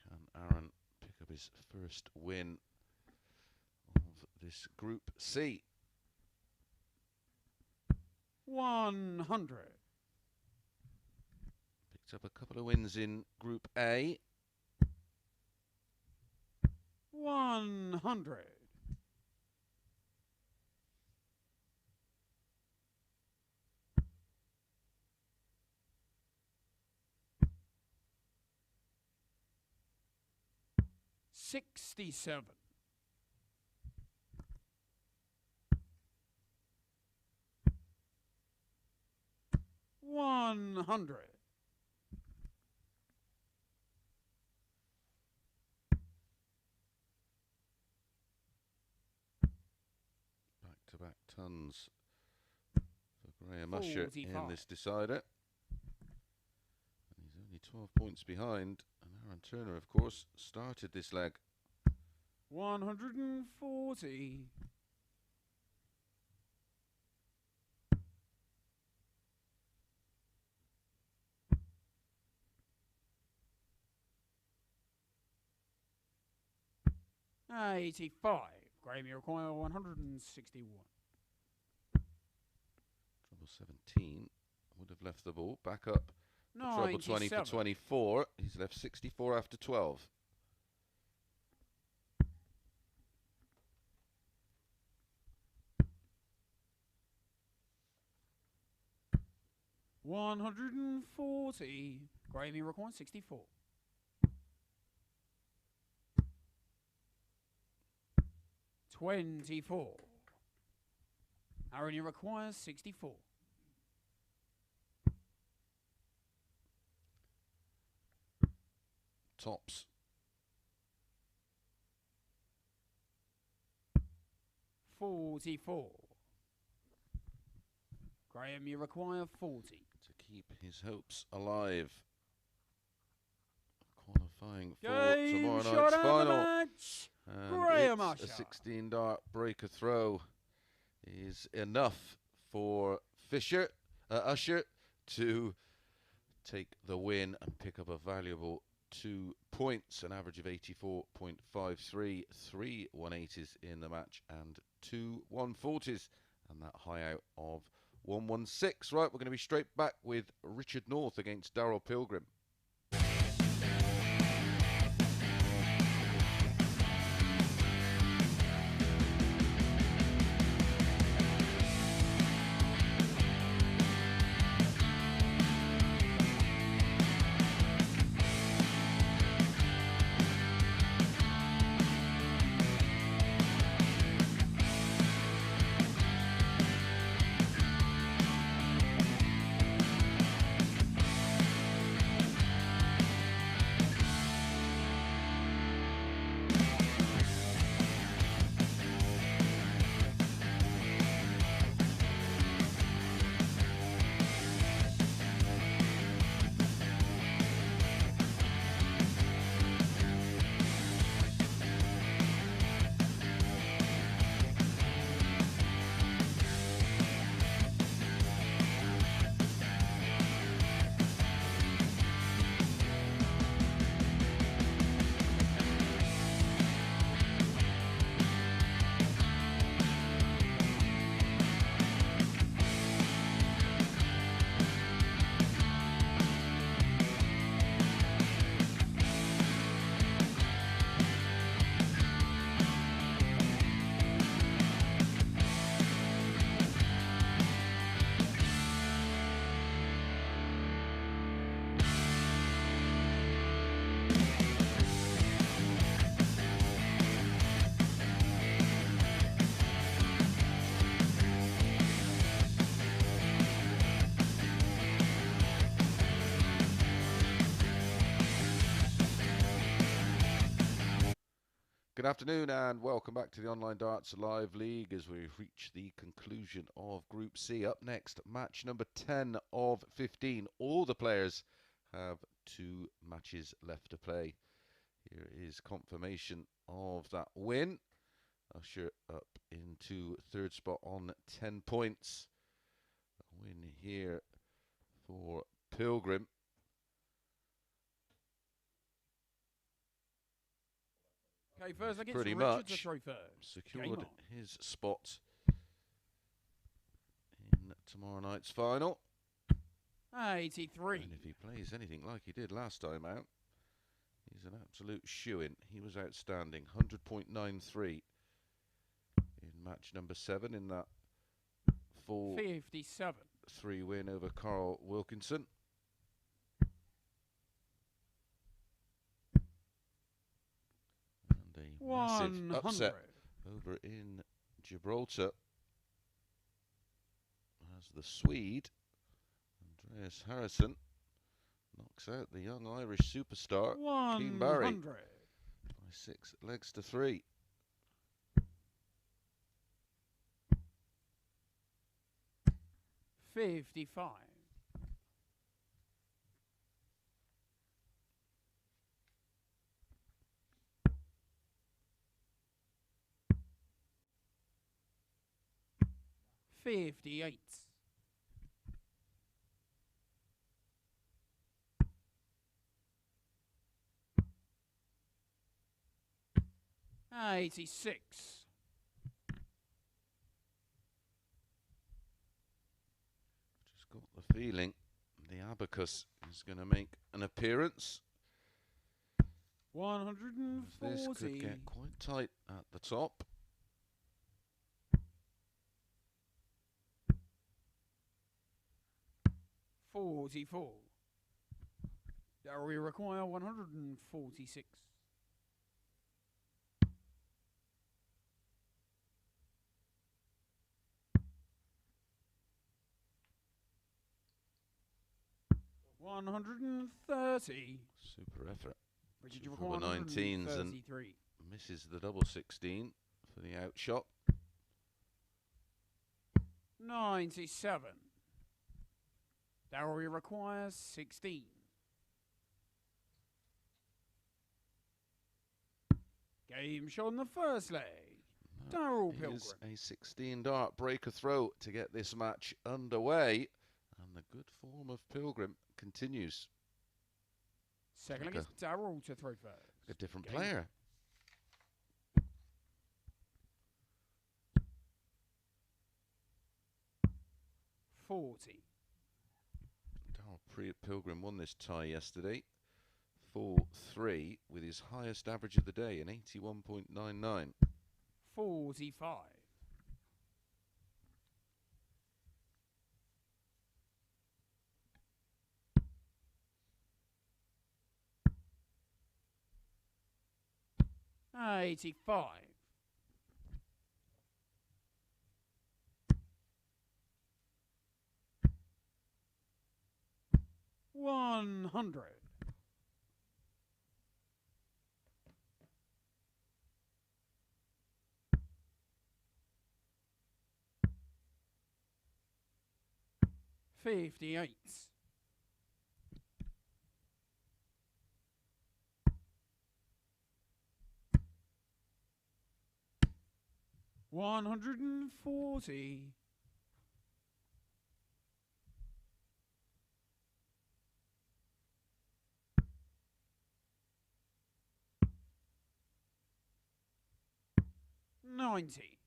Can Aaron pick up his first win of this Group C? 100. Picked up a couple of wins in Group A. 100. 67. 100. Back-to-back tons for Graham Usher 45. in this decider. And he's only 12 points behind. And Aaron Turner, of course, started this leg. 140. $85. Graham, you require 161. Trouble 17 would have left the ball. Back up. Trouble 20 for 24. He's left 64 after 12. $140. Graham, you require 64. 24. Aaron, you require 64. Tops. 44. Graham, you require 40. To keep his hopes alive. Qualifying for Game tomorrow shot night's and the final. match. And Graham it's Usher. a 16 dart breaker throw is enough for Usher to take the win and pick up a valuable 2 points, an average of 84.53, 3 180s in the match and 2 140s, and that high out of 116. Right, we're going to be straight back with Richard North against Darryl Pilgrim. Good afternoon and welcome back to the Online Darts Live League as we reach the conclusion of Group C. Up next, match number 10 of 15. All the players have 2 matches left to play. Here is confirmation of that win. Usher up into 3rd spot on 10 points. A win here for Pilgrim. Okay, first against Pretty Richard much to throw first. secured his spot in tomorrow night's final. 83. And if he plays anything like he did last time out, he's an absolute shoo-in. He was outstanding, 100.93 in match number 7 in that 57. 4-3 win over Carl Wilkinson. And a massive 100. upset over in Gibraltar as the Swede Andreas Harrison knocks out the young Irish superstar Keane Barry 100. by 6 legs to 3. 55. 58. 86. Just got the feeling the abacus is going to make an appearance. 140. This could get quite tight at the top. $44. That we require 146. $130. Super effort. Richard, you For require the 19s and 133. misses the double 16 for the outshot. 97. Darryl requires 16. Game shot on the first leg. Darryl Pilgrim. Is a 16 dart breaker throw to get this match underway. And the good form of Pilgrim continues. Second leg is Darryl to throw first. A different Game. player. $40. Darryl Pilgrim won this tie yesterday. 4-3 with his highest average of the day, an 81.99. 45. 85. 100. 58. 140. 90.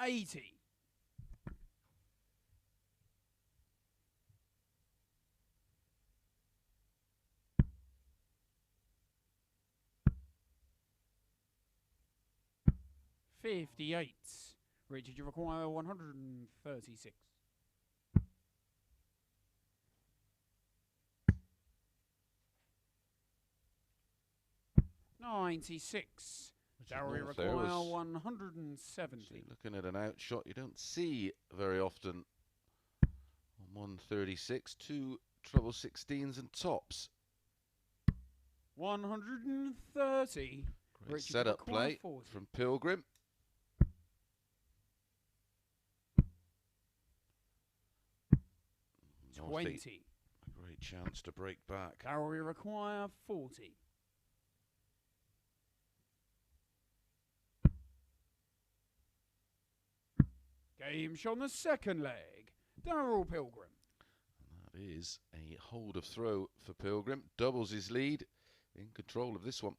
80. 58. Richard, you require 136. 96. Darryl require 170. Looking at an outshot you don't see very often on 136. Two treble 16s and tops. 130. Great Richard, setup play 40. from Pilgrim. North 20. a great chance to break back. Darryl require 40. Game shot on the second leg. Darryl Pilgrim. And that is a hold of throw for Pilgrim. Doubles his lead. In control of this one.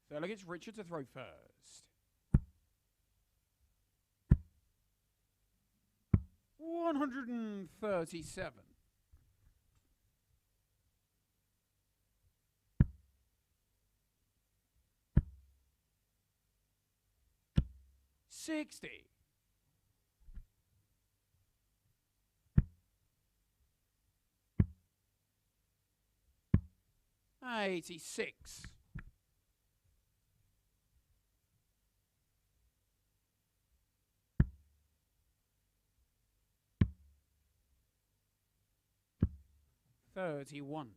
Third leg it's Richard to throw first. 137. 60. 86. 31.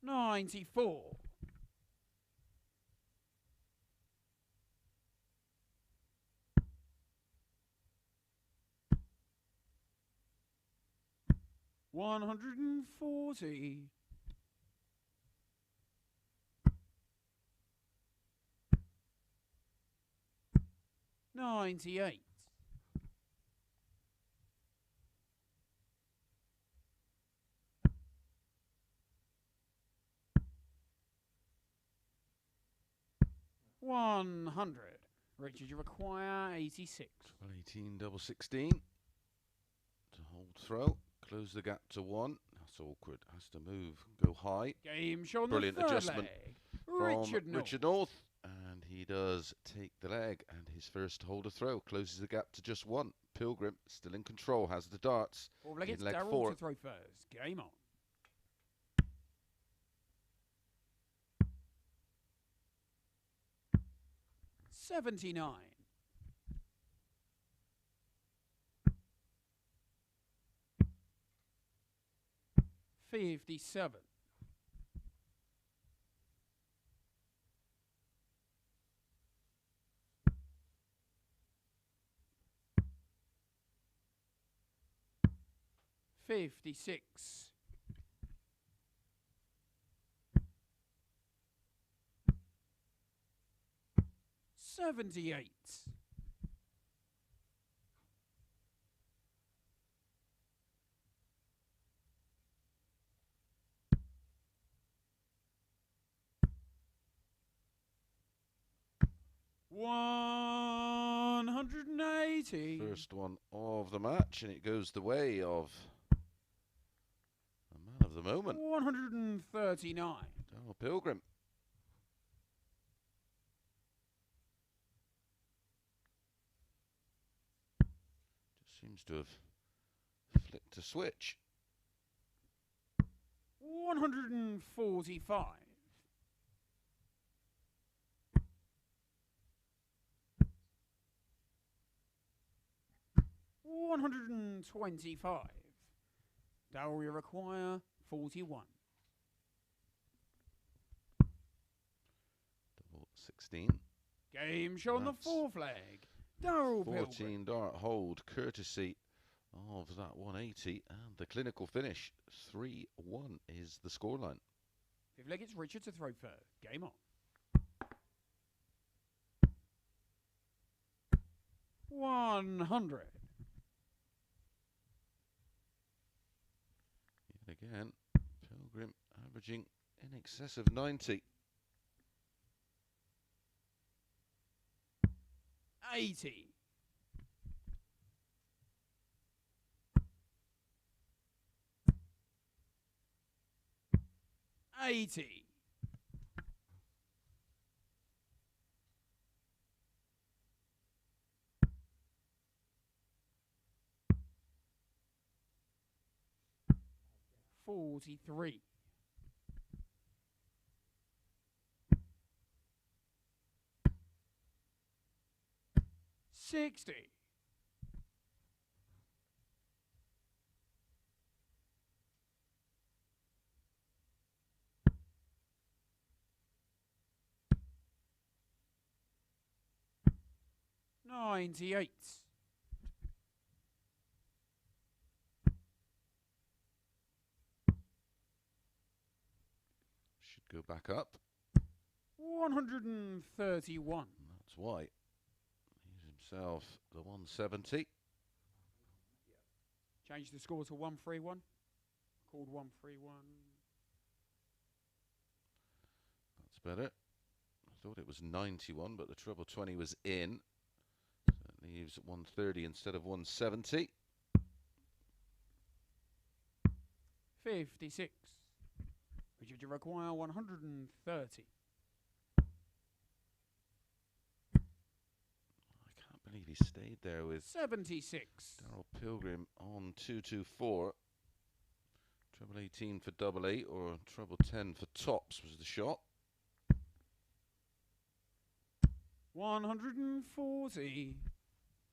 94. 140. 98. 100. Richard, you require 86. 18 double 16. To hold throw. Close the gap to 1. That's awkward. Has to move. Go high. Game shown. Brilliant the third adjustment leg. from Richard Richard North. And he does take the leg. And his first holder throw closes the gap to just 1. Pilgrim still in control. Has the darts. Four-leg, it's leg Darryl 4. to throw first. Game on. $79. 57. 56. 78. 180. First one of the match, and it goes the way of the man of the moment, 139. Darryl Pilgrim. Just seems to have flicked a switch. 145. 125. Darryl, you require 41. Double 16. Game shown the That's four flag. Darryl 14 Pilgrim. dart hold, courtesy of that 180, and the clinical finish 3-1 is the scoreline. Fifth leg, it's Richard to throw first. Game on. 100. Yet again, Pilgrim averaging in excess of 90. 80. 80. 43. 60. 98. Should go back up. 131. And that's why he's himself the 170. Change the score to 131. Called 131. That's better. I thought it was 91, but the treble 20 was in. So it leaves 130 instead of 170. 56. Richard, you require 130. I can't believe he stayed there with 76. Darryl Pilgrim on 224. Treble 18 for double 8, or treble 10 for tops was the shot. 140.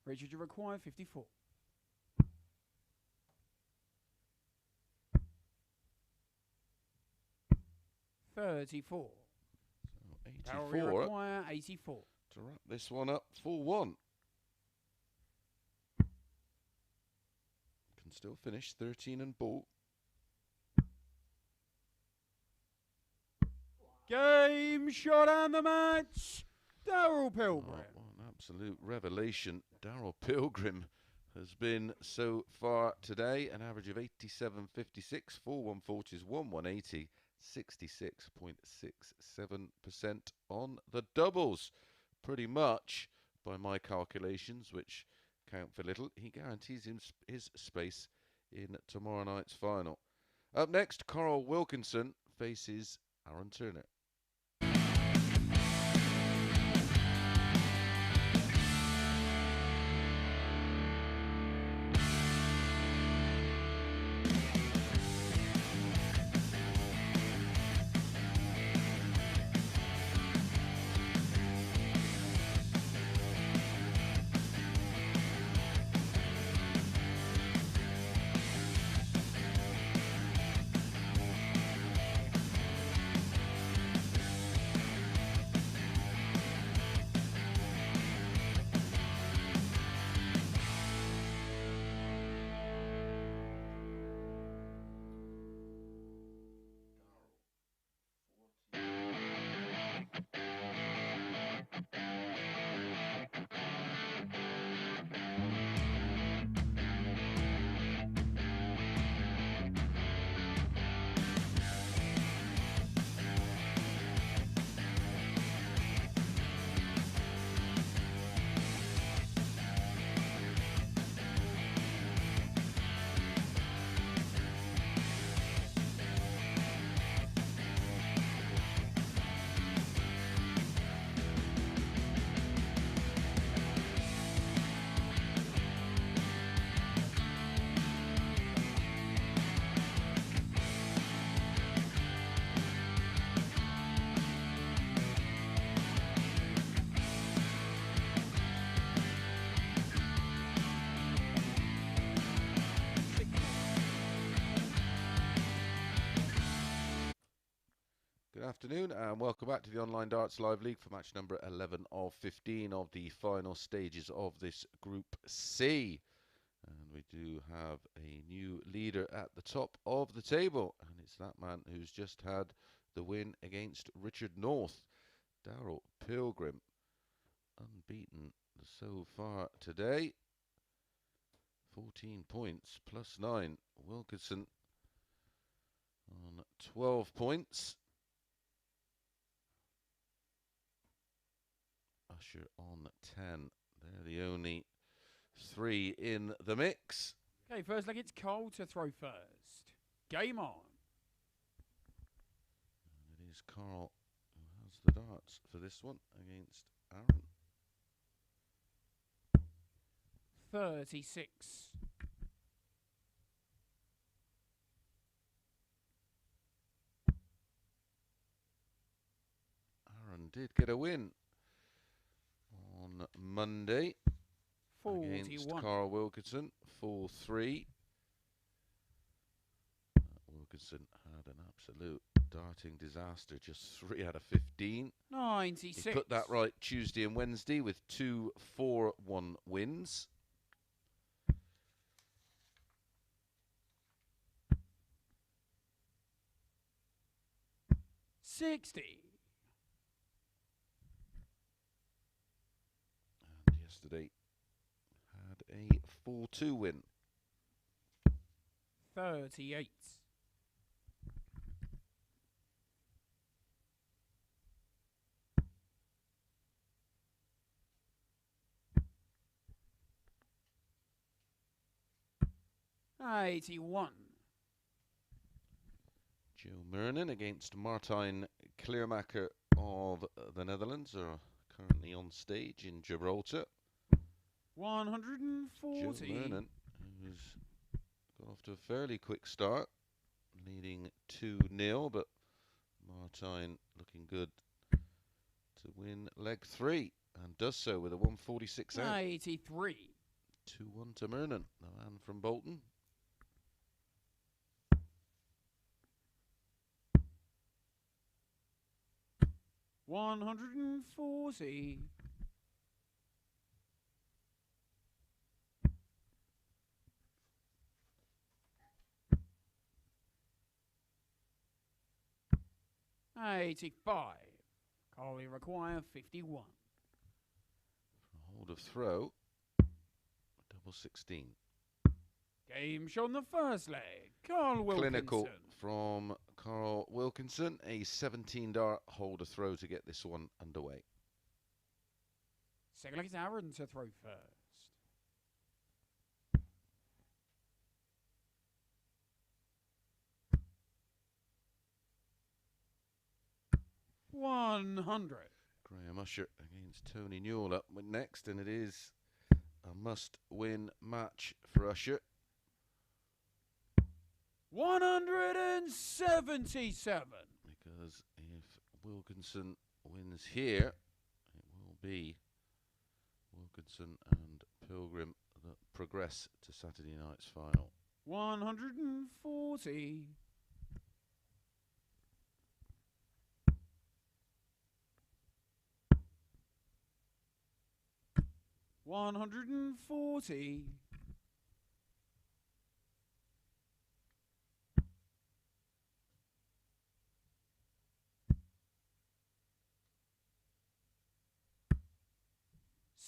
Richard, you require 54. 34. So Darryl 84 require 84. to wrap this one up 4-1. Can still finish 13 and ball. Game shot and the match. Darryl Pilgrim. Oh, what an absolute revelation. Darryl Pilgrim has been so far today. An average of 87.56, 4 140s, 180, 66.67% on the doubles. Pretty much, by my calculations, which count for little, he guarantees him his space in tomorrow night's final. Up next, Carl Wilkinson faces Aaron Turner. Good afternoon and welcome back to the Online Darts Live League for match number 11 of 15 of the final stages of this Group C. And we do have a new leader at the top of the table, and it's that man who's just had the win against Richard North, Darryl Pilgrim, unbeaten so far today. 14 points plus 9. Wilkinson on 12 points. Usher on 10. They're the only three in the mix. Okay, first leg, it's Cole to throw first. Game on. And it is Carl who has the darts for this one against Aaron. 36. Aaron did get a win on Monday 41. against Carl Wilkinson, 4-3. Wilkinson had an absolute darting disaster, just 3 out of 15. 96. He put that right Tuesday and Wednesday with 2 4-1 wins. $60. And yesterday had a 4-2 win. 38. $81. Joe Mernon against Martijn Kleermaker of the Netherlands are currently on stage in Gibraltar. 140. Joe Mernon, who's got off to a fairly quick start, leading 2-0, but Martijn looking good to win leg 3, and does so with a 146 out. 83. 2-1 to Mernon, the man from Bolton. 140. $85. Carly require 51. Hold of throw. Double 16. Game shot on the first leg. Carl Wilkinson. Clinical from Carl Wilkinson. A 17 dart hold of throw to get this one underway. Second leg is Aaron to throw first. $100. Graham Usher against Tony Newell up with next, and it is a must-win match for Usher. 177. Because if Wilkinson wins here, it will be Wilkinson and Pilgrim that progress to Saturday night's final. 140. $140.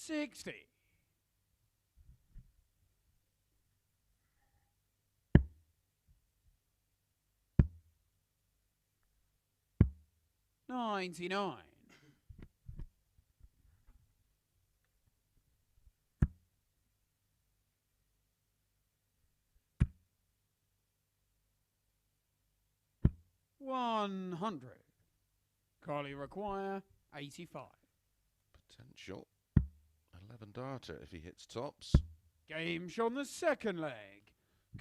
$60. $99. $100. Carly require 85. Potential 11 darter if he hits tops. Game shot on the second leg.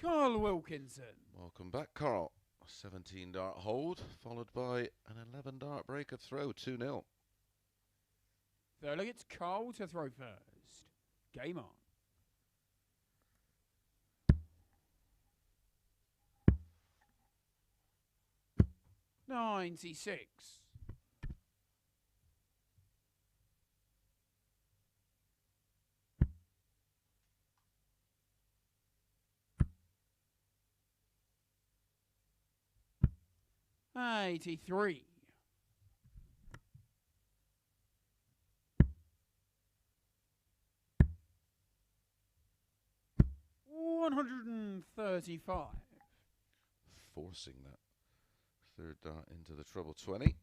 Carl Wilkinson. Welcome back, Carl. A 17 dart hold, followed by an 11 dart break of throw, 2-0. Third leg, it's Carl to throw first. Game on. $96. $83. $135. Forcing that third dart into the treble 20.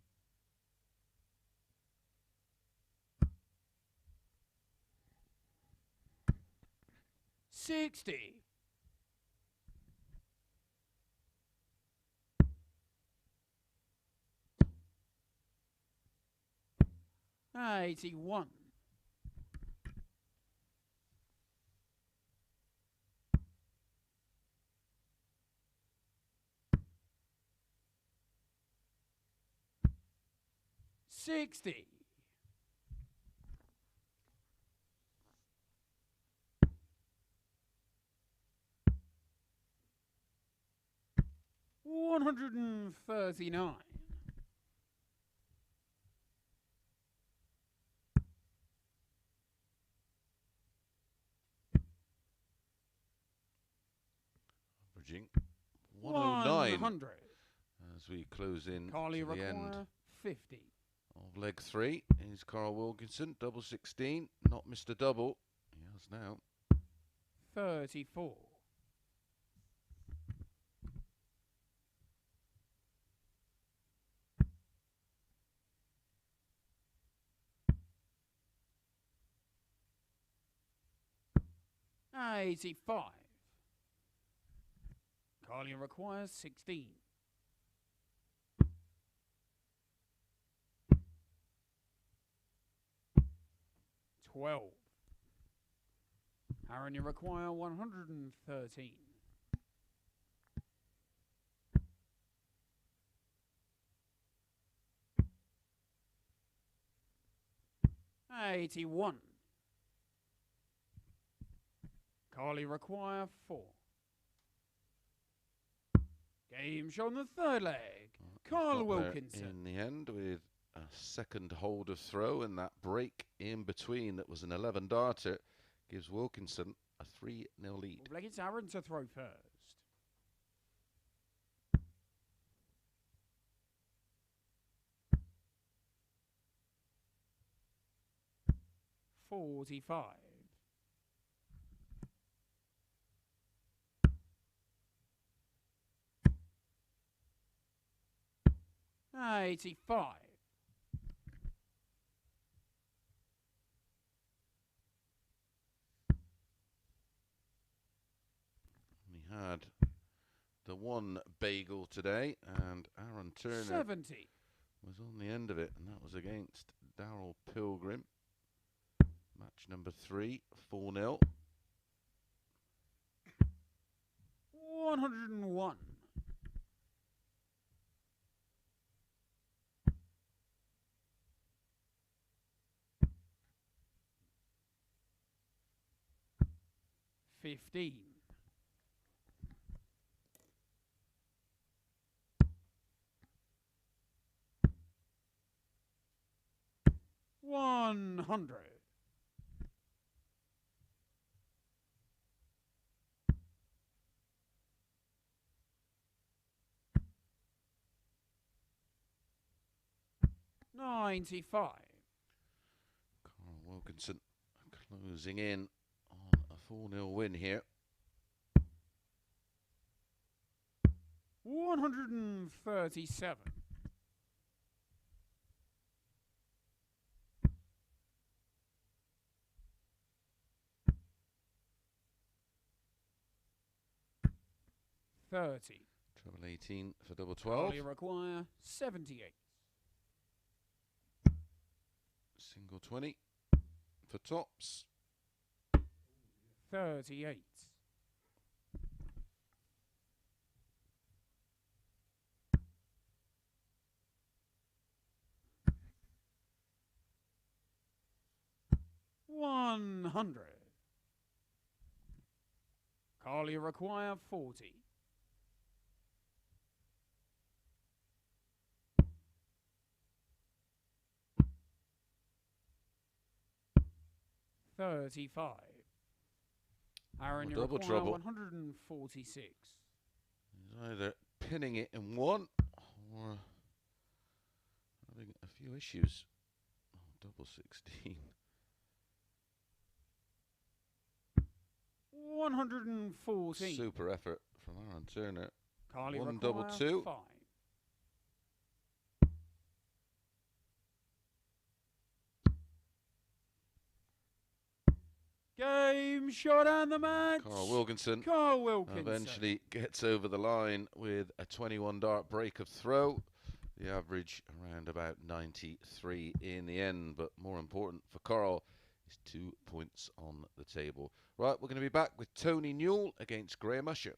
$60. $81. $60. $139. Averaging 109 $100. as we close in Carly to the require end 50. of leg 3. Is Carl Wilkinson, double 16, not Mr. Double. He has now. 34. $85. Carly requires 16. $12. Aaron, you require 113. $81. Carly require 4. Game show on the third leg. Carl Got there Wilkinson. in the end with a second holder throw, and that break in between that was an 11 darter gives Wilkinson a 3-0 lead. Full flag, it's Aaron to throw first. 45. 85. 'Had the one bagel today, and Aaron Turner 70. was on the end of it, and that was against Darryl Pilgrim. Match number 3, 4-0. 101. 15. 100. 95. Carl Wilkinson closing in on a 4-0 win here. 137. 30. Treble 18 for double 12. Only require 78. Single 20 for tops. 38. 100. Carly require 40. 35. Aaron, you double require trouble. 146. He's either pinning it in one or having a few issues. Oh, double 16. 114. Super effort from Aaron Turner. Carly One require double two. 5. Game shot and the match. Carl Wilkinson Carl Wilkinson. eventually gets over the line with a 21 dart break of throw. The average around about 93 in the end, but more important for Carl is 2 points on the table. Right, we're going to be back with Tony Newell against Graham Usher.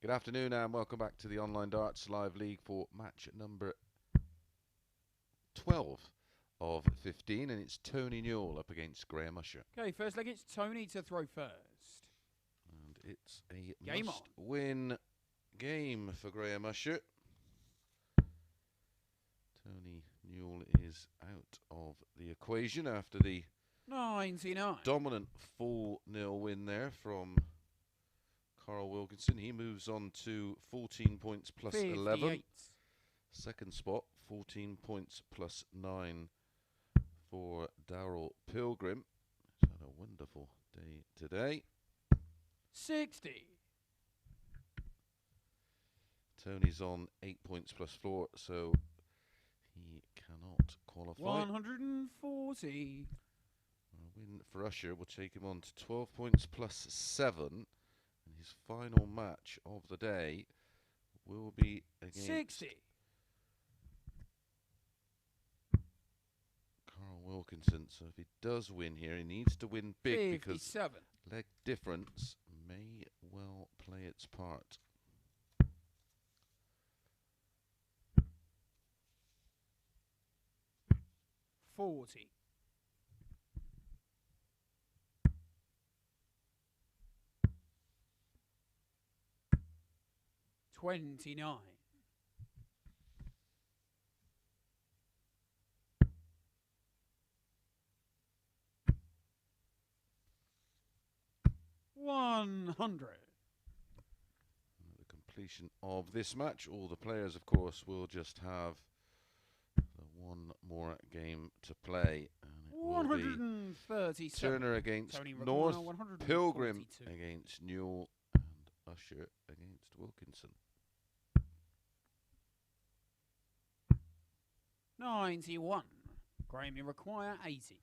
Good afternoon and welcome back to the Online Darts Live League for match number 12 of 15, and it's Tony Newell up against Graham Usher. Okay, first leg, it's Tony to throw first. And it's a Game must-win game for Graham Usher. Tony Newell is out of the equation after the 99. dominant 4-0 win there from Darryl Wilkinson. He moves on to 14 points plus 58. 11. Second spot, 14 points plus 9 for Darryl Pilgrim. He's had a wonderful day today. 60. Tony's on 8 points plus 4, so he cannot qualify. 140. A win for Usher will take him on to 12 points plus 7. And his final match of the day will be against 60. Darryl Wilkinson. So if he does win here, he needs to win big 57. because leg difference may well play its part. $40. 29. 100. The completion of this match, all the players, of course, will just have one more game to play. And it will be 137. Turner against Tony North, Recorder, Pilgrim 142. against Newell, and Usher against Wilkinson. 91. Graham, you require 80.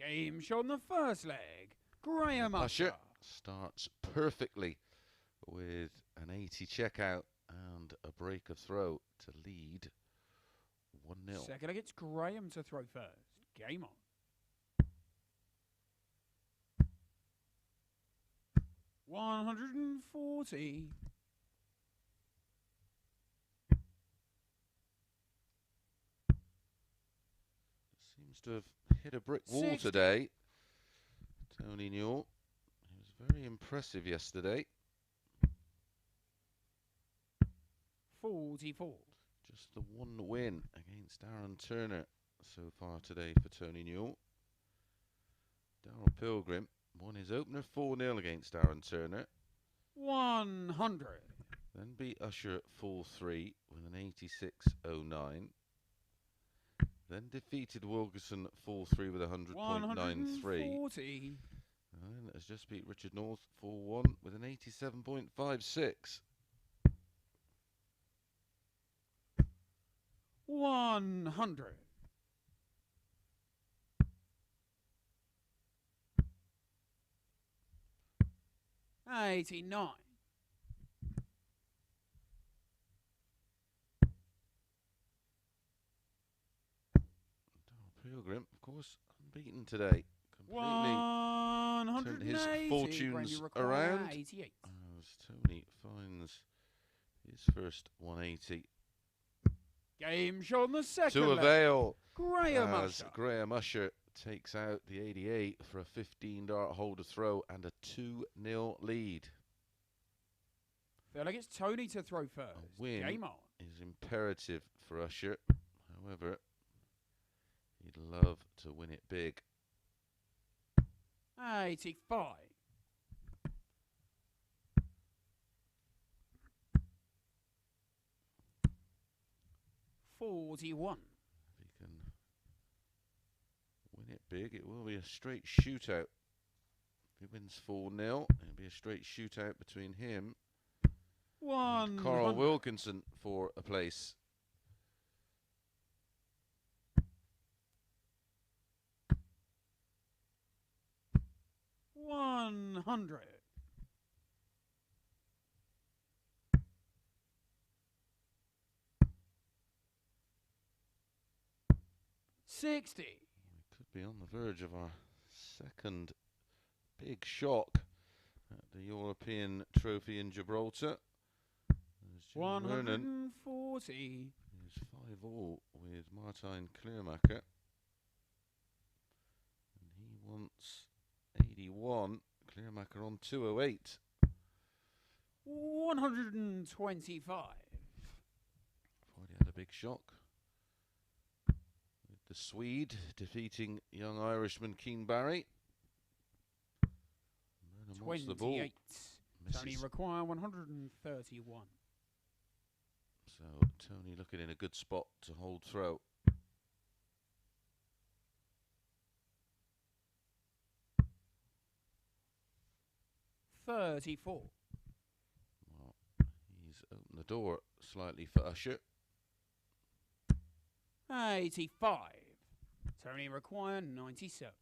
Game shot on the first leg. Graham Usher. Starts perfectly with an 80 checkout and a break of throw to lead 1-0. Second leg, it's Graham to throw first. Game on. 140. Seems to have hit a brick wall 60. today. Tony Newell. He was very impressive yesterday. 44. Just the one win against Aaron Turner so far today for Tony Newell. Darryl Pilgrim won his opener 4-0 against Aaron Turner. 100. Then beat Usher 4-3 with an 86.09. Then defeated Wilkinson 4-3 with a 100.93. 140. And then has just beat Richard North 4-1 with an 87.56. 100. 89. Pilgrim, of course, unbeaten today. Completely turned his 180. fortunes around 88. as Tony finds his first 180 Game shot on the second to leg. avail Graham as Usher. Graham Usher takes out the 88 for a 15-dart holder throw and a 2-0 lead. Feel like it's Tony to throw first. A win Game on. is imperative for Usher. However, he'd love to win it big. 85. 41. If he can win it big, it will be a straight shootout. If he wins 4-0, it'll be a straight shootout between him and Darryl Wilkinson for a place. 100. 60. We could be on the verge of our second big shock at the European Trophy in Gibraltar. 140. Is 5-all with Martijn Kleermaker. And he wants 81. Kleermaker on 208. 125. Already had a big shock. With the Swede defeating young Irishman Keane Barry. Mernon wants the ball. 28. Tony Misses. require 131. So Tony looking in a good spot to hold throw. $34. Well, he's opened the door slightly for Usher. 85. Tony require 97.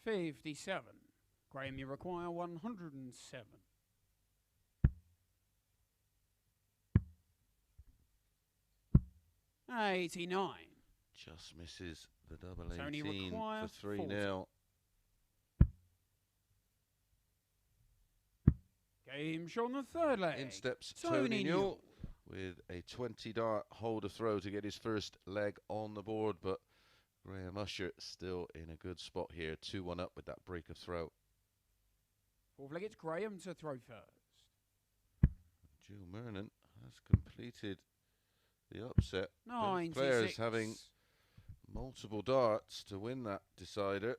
$57. Graham, you require 107. $89. Just misses the double Tony 18 require for 3-0. 40. Game show on the third leg. In steps Tony Tony Newell. Newell with a 20-dart holder throw to get his first leg on the board, but Graham Usher still in a good spot here, 2-1 up with that break of throw. Fourth leg, it's Graham to throw first. Joe Mernon has completed the upset. Both 96. players having multiple darts to win that decider.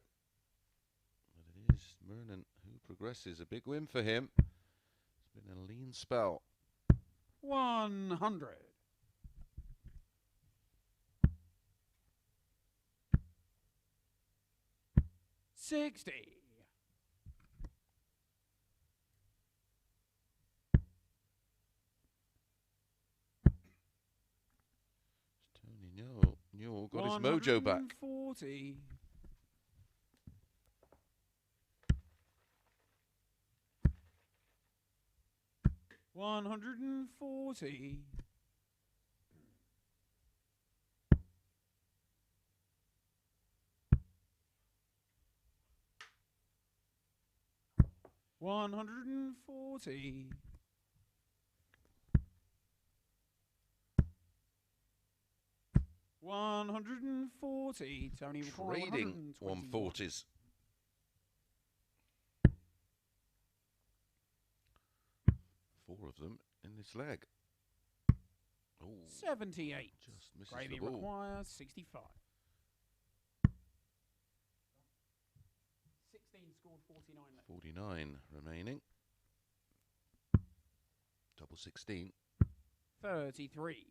But it is Mernon who progresses. A big win for him. It's been a lean spell. 100. $60. Tony Newell got his mojo back. 140. $140. $140. $140. Tony require Trading 140s. Four of them in this leg. Oh, 78. just misses Gravy the ball. require 65. 16 scored 49 left. 49 remaining. Double 16. 33.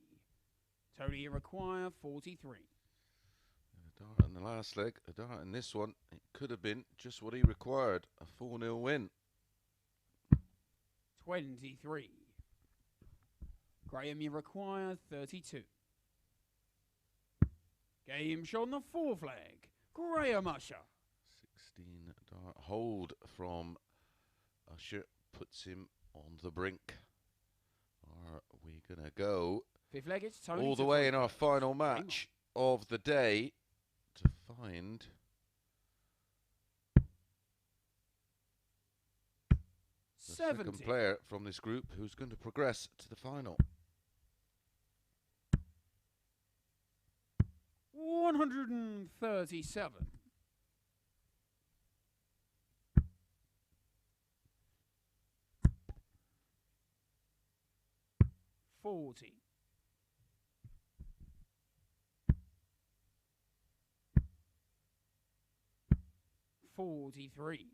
Tony you require 43. A dart in the last leg, a dart in this one. It could have been just what he required. A 4-0 win. 23. Graham, you require 32. Game show on the fourth leg. Graham Usher. 16 dart hold from Usher puts him on the brink. Are we going to go Fifth leg, it's Tony. all the way in our final match of the day to find the 70. second player from this group who's going to progress to the final. 137. 40. 43.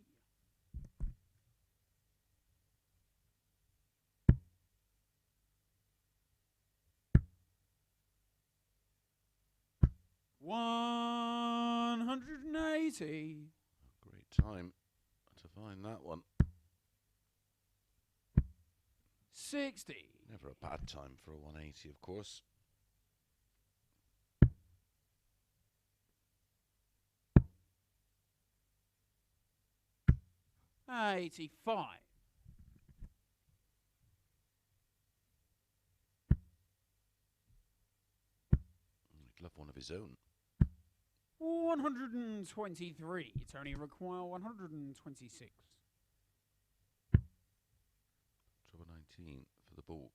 180. Great time to find that one. 60. Never a bad time for a 180, of course. 85. of his own. 123. It's only require 126. Trouble 19 for the ball.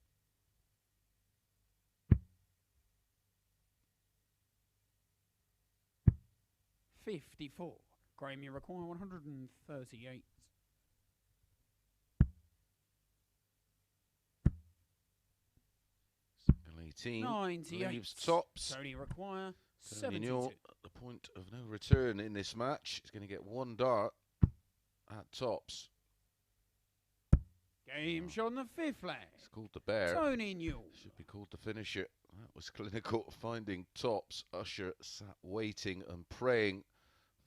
$54. Graham, you require 138. 18 98. leaves tops. Tony require Tony 72. Newell at the point of no return in this match. He's going to get one dart at tops. Game shot on the fifth flag. It's called the bear. Tony Newell. Should be called the finisher. That was clinical finding tops. Usher sat waiting and praying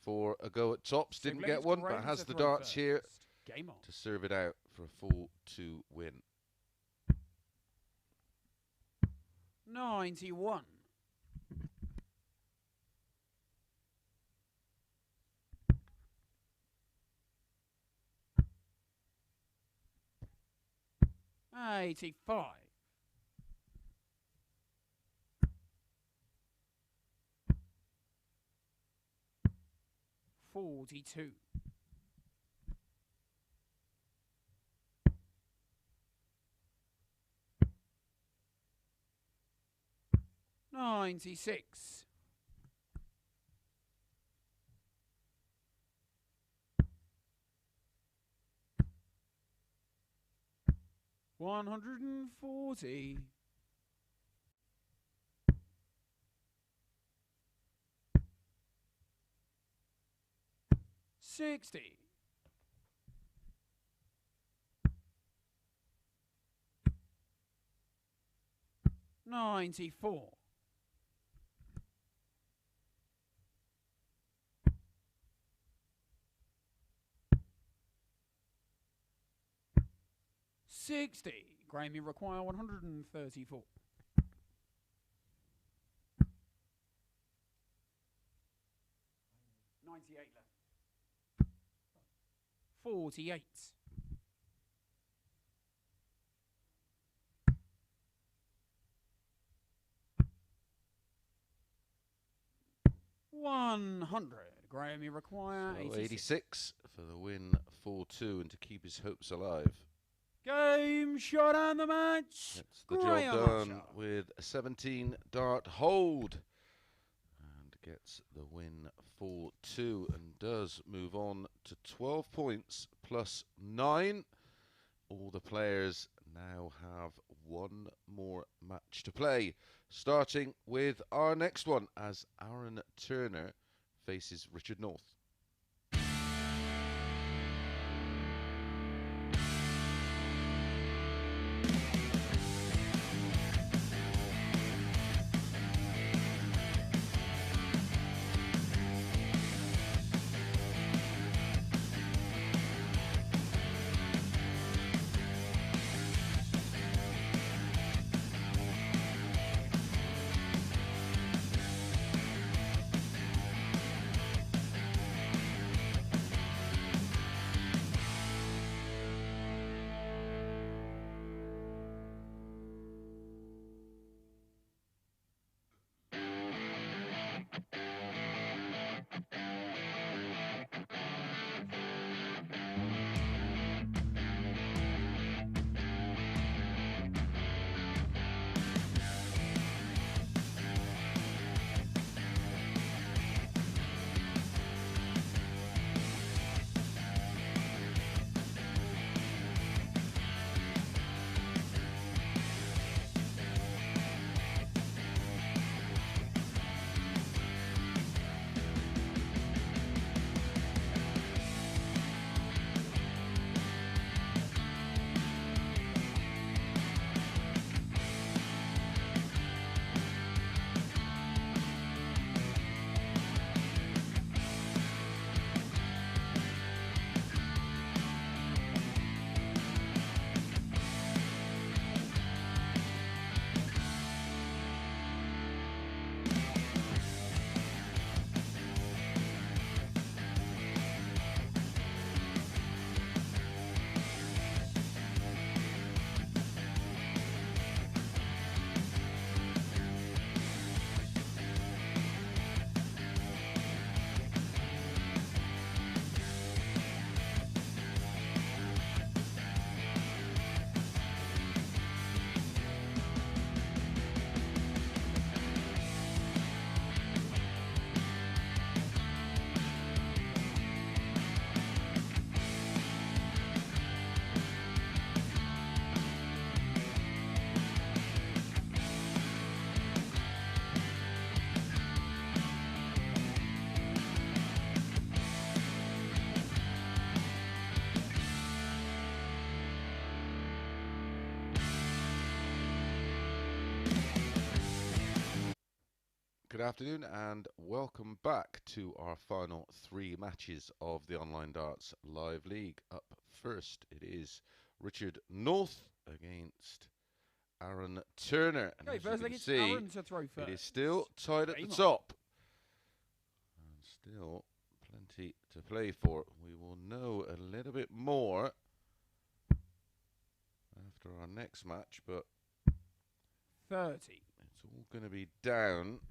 for a go at tops. Didn't get one, but has the darts here Game on. to serve it out for a full 2 win. 91. $85. 42. 96. 140. 60. 94. 60. Graham, you require 134. 98 left. 48. 100. Graham, you require So 86. 86 for the win, 4-2, and to keep his hopes alive. Game shot on the match. Gets the Graham job done Usher. with a 17 dart hold and gets the win 4-2 and does move on to 12 points plus 9. All the players now have one more match to play, starting with our next one as Aaron Turner faces Richard North. Good afternoon and welcome back to our final 3 matches of the Online Darts Live League. Up first, it is Richard North against Aaron Turner. And Okay, as you first can it's see, Aaron to throw first. it is still tied at the Game on. top. And still plenty to play for. We will know a little bit more after our next match, but 30. it's all going to be down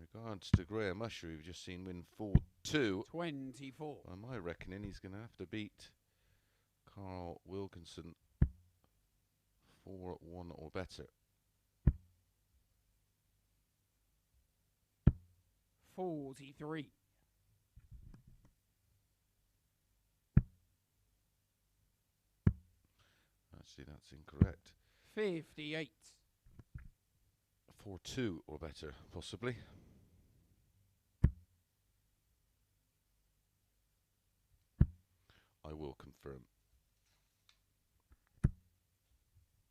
in regards to Graham Usher, we've just seen win 4-2. 24. By my reckoning, he's going to have to beat Carl Wilkinson 4-1 or better. 43. Actually, that's incorrect. 58. 4-2 or better, possibly. I will confirm.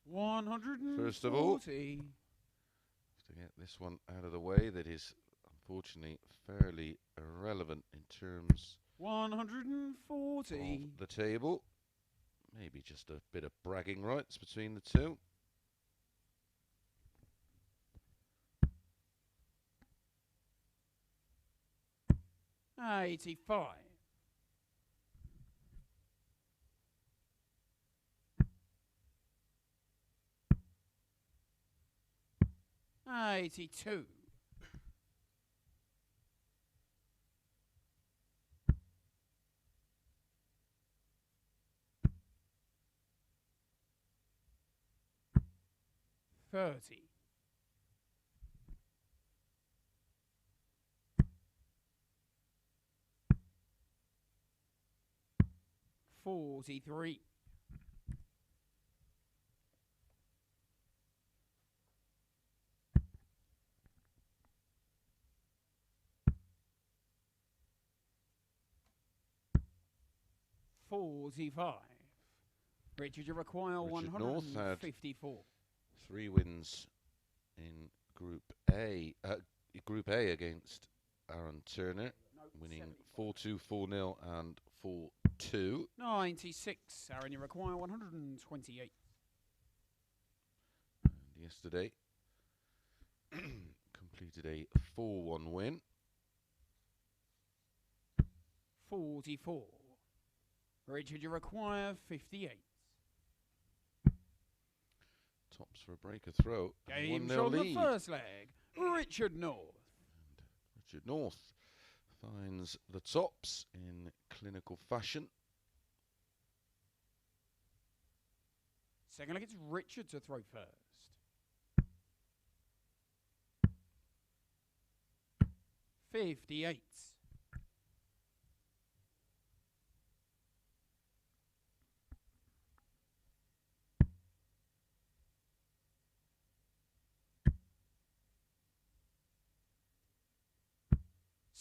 140. First of all, to get this one out of the way, that is unfortunately fairly irrelevant in terms 140. of the table. Maybe just a bit of bragging rights between the two. $85. 82. 30. 43. 45. Richard, you require Richard North had 154. 3 wins in Group A. Group A against Aaron Turner, winning 4-2, 4-0 and 4-2. 96. Aaron, you require 128. And yesterday completed a 4-1 win. 44. Richard, you require 58. Tops for a breaker throw. Game 1-0 on the lead. first leg. Richard North. And Richard North finds the tops in clinical fashion. Second leg, it's Richard to throw first. 58.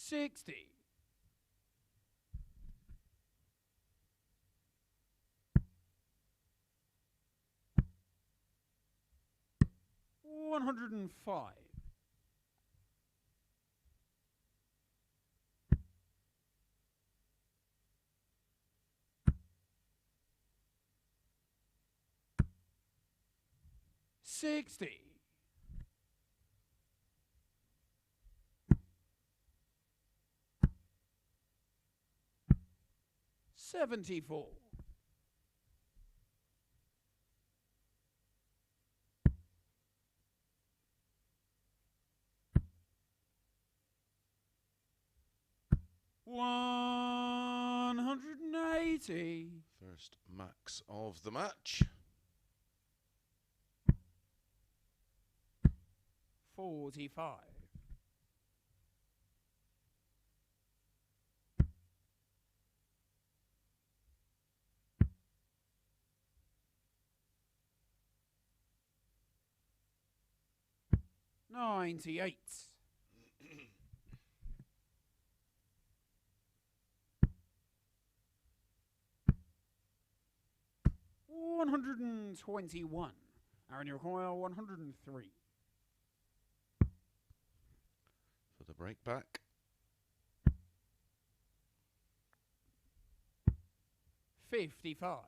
60. 105. 60. 74. 180. First max of the match. 45. 98. 121. Aaron, you require 103. For the break back. 55.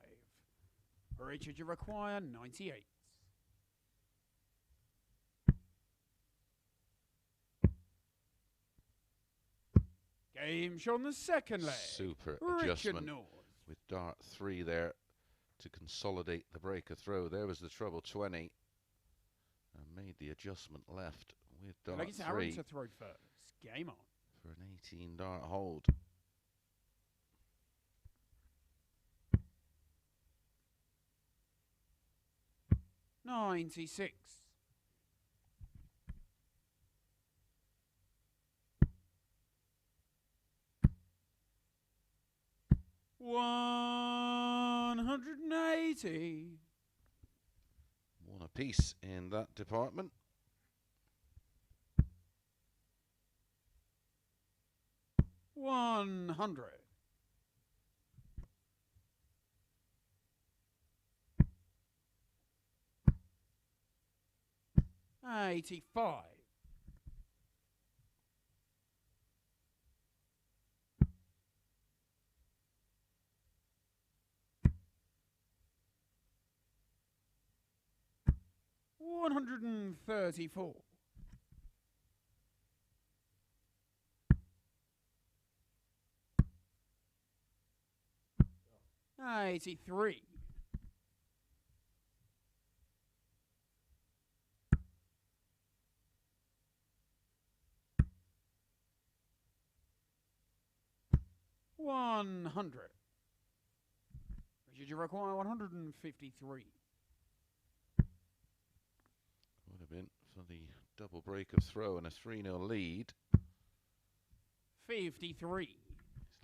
Richard, you require 98. Game show on the second leg. Super Richard adjustment North. with dart 3 there to consolidate the breaker throw. There was the treble 20 and made the adjustment left with dart Like it's 3 Aaron to throw first. Game on. for an 18 dart hold. $96. $180. One apiece in that department. $100. $85. $134. $83. $100. Should you require 153? Would have been for the double break of throw and a 3-0 lead. 53.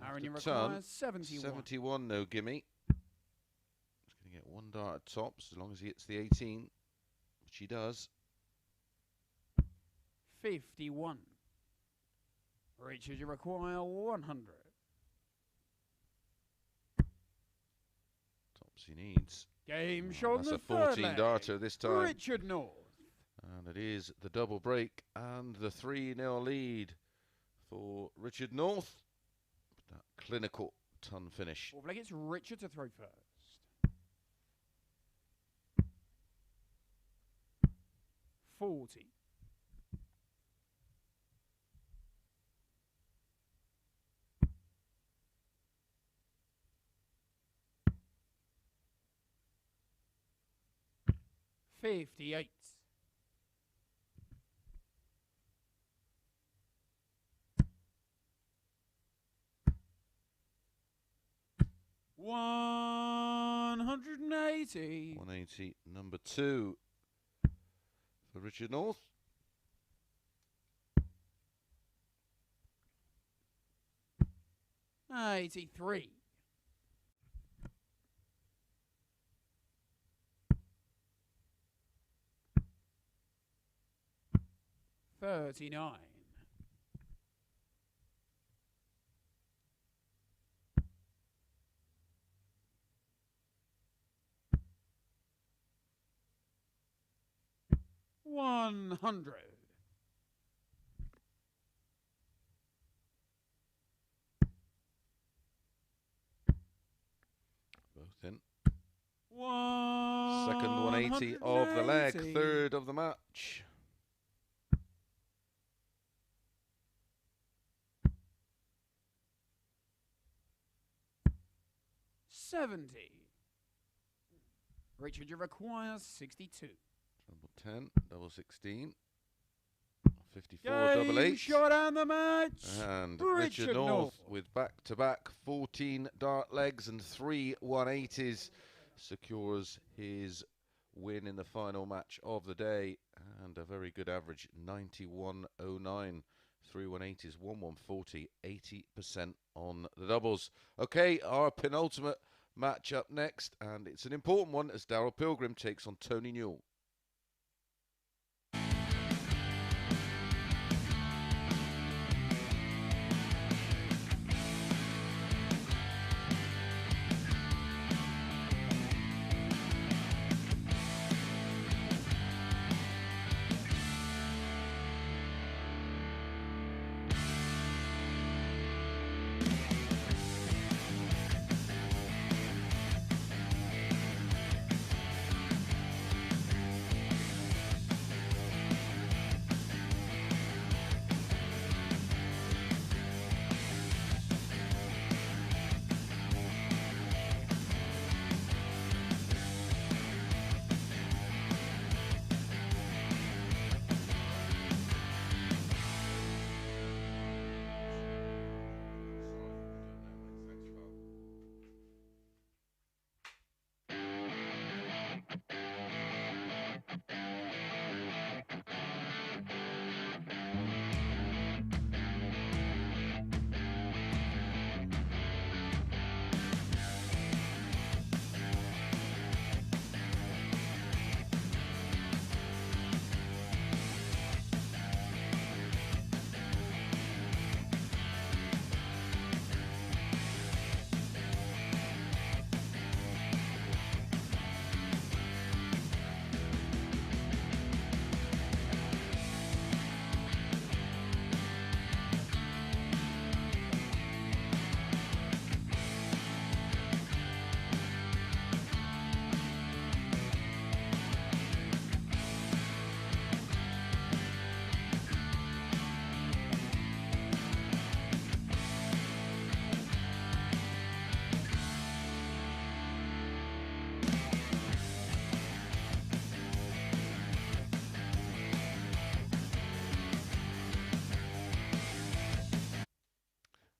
Aaron, you Left a require ton. 71. 71, no gimme. He's going to get one dart at tops as long as he hits the 18, which he does. 51. Richard, you require 100. Tops he needs. Game show on That's the a third 14 leg. darter this time. Richard North. And it is the double break and the 3-0 lead for Richard North. That clinical ton finish. Fourth leg, it's Richard to throw first. $40. $58. $180. 180, number 2 for Richard North. $83. $39. $100. Both in. $180. Second 180 of the leg, third of the match. $70. Richard, you require 62. Treble 10, double 16, 54, Game double 8. shot on the match. And Richard Richard North North. with back-to-back 14 dart legs and 3 180s secures his win in the final match of the day, and a very good average, 91.09. 3 180s, 140, 80% on the doubles. Okay, our penultimate match up next, and it's an important one as Darryl Pilgrim takes on Tony Newell.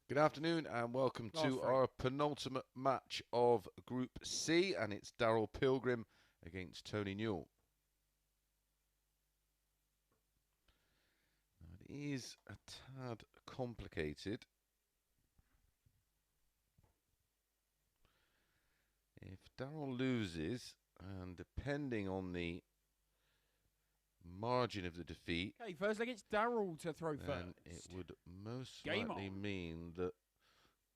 Good afternoon and welcome Last to three. our penultimate match of Group C, and it's Darryl Pilgrim against Tony Newell. Now, it is a tad complicated. If Darryl loses, and depending on the margin of the defeat, Okay, first leg, it's Darryl to throw then first. it would most Game likely on. mean that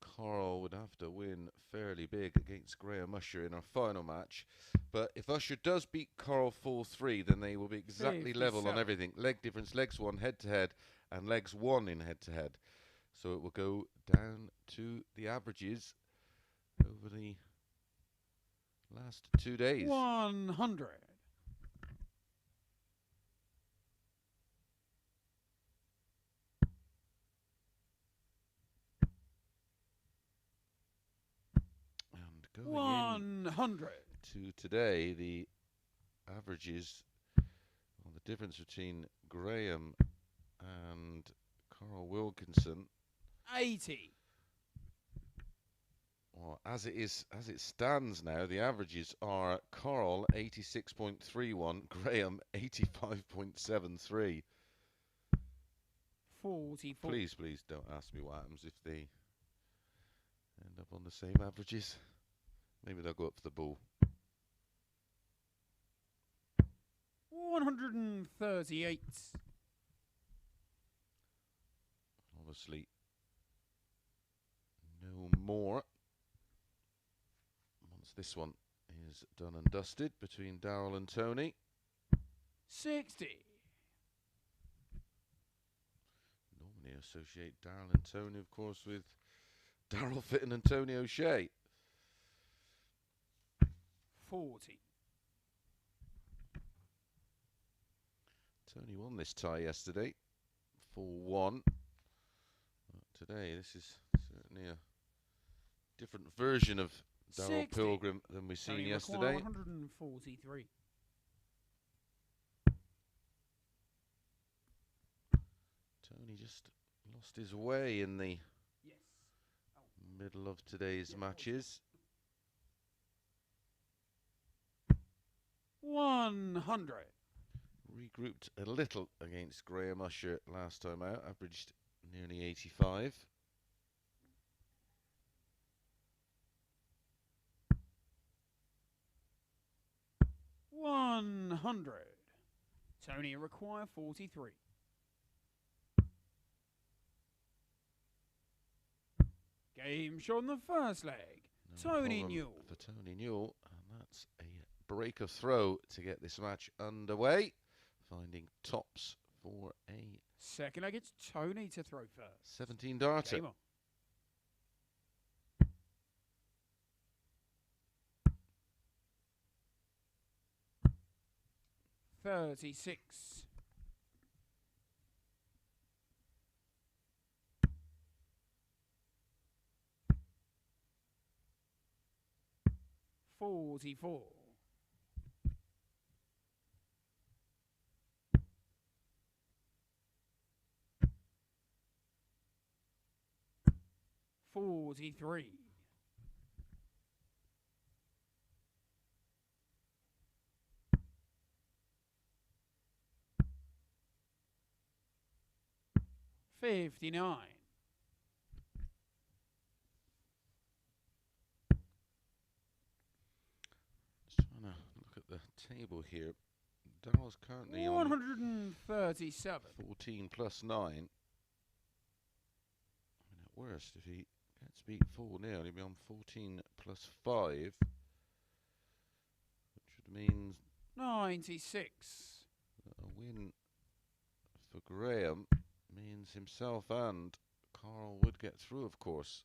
Carl would have to win fairly big against Graham Usher in our final match. But if Usher does beat Carl 4-3, then they will be exactly level on 57. everything. Leg difference, legs won head-to-head, and legs won in head-to-head. So it will go down to the averages over the last 2 days. 100. And going 100. into today, the averages, well, the difference between Graham and Carl Wilkinson, 80. well, as it stands now, the averages are Carl 86.31, Graham 85.73. 44. Please don't ask me what happens if they end up on the same averages. Maybe they'll go up for the bull. 138. Obviously, no more. Once this one is done and dusted between Darryl and Tony. 60. Normally associate Darryl and Tony, of course, with Darryl Fitton and Tony O'Shea. 40. Tony won this tie yesterday, 4-1. Today, this is certainly a different version of Darryl 60. Pilgrim than we've seen Tony yesterday. 143. Tony just lost his way in the Yes. middle of today's matches. 100. Regrouped a little against Graham Usher last time out, averaged nearly 85. $100. Tony require 43. Game shot on the first leg. No Tony problem Newell. for Tony Newell, and that's a break of throw to get this match underway. Finding tops for a Second leg, it's Tony to throw first. 17 darter. Game on. $36. 44. 43. 59. Just trying to look at the table here. Darryl's currently on 137. 14 plus 9. I mean, at worst, if he gets beat 4-0, he'll be on 14 plus 5, which would mean 96. that a win for Graham means himself and Carl would get through, of course.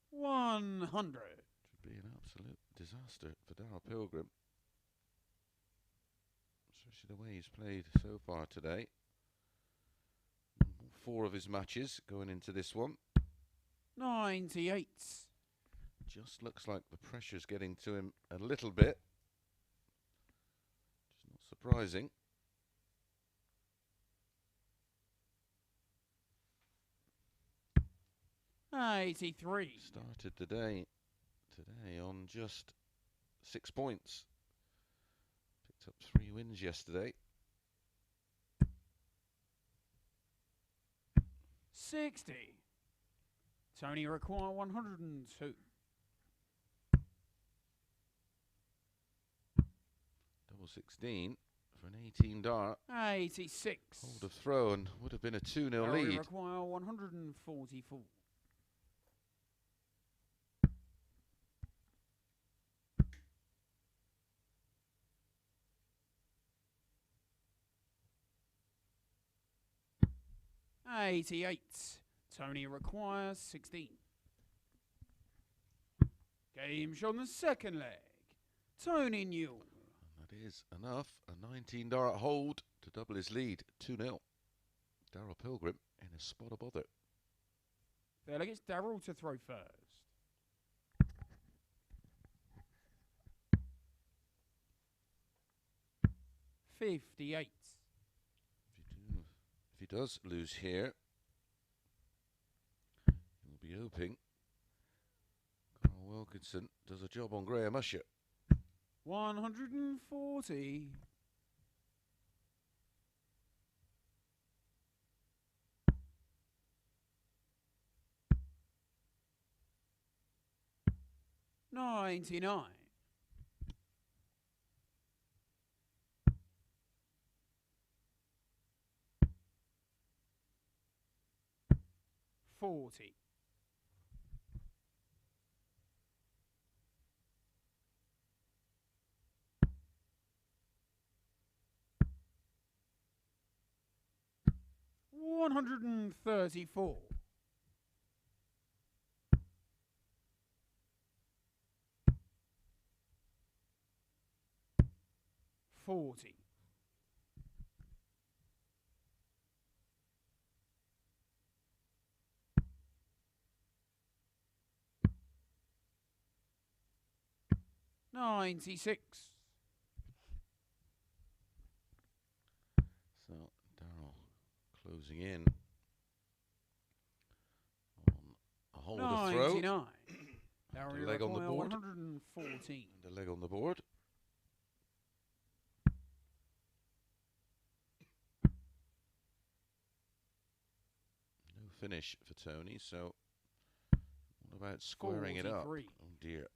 100. Should be an absolute disaster for Darryl Pilgrim, especially the way he's played so far today. 4 of his matches going into this one. 98. Just looks like the pressure's getting to him a little bit. Just not surprising. 83. Started the day today on just 6 points. Picked up 3 wins yesterday. 60. Tony require 102. Double 16 for an 18 dart. 86. Hold of throw and would have been a 2-0 Tony lead. require 144. 88. Tony requires 16. Game shot on the second leg. Tony Newell. And that is enough. A 19 dart hold to double his lead. 2-0. Darryl Pilgrim in a spot of bother. Fair leg, it's Darryl to throw first. $58. If he does lose here, he'll be hoping Carl Wilkinson does a job on Graham Usher. 140. $99. 40. 134. 40. 96. So Darryl closing in on a hold of throw. 99. And a leg on the board. 114. And a leg on the board. No finish for Tony, so what about squaring it up? 43. Oh dear.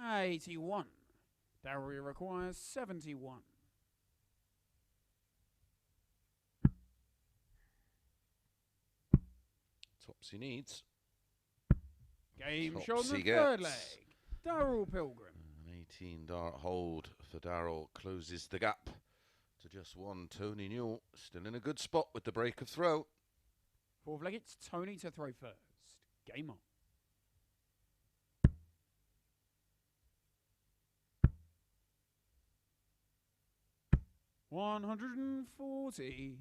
$81. Darryl requires 71. Tops he needs. Game Tops shot on the he third gets. leg. Darryl Pilgrim. An 18 dart hold for Darryl closes the gap to just one. Tony Newell still in a good spot with the break of throw. Fourth leg, it's Tony to throw first. Game on. 140.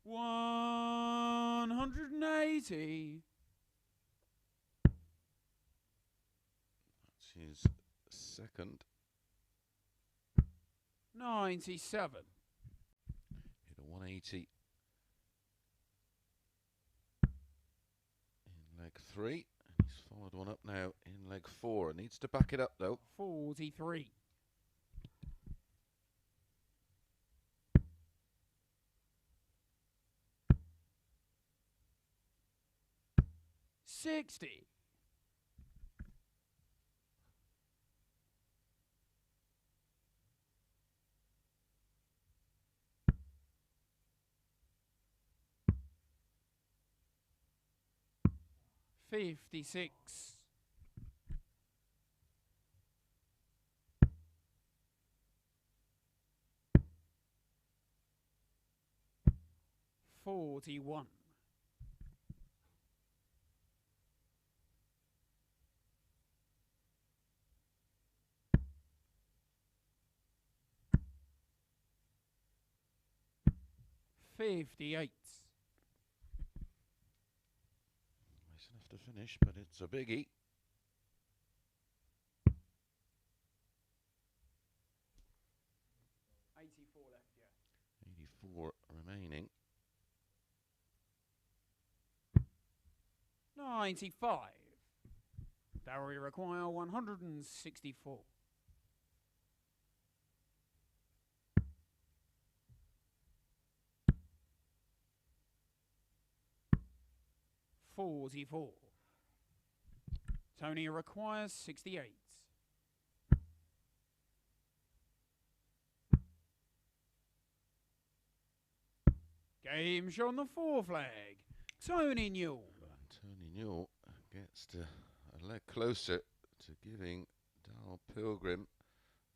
180. That's his second. 97. Hit a 180 in leg 3. And he's followed one up now in leg 4. Needs to back it up though. 43. 60. 56. 41. 58. to finish, but it's a biggie. 84 left, yeah. 84 remaining. 95. Darryl require 164. 44. Tony requires 68. Game show on the 4 flag. Tony Newell. Tony Newell gets to a leg closer to giving Darryl Pilgrim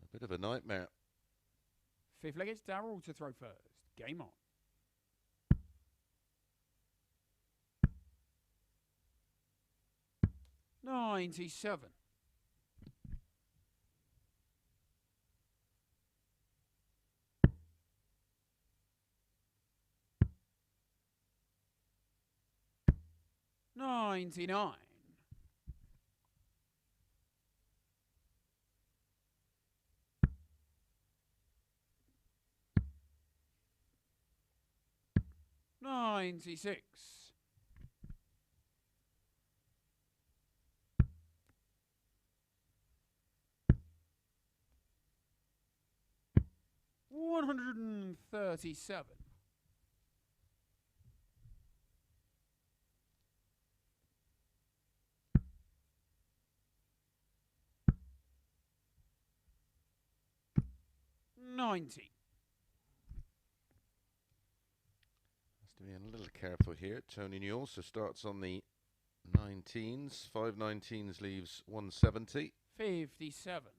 a bit of a nightmare. 5th leg, it's Darryl to throw first. Game on. 97. 99. 96. 137. 90. Has to be a little careful here. Tony Newell so starts on the 19s. 5 19s leaves 170. 57.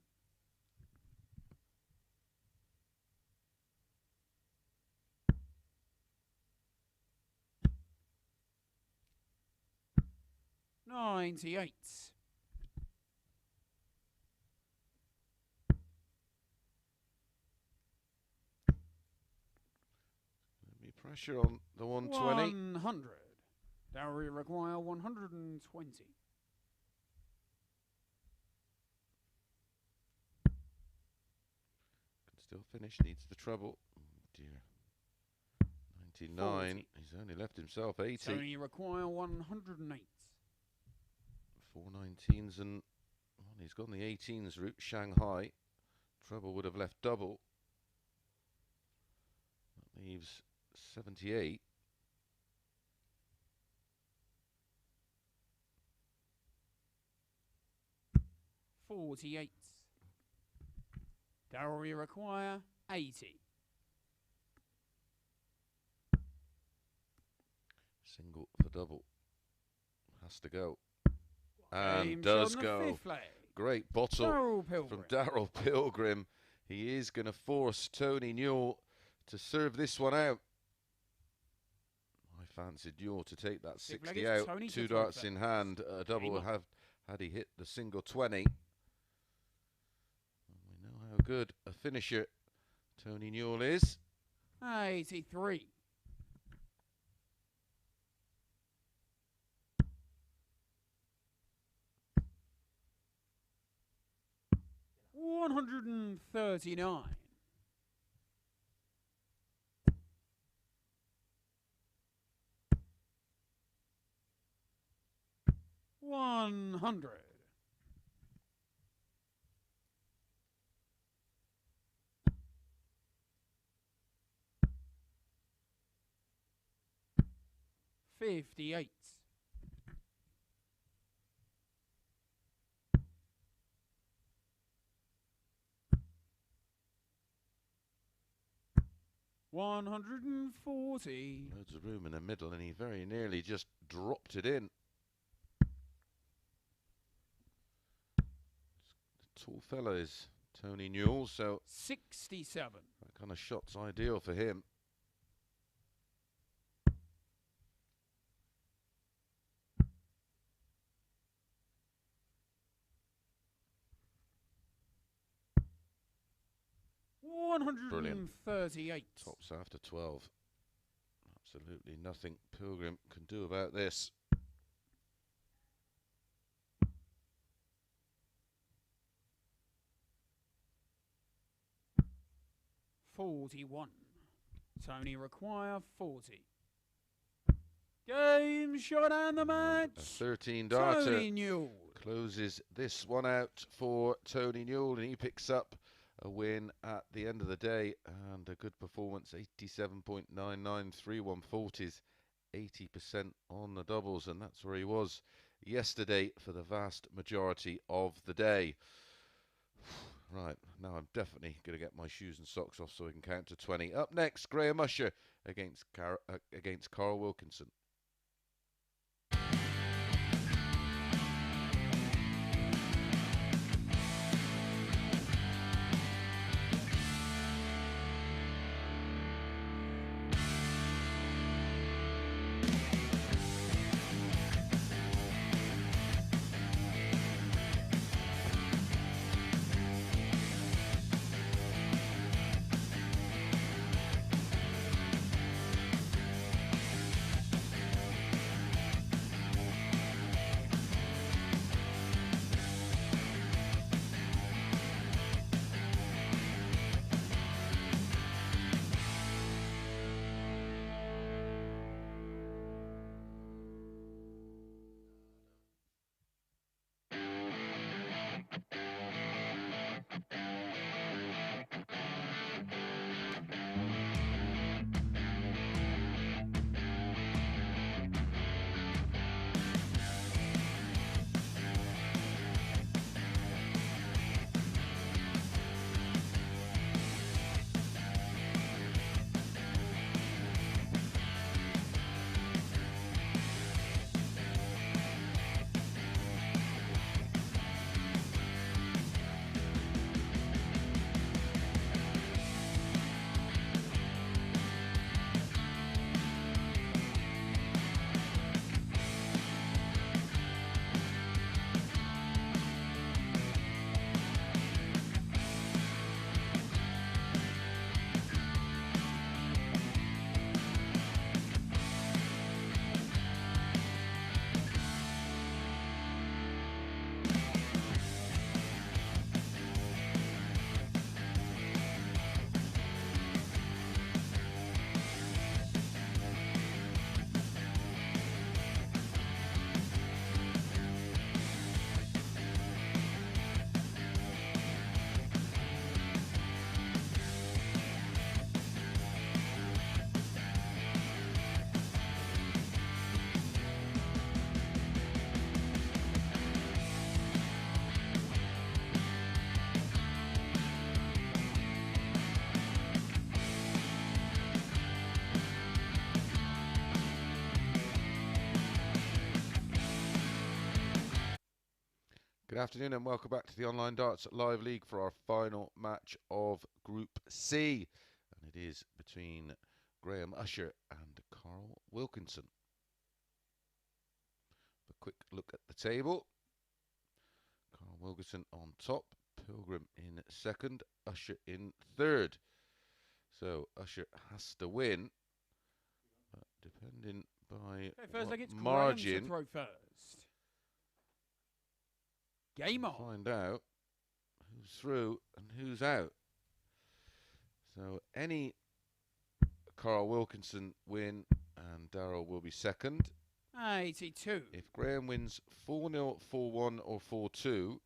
98. Pressure on the 120. 100. Darryl require 120. Can still finish, needs the trouble. Oh dear. 99. 40. He's only left himself 80. Tony require 108. 4 19s and well, he's gone the 18s route. Shanghai. Trouble would have left double. That leaves 78. 48. Darryl require 80. Single for double. Has to go. Game And does on the go. 5th flag. Great bottle Darryl Pilgrim. from Darryl Pilgrim. He is going to force Tony Newell to serve this one out. I fancied Newell to take that 60 out. Tony 2 to throw darts in first. hand. A double would have had he hit the single 20. And we know how good a finisher Tony Newell is. 83. 139. 100. 58. 140. Loads of room in the middle, and he very nearly just dropped it in. The tall fella is Tony Newell, so 67. that kind of shot's ideal for him. Brilliant. 138. Tops after 12. Absolutely nothing Pilgrim can do about this. 41. Tony require 40. Game shot and the match. A 13 darter Tony Newell closes this one out for Tony Newell, and he picks up a win at the end of the day, and a good performance. 87.99, 3/140s, 80% on the doubles, and that's where he was yesterday for the vast majority of the day. Right, now I'm definitely going to get my shoes and socks off so I can count to 20. Up next, Graham Usher against Carl Wilkinson. Good afternoon and welcome back to the Online Darts Live League for our final match of Group C. And it is between Graham Usher and Carl Wilkinson. A quick look at the table. Carl Wilkinson on top, Pilgrim in second, Usher in third. So Usher has to win, but depending by first leg, it's margin. Graham to throw first. Game on. Find out who's through and who's out. So any Carl Wilkinson win and Darryl will be second. 82. If Graham wins 4-0, 4-1 or 4-2,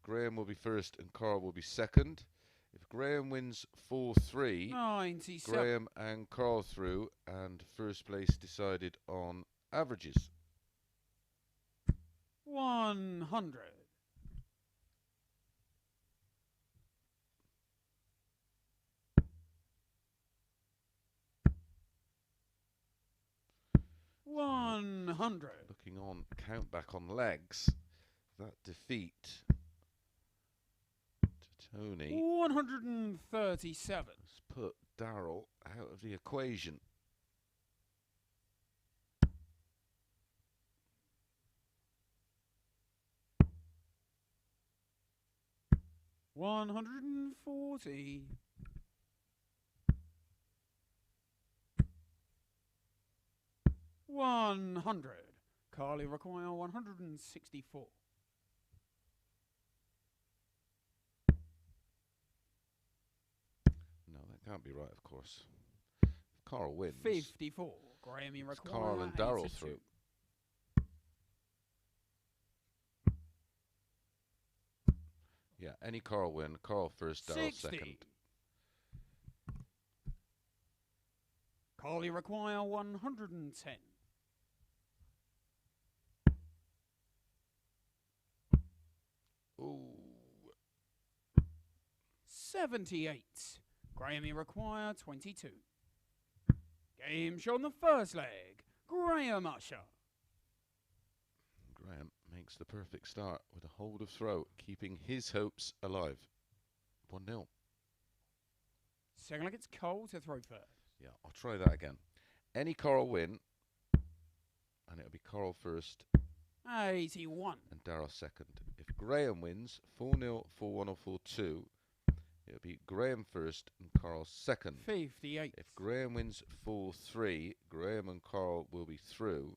Graham will be first and Carl will be second. If Graham wins 4-3, 97. Graham and Carl through, and first place decided on averages. 100. 100. Looking on count back on legs, that defeat to Tony 137. has put Darryl out of the equation. $140. 100. Carly require 164. No, that Can't be right, of course. Carl wins. 54. Graham, you require Carl and Darryl 82. through. Yeah, any Carl win. Carl first, Darryl 60. second. Carl, you require 110. Ooh. 78. Graham, you require 22. Game shown the first leg. Graham Usher. Graham makes the perfect start with a hold of throw, keeping his hopes alive. 1-0. Second leg, it's Cole to throw first. Yeah, I'll try that again. Any Carl win, and it'll be Carl first 81. and Darryl second. If Graham wins 4-0, 4-1 or 4-2, it'll be Graham first and Carl second. 58. If Graham wins 4-3, Graham and Carl will be through,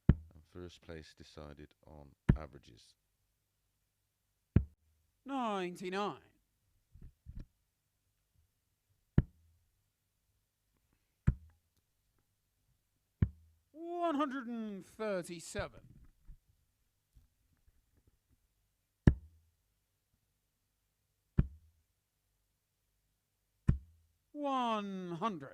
and first place decided on averages. 99. 137. 100.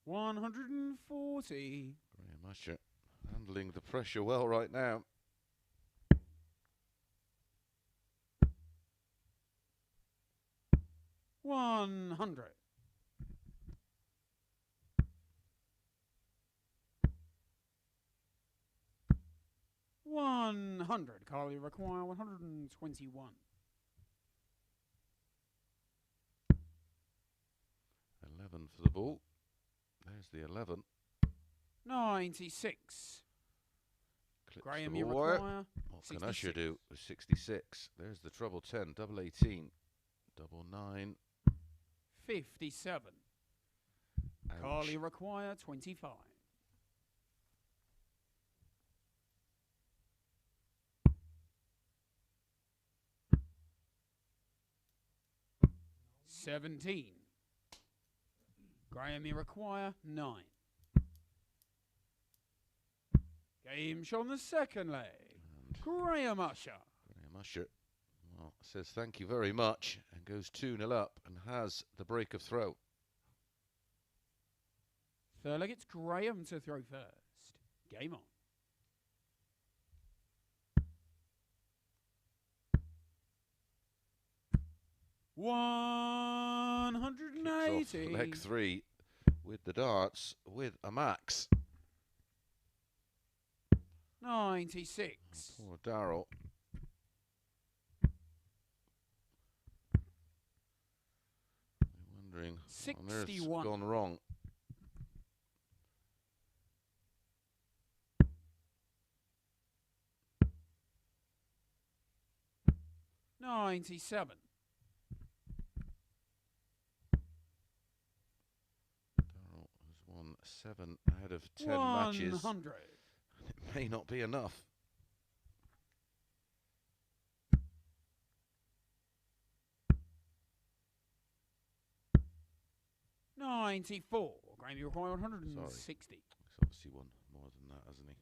140. Graham Usher handling the pressure well right now. 100. 100. Carl, you require 121. 11 for the ball. There's the 11. 96. Clips Graham, the you ball wire. require What can Usher 66. do with 66? There's the treble 10, double 18, double 9. 57. Ouch. Carl, you require 25. 17. Graham, you require 9. Game shown the second leg. And Graham Usher. Graham Usher, well, says thank you very much and goes 2-0 up and has the break of throw. Third leg, it's Graham to throw first. Game on. Kicks 180. off leg 3 with the darts with a max. 96. Poor Darryl. Wondering what on earth's 61. gone wrong. 97. Darryl has won 7 out of 10 matches. 100. It may not be enough. 94. Graham, you require 160. He's obviously won more than that, hasn't he?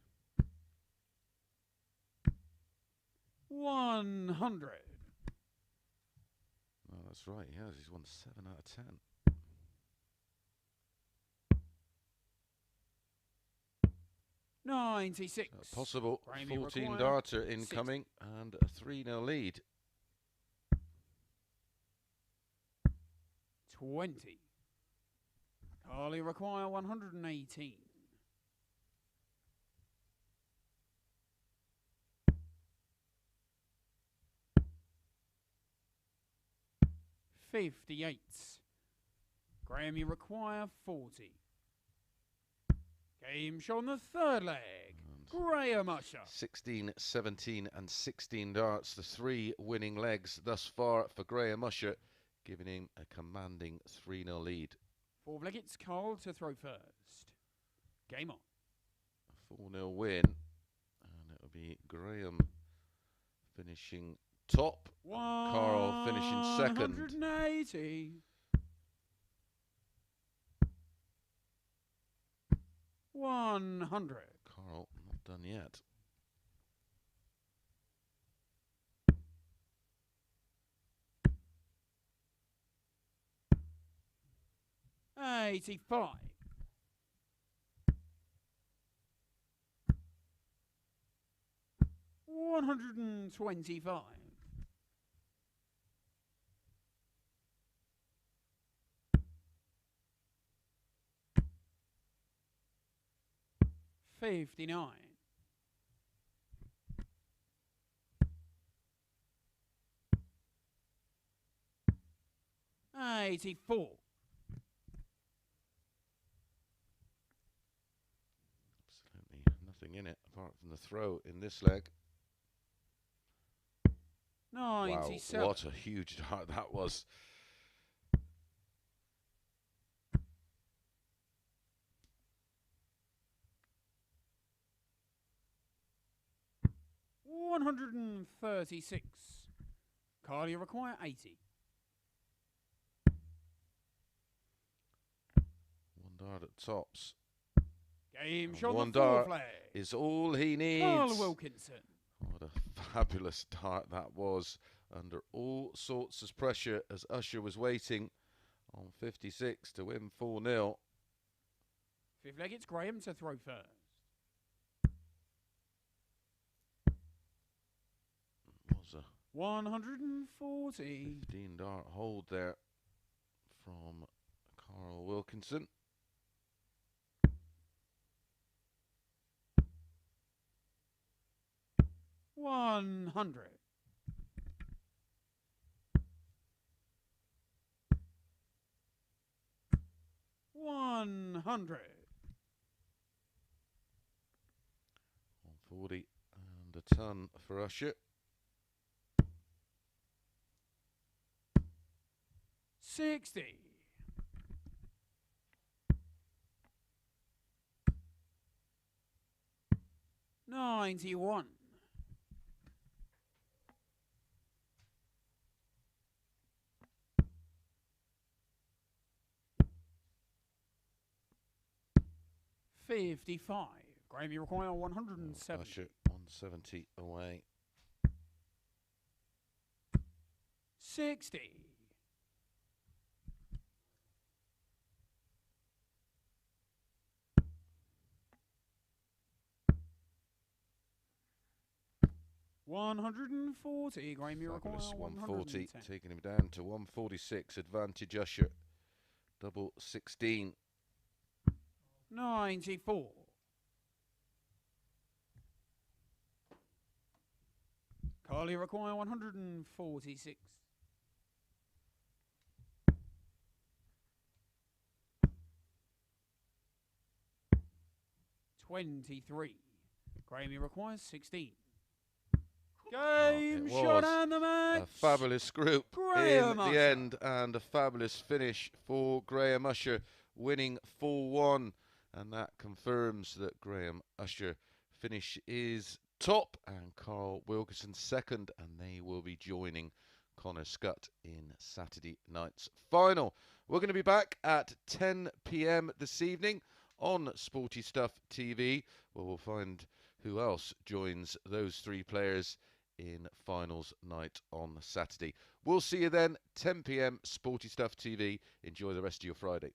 100. Oh, that's right, he has. He's won 7 out of 10. 96. Possible Graham, you 14 require darter incoming and a 3-0 lead. 20. Carly require 118. 58. Graham, you require 40. Game shown the third leg. Graham Usher. 16, 17 and 16 darts, the 3 winning legs thus far for Graham Usher, giving him a commanding 3-0 lead. Fourth leg, it's Carl to throw first. Game on. A 4-0 win, and it'll be Graham finishing top. Carl finishing second. 180. 100. Carl not done yet. 85. 125. 59. 84. Absolutely nothing in it apart from the throw in this leg. 97. Wow, what a huge dart that was. $136. Carl, you require 80. One dart at tops. Game And shot one the fourth dart leg. is all he needs. Carl Wilkinson. What a fabulous dart that was, under all sorts of pressure as Usher was waiting on 56 to win 4-0. Fifth leg, it's Graham to throw first. Was a 140. 15 dart hold there from Carl Wilkinson. $100. 100. 140 and a ton for Usher. 60. 91. 55. Graham, you require 170. Usher 170 away. 60. 140. Graham, you require Fabulous 140, 110. taking him down to 146. Advantage Usher. Double 16. 94. 'Carl, require 146. 23. Graham, requires 16. Game shot and the match. A fabulous group Graham in Usher. the end, and a fabulous finish for Graham Usher, winning 4-1, and that confirms that Graham Usher finish is top and Carl Wilkinson second, and they will be joining Connor Scutt in Saturday night's final. We're going to be back at 10 p.m. this evening on Sporty Stuff TV, where we'll find who else joins those three players in finals night on Saturday. We'll see you then, 10 p.m. Sporty Stuff TV. Enjoy the rest of your Friday.